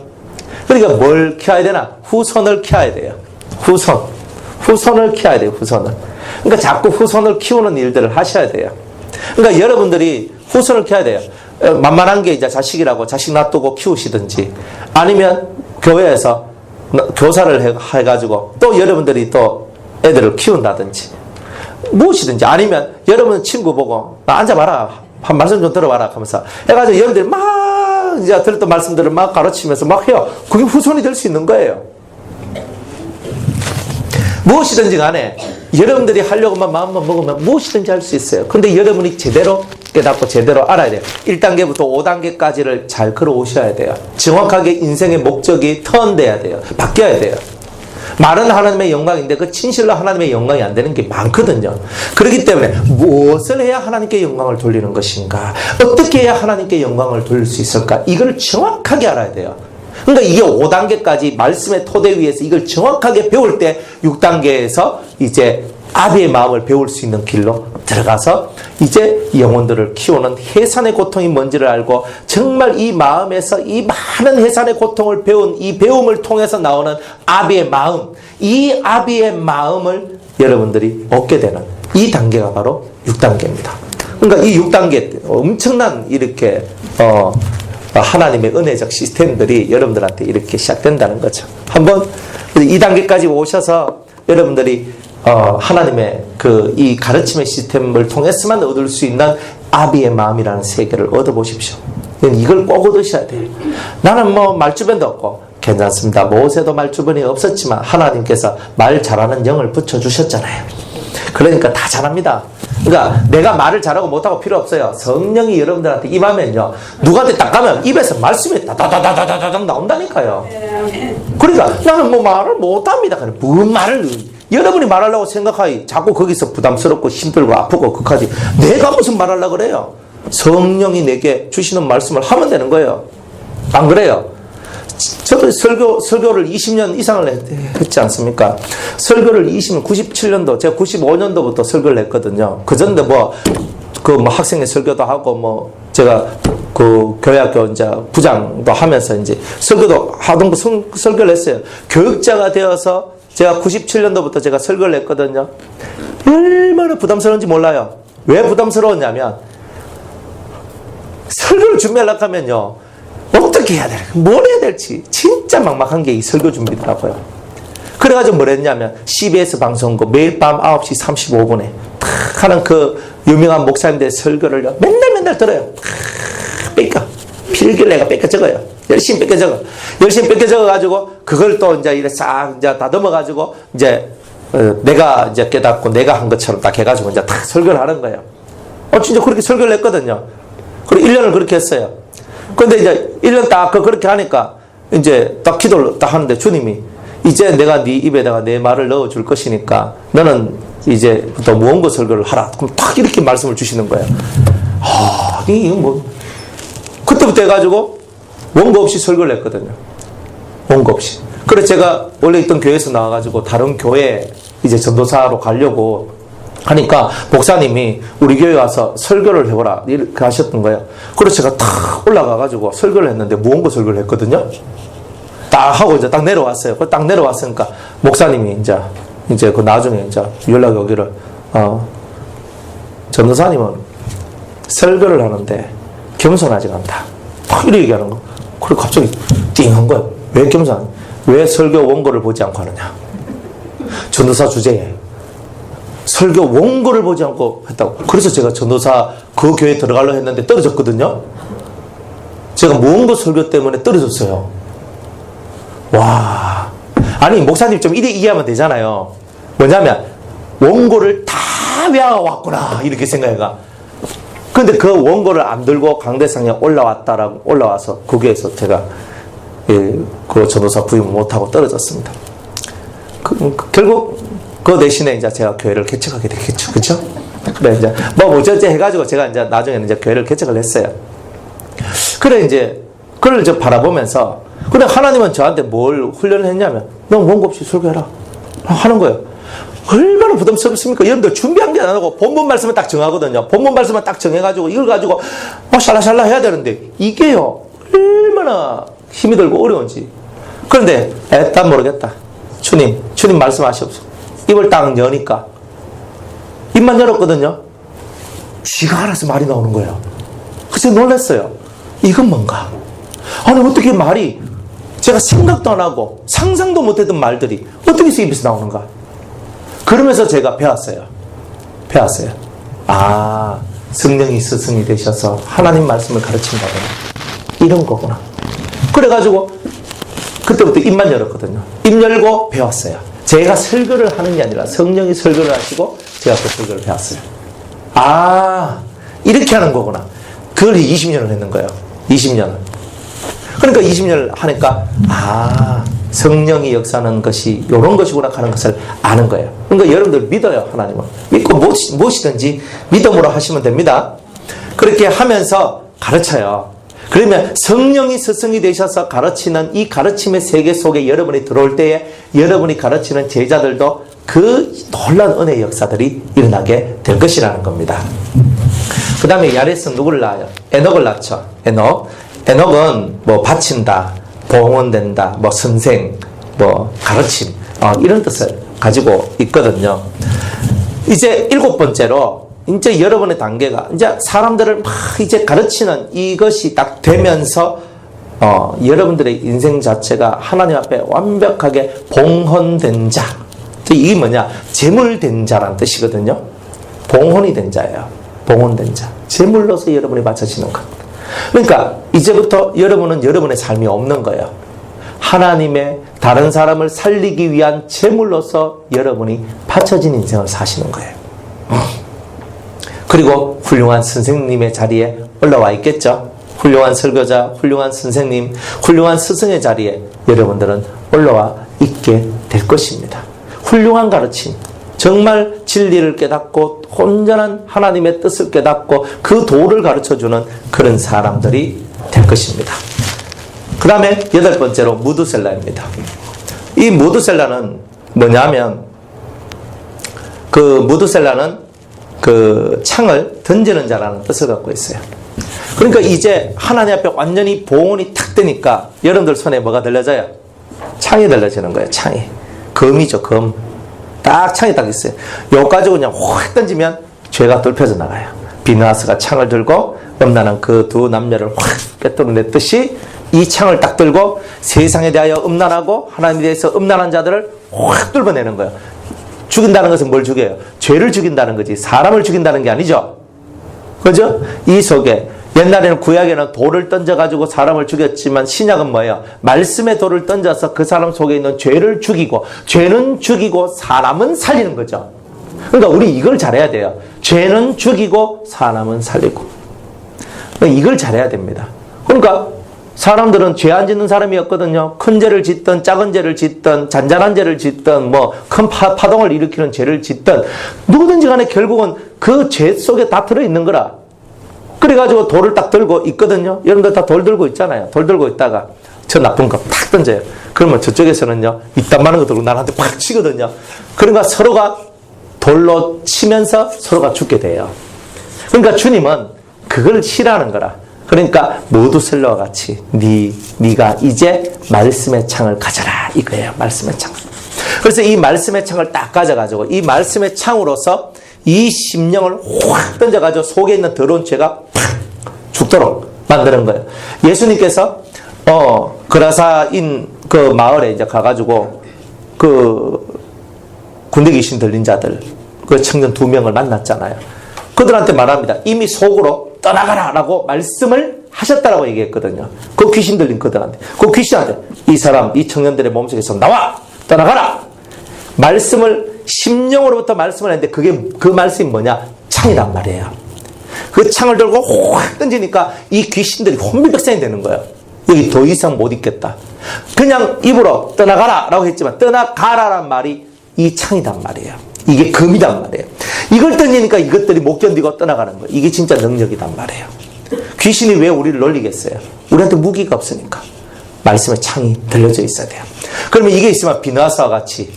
그러니까 뭘 키워야 되나? 후손을 키워야 돼요. 후손을 키워야 돼요. 후손을. 그러니까 자꾸 후손을 키우는 일들을 하셔야 돼요. 그러니까 여러분들이 후손을 키워야 돼요. 만만한 게 이제 자식이라고 자식 놔두고 키우시든지, 아니면 교회에서 교사를 해가지고 또 여러분들이 또 애들을 키운다든지, 무엇이든지, 아니면 여러분 친구 보고 나 앉아봐라, 한 말씀 좀 들어봐라 하면서 해가지고 여러분들이 막 이제 들었던 말씀들을 막 가르치면서 막 해요. 그게 후손이 될 수 있는 거예요. 무엇이든지 간에 여러분들이 하려고만 마음만 먹으면 무엇이든지 할 수 있어요. 근데 여러분이 제대로 깨닫고 제대로 알아야 돼요. 1단계부터 5단계까지를 잘 걸어오셔야 돼요. 정확하게 인생의 목적이 턴돼야 돼요. 바뀌어야 돼요. 말은 하나님의 영광인데 그 진실로 하나님의 영광이 안 되는 게 많거든요. 그렇기 때문에 무엇을 해야 하나님께 영광을 돌리는 것인가? 어떻게 해야 하나님께 영광을 돌릴 수 있을까? 이걸 정확하게 알아야 돼요. 그러니까 이게 5단계까지 말씀의 토대 위에서 이걸 정확하게 배울 때 6단계에서 이제 아비의 마음을 배울 수 있는 길로 들어가서 이제 영혼들을 키우는 해산의 고통이 뭔지를 알고, 정말 이 마음에서 이 많은 해산의 고통을 배운 이 배움을 통해서 나오는 아비의 마음, 이 아비의 마음을 여러분들이 얻게 되는 이 단계가 바로 6단계입니다. 그러니까 이 6단계 엄청난 이렇게 하나님의 은혜적 시스템들이 여러분들한테 이렇게 시작된다는 거죠. 한번 2단계까지 오셔서 여러분들이 하나님의 이 가르침의 시스템을 통해서만 얻을 수 있는 아비의 마음이라는 세계를 얻어보십시오. 이걸 꼭 얻으셔야 돼요. 나는 뭐 말주변도 없고 괜찮습니다. 모세도 말주변이 없었지만 하나님께서 말 잘하는 영을 붙여주셨잖아요. 그러니까 다 잘합니다. 그러니까 내가 말을 잘하고 못하고 필요 없어요. 성령이 여러분들한테 임하면요, 누구한테 딱 가면 입에서 말씀이 다다다다다다닥 나온다니까요. 그러니까 나는 뭐 말을 못합니다. 무슨 말을, 여러분이 말하려고 생각하니 자꾸 거기서 부담스럽고 힘들고 아프고 그까지 내가 무슨 말하려고 그래요. 성령이 내게 주시는 말씀을 하면 되는 거예요. 안 그래요? 저도 설교를 20년 이상을 했지 않습니까? 설교를 97년도, 제가 95년도부터 설교를 했거든요. 그 전에 학생의 설교도 하고, 제가 교회학교 이제 부장도 하면서 이제 설교도 하던 설교를 했어요. 교육자가 되어서 제가 97년도부터 제가 설교를 했거든요. 얼마나 부담스러운지 몰라요. 왜 부담스러웠냐면, 설교를 준비하려고 하면요, 어떻게 해야 될까? 뭘 해야 될지 진짜 막막한 게 이 설교 준비더라고요. 그래가지고 뭘 했냐면 CBS 방송국 매일 밤 9시 35분에 탁 하는 그 유명한 목사님들의 설교를 맨날 들어요. 필기를 내가 뺏겨 적어요. 열심히 뺏겨 적어가지고 그걸 또 이제 이래 싹 이제 다듬어가지고 이제 내가 이제 깨닫고 내가 한 것처럼 딱 해가지고 이제 탁 설교를 하는 거예요. 진짜 그렇게 설교를 했거든요. 그리고 1년을 그렇게 했어요. 근데 이제 1년 딱 그렇게 하니까 이제 딱 기도를 딱 하는데 주님이 이제 내가 네 입에다가 내 말을 넣어줄 것이니까 너는 이제부터 무언가 설교를 하라. 그럼 딱 이렇게 말씀을 주시는 거예요. 이거 뭐. 그때부터 해가지고 원고 없이 설교를 했거든요. 원고 없이. 그래서 제가 원래 있던 교회에서 나와가지고 다른 교회 이제 전도사로 가려고 하니까 목사님이 우리 교회 와서 설교를 해보라 이렇게 하셨던 거예요. 그래서 제가 탁 올라가가지고 설교를 했는데 무언가 설교를 했거든요. 딱 하고 이제 딱 내려왔어요. 딱 내려왔으니까 목사님이 이제 그 나중에 이제 연락이 오기를 전도사님은 설교를 하는데 겸손하지가 않다. 딱 이렇게 얘기하는 거. 그리고 갑자기 띵한 거예요. 왜 겸손? 왜 설교 원고를 보지 않고 하느냐? 전도사 주제에 설교 원고를 보지 않고 했다고. 그래서 제가 전도사 그 교회에 들어가려고 했는데 떨어졌거든요. 제가 무언가 설교 때문에 떨어졌어요. 와. 아니, 목사님 좀 이래 이해하면 되잖아요. 뭐냐면, 원고를 다 외워왔구나. 이렇게 생각해가. 근데 그 원고를 안 들고 강대상에 올라와서 그 교회에서 제가 그 전도사 부임을 못하고 떨어졌습니다. 결국 그 대신에 이제 제가 교회를 개척하게 되겠죠. 그쵸? 그래, 이제, 어쩌지 해가지고 제가 이제 나중에는 이제 교회를 개척을 했어요. 그래, 이제, 그걸 이제 바라보면서, 그래, 하나님은 저한테 뭘 훈련을 했냐면, 넌 원고 없이 설교해라. 하는 거예요. 얼마나 부담스럽습니까? 여러분들 준비한 게 안 하고 본문 말씀을 딱 정하거든요. 본문 말씀을 딱 정해가지고 이걸 가지고 샬라샬라 해야 되는데 이게요 얼마나 힘이 들고 어려운지. 그런데 애딴 모르겠다. 주님 말씀하시옵소서. 입을 딱 여니까 입만 열었거든요. 지가 알아서 말이 나오는 거예요. 그래서 놀랐어요. 이건 뭔가? 아니 어떻게 말이 제가 생각도 안 하고 상상도 못했던 말들이 어떻게 해서 입에서 나오는가? 그러면서 제가 배웠어요. 아, 성령이 스승이 되셔서 하나님 말씀을 가르친다거나 이런 거구나. 그래가지고 그때부터 입만 열었거든요. 입 열고 배웠어요. 제가 설교를 하는 게 아니라 성령이 설교를 하시고 제가 그 설교를 배웠어요. 아, 이렇게 하는 거구나. 그걸 20년을 했는 거예요. 20년을. 그러니까 20년을 하니까 아, 성령이 역사하는 것이 이런 것이구나 하는 것을 아는 거예요. 그러니까 여러분들 믿어요. 하나님을. 믿고 무엇이든지 믿음으로 하시면 됩니다. 그렇게 하면서 가르쳐요. 그러면 성령이 스승이 되셔서 가르치는 이 가르침의 세계 속에 여러분이 들어올 때에 여러분이 가르치는 제자들도 그 놀라운 은혜의 역사들이 일어나게 될 것이라는 겁니다. 그 다음에 야렛은 누구를 낳아요? 에녹을 낳죠. 에녹은 뭐 바친다, 봉헌된다, 뭐 선생, 뭐 가르침 이런 뜻을 가지고 있거든요. 이제 7번째로 이제 여러분의 단계가 이제 사람들을 막 이제 가르치는 이것이 딱 되면서 여러분들의 인생 자체가 하나님 앞에 완벽하게 봉헌된 자. 이게 뭐냐? 제물된 자라는 뜻이거든요. 봉헌이 된 자예요. 봉헌된 자. 제물로서 여러분이 바쳐지는 것. 그러니까 이제부터 여러분은 여러분의 삶이 없는 거예요. 하나님의 다른 사람을 살리기 위한 제물로서 여러분이 바쳐진 인생을 사시는 거예요. 그리고 훌륭한 선생님의 자리에 올라와 있겠죠. 훌륭한 설교자, 훌륭한 선생님, 훌륭한 스승의 자리에 여러분들은 올라와 있게 될 것입니다. 훌륭한 가르침, 정말 진리를 깨닫고 온전한 하나님의 뜻을 깨닫고 그 도를 가르쳐주는 그런 사람들이 될 것입니다. 그 다음에 8번째로 무드셀라입니다. 이 무드셀라는 뭐냐면 그 무드셀라는 그 창을 던지는 자라는 뜻을 갖고 있어요. 그러니까 이제 하나님 앞에 완전히 봉헌이 탁 되니까 여러분들 손에 뭐가 들려져요? 창이 들려지는 거예요. 창이. 검이죠. 검. 딱 창이 딱 있어요. 요거 가지고 그냥 확 던지면 죄가 뚫혀져 나가요. 비느하스가 창을 들고 음란한 그 두 남녀를 확 꿰뚫어냈듯이 이 창을 딱 들고 세상에 대하여 음란하고 하나님에 대해서 음란한 자들을 확 뚫어내는 거예요. 죽인다는 것은 뭘 죽여요? 죄를 죽인다는 거지 사람을 죽인다는 게 아니죠. 그죠? 이 속에 옛날에는 구약에는 돌을 던져가지고 사람을 죽였지만 신약은 뭐예요? 말씀의 돌을 던져서 그 사람 속에 있는 죄를 죽이고 죄는 죽이고 사람은 살리는 거죠. 그러니까 우리 이걸 잘해야 돼요. 죄는 죽이고 사람은 살리고. 그러니까 이걸 잘해야 됩니다. 그러니까 사람들은 죄 안 짓는 사람이었거든요. 큰 죄를 짓든 작은 죄를 짓든 잔잔한 죄를 짓든 뭐 큰 파동을 일으키는 죄를 짓든 누구든지 간에 결국은 그 죄 속에 다 들어있는 거라. 그래가지고 돌을 딱 들고 있거든요. 여러분들 다 돌 들고 있잖아요. 돌 들고 있다가 저 나쁜 거 탁 던져요. 그러면 저쪽에서는요 이딴 많은 거 들고 나한테 팍 치거든요. 그러니까 서로가 돌로 치면서 서로가 죽게 돼요. 그러니까 주님은 그걸 싫어하는 거라. 그러니까 모두셀러와 같이 네가 이제 말씀의 창을 가져라 이거예요. 말씀의 창. 그래서 이 말씀의 창을 딱 가져가지고 이 말씀의 창으로서 이 심령을 확 던져가지고 속에 있는 더러운 죄가 팍 죽도록 만드는 거예요. 예수님께서 그라사인 그 마을에 이제 가가지고 그 군대 귀신 들린 자들 그 청년 2명을 만났잖아요. 그들한테 말합니다. 이미 속으로 떠나가라 라고 말씀을 하셨다라고 얘기했거든요. 그 귀신 들린 그들한테. 그 귀신한테 이 청년들의 몸속에서 나와! 떠나가라! 말씀을 심령으로부터 말씀을 했는데 그 말씀이 뭐냐? 창이란 말이에요. 그 창을 들고 확 던지니까 이 귀신들이 혼비백산이 되는 거예요. 여기 더 이상 못 있겠다. 그냥 입으로 떠나가라 라고 했지만 떠나가라란 말이 이 창이란 말이에요. 이게 금이란 말이에요. 이걸 던지니까 이것들이 못 견디고 떠나가는 거예요. 이게 진짜 능력이란 말이에요. 귀신이 왜 우리를 놀리겠어요? 우리한테 무기가 없으니까. 말씀의 창이 들려져 있어야 돼요. 그러면 이게 있으면 비느하스와 같이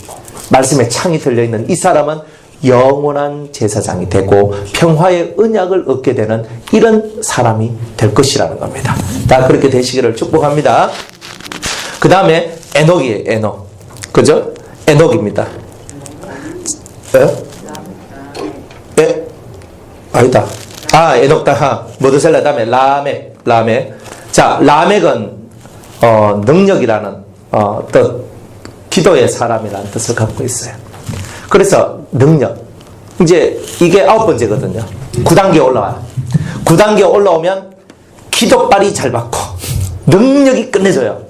말씀에 창이 들려있는 이 사람은 영원한 제사장이 되고 평화의 언약을 얻게 되는 이런 사람이 될 것이라는 겁니다. 자, 그렇게 되시기를 축복합니다. 그 다음에 에녹이에요. 에녹. 그죠? 에녹입니다. 예? 아니다. 에녹다. 모드셀라 다음에 라멕. 자, 라멕은 능력이라는 뜻, 기도의 사람이라는 뜻을 갖고 있어요. 그래서 능력. 이제 이게 9번째거든요. 9단계 올라와요. 9단계 올라오면 기도빨이 잘 받고 능력이 끝내줘요.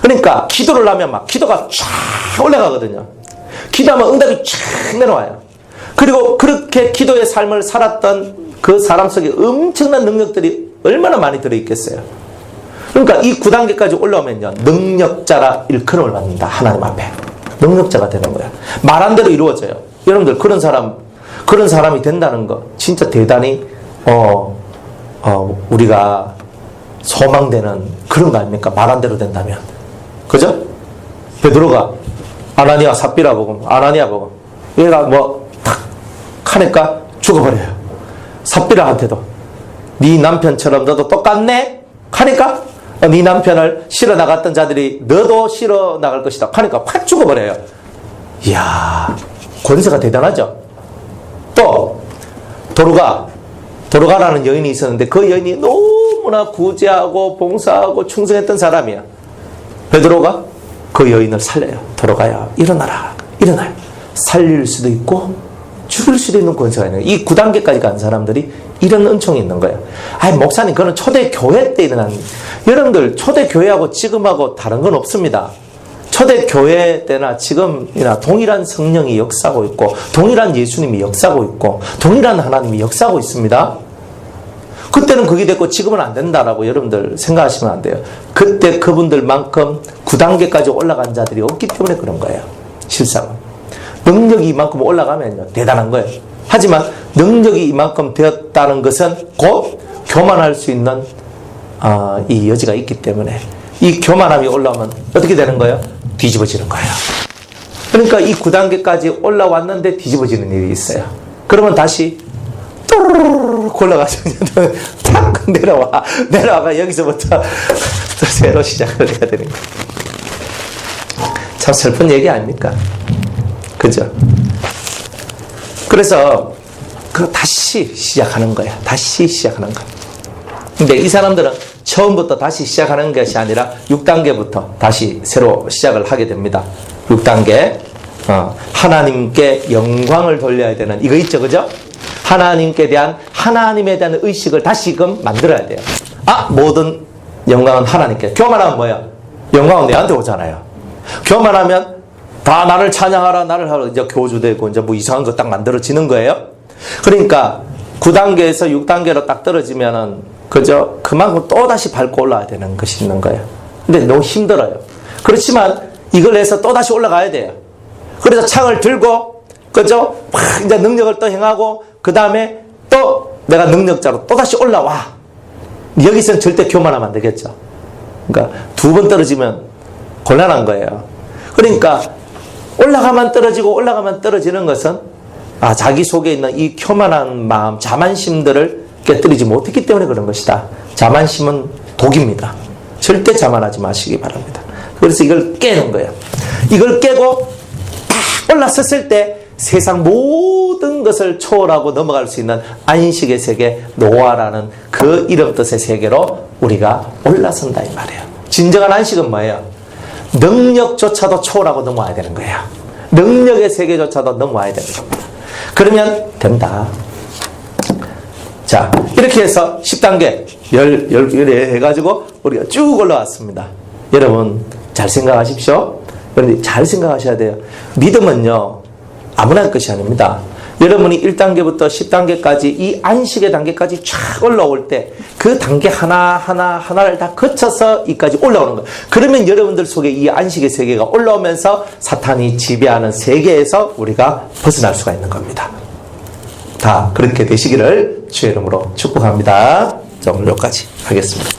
그러니까 기도를 하면 막 기도가 쫙 올라가거든요. 기도하면 응답이 쫙 내려와요. 그리고 그렇게 기도의 삶을 살았던 그 사람 속에 엄청난 능력들이 얼마나 많이 들어있겠어요. 그러니까 이 9단계까지 올라오면요, 능력자라 일컬음을 받는다. 하나님 앞에 능력자가 되는 거야. 말한 대로 이루어져요. 여러분들 그런 사람이 된다는 거 진짜 대단히 우리가 소망되는 그런 거 아닙니까? 말한 대로 된다면. 그죠? 베드로가 아나니아 삽비라 보고 아나니아 보고 얘가 뭐 탁 하니까 죽어버려요. 삽비라한테도 네 남편처럼 너도 똑같네? 하니까 네 남편을 실어 나갔던 자들이 너도 실어 나갈 것이다 하니까 팍 죽어버려요. 이야, 권세가 대단하죠. 또 도르가라는 여인이 있었는데 그 여인이 너무나 구제하고 봉사하고 충성했던 사람이야. 베드로가 그 여인을 살려요. 도르가야, 일어나라. 살릴 수도 있고 죽일 수도 있는 권세가 있는 거예요. 이 9단계까지 간 사람들이 이런 은총이 있는 거예요. 목사님, 그건 초대교회 때 일어난, 여러분들 초대교회하고 지금하고 다른 건 없습니다. 초대교회 때나 지금이나 동일한 성령이 역사하고 있고 동일한 예수님이 역사하고 있고 동일한 하나님이 역사하고 있습니다. 그때는 그게 됐고 지금은 안 된다라고 여러분들 생각하시면 안 돼요. 그때 그분들만큼 9단계까지 올라간 자들이 없기 때문에 그런 거예요. 실상은. 능력이 이만큼 올라가면요, 대단한 거예요. 하지만 능력이 이만큼 되었다는 것은 곧 교만할 수 있는 이 여지가 있기 때문에 이 교만함이 올라오면 어떻게 되는 거예요? 뒤집어지는 거예요. 그러니까 이 9단계까지 올라왔는데 뒤집어지는 일이 있어요. 그러면 다시 또르르르 올라가서 탁 내려와가 여기서부터 또 새로 시작을 해야 되는 거예요. 참 슬픈 얘기 아닙니까? 그죠? 그래서 다시 시작하는 거야. 다시 시작하는 거. 근데 이 사람들은 처음부터 다시 시작하는 것이 아니라 6단계부터 다시 새로 시작을 하게 됩니다. 6단계. 하나님께 영광을 돌려야 되는 이거 있죠, 그죠? 하나님에 대한 의식을 다시금 만들어야 돼요. 모든 영광은 하나님께. 교만하면 뭐야? 영광은 내한테 오잖아요. 교만하면 다 나를 찬양하라, 나를 하라, 이제 교주되고 이제 뭐 이상한 거 딱 만들어지는 거예요. 그러니까 9단계에서 6단계로 딱 떨어지면은 그죠? 그만큼 또 다시 밟고 올라가야 되는 것이 있는 거예요. 근데 너무 힘들어요. 그렇지만 이걸 해서 또 다시 올라가야 돼요. 그래서 창을 들고 그죠? 이제 능력을 또 행하고 그 다음에 또 내가 능력자로 또 다시 올라와. 여기서는 절대 교만하면 안 되겠죠. 그러니까 2번 떨어지면 곤란한 거예요. 그러니까 올라가면 떨어지는 것은 자기 속에 있는 이 교만한 마음, 자만심들을 깨뜨리지 못했기 때문에 그런 것이다. 자만심은 독입니다. 절대 자만하지 마시기 바랍니다. 그래서 이걸 깨는 거예요. 이걸 깨고 딱 올라섰을 때 세상 모든 것을 초월하고 넘어갈 수 있는 안식의 세계, 노아라는 그 이름 뜻의 세계로 우리가 올라선다 이 말이에요. 진정한 안식은 뭐예요? 능력조차도 초월하고 넘어와야 되는 거예요. 능력의 세계조차도 넘어와야 되는 겁니다. 그러면 된다. 자, 이렇게 해서 10단계, 열 해가지고 우리가 쭉 올라왔습니다. 여러분, 잘 생각하십시오. 여러분, 잘 생각하셔야 돼요. 믿음은요, 아무나 할 것이 아닙니다. 여러분이 1단계부터 10단계까지 이 안식의 단계까지 쫙 올라올 때 그 단계 하나를 다 거쳐서 이까지 올라오는 거예요. 그러면 여러분들 속에 이 안식의 세계가 올라오면서 사탄이 지배하는 세계에서 우리가 벗어날 수가 있는 겁니다. 다 그렇게 되시기를 주의 이름으로 축복합니다. 자, 오늘 여기까지 하겠습니다.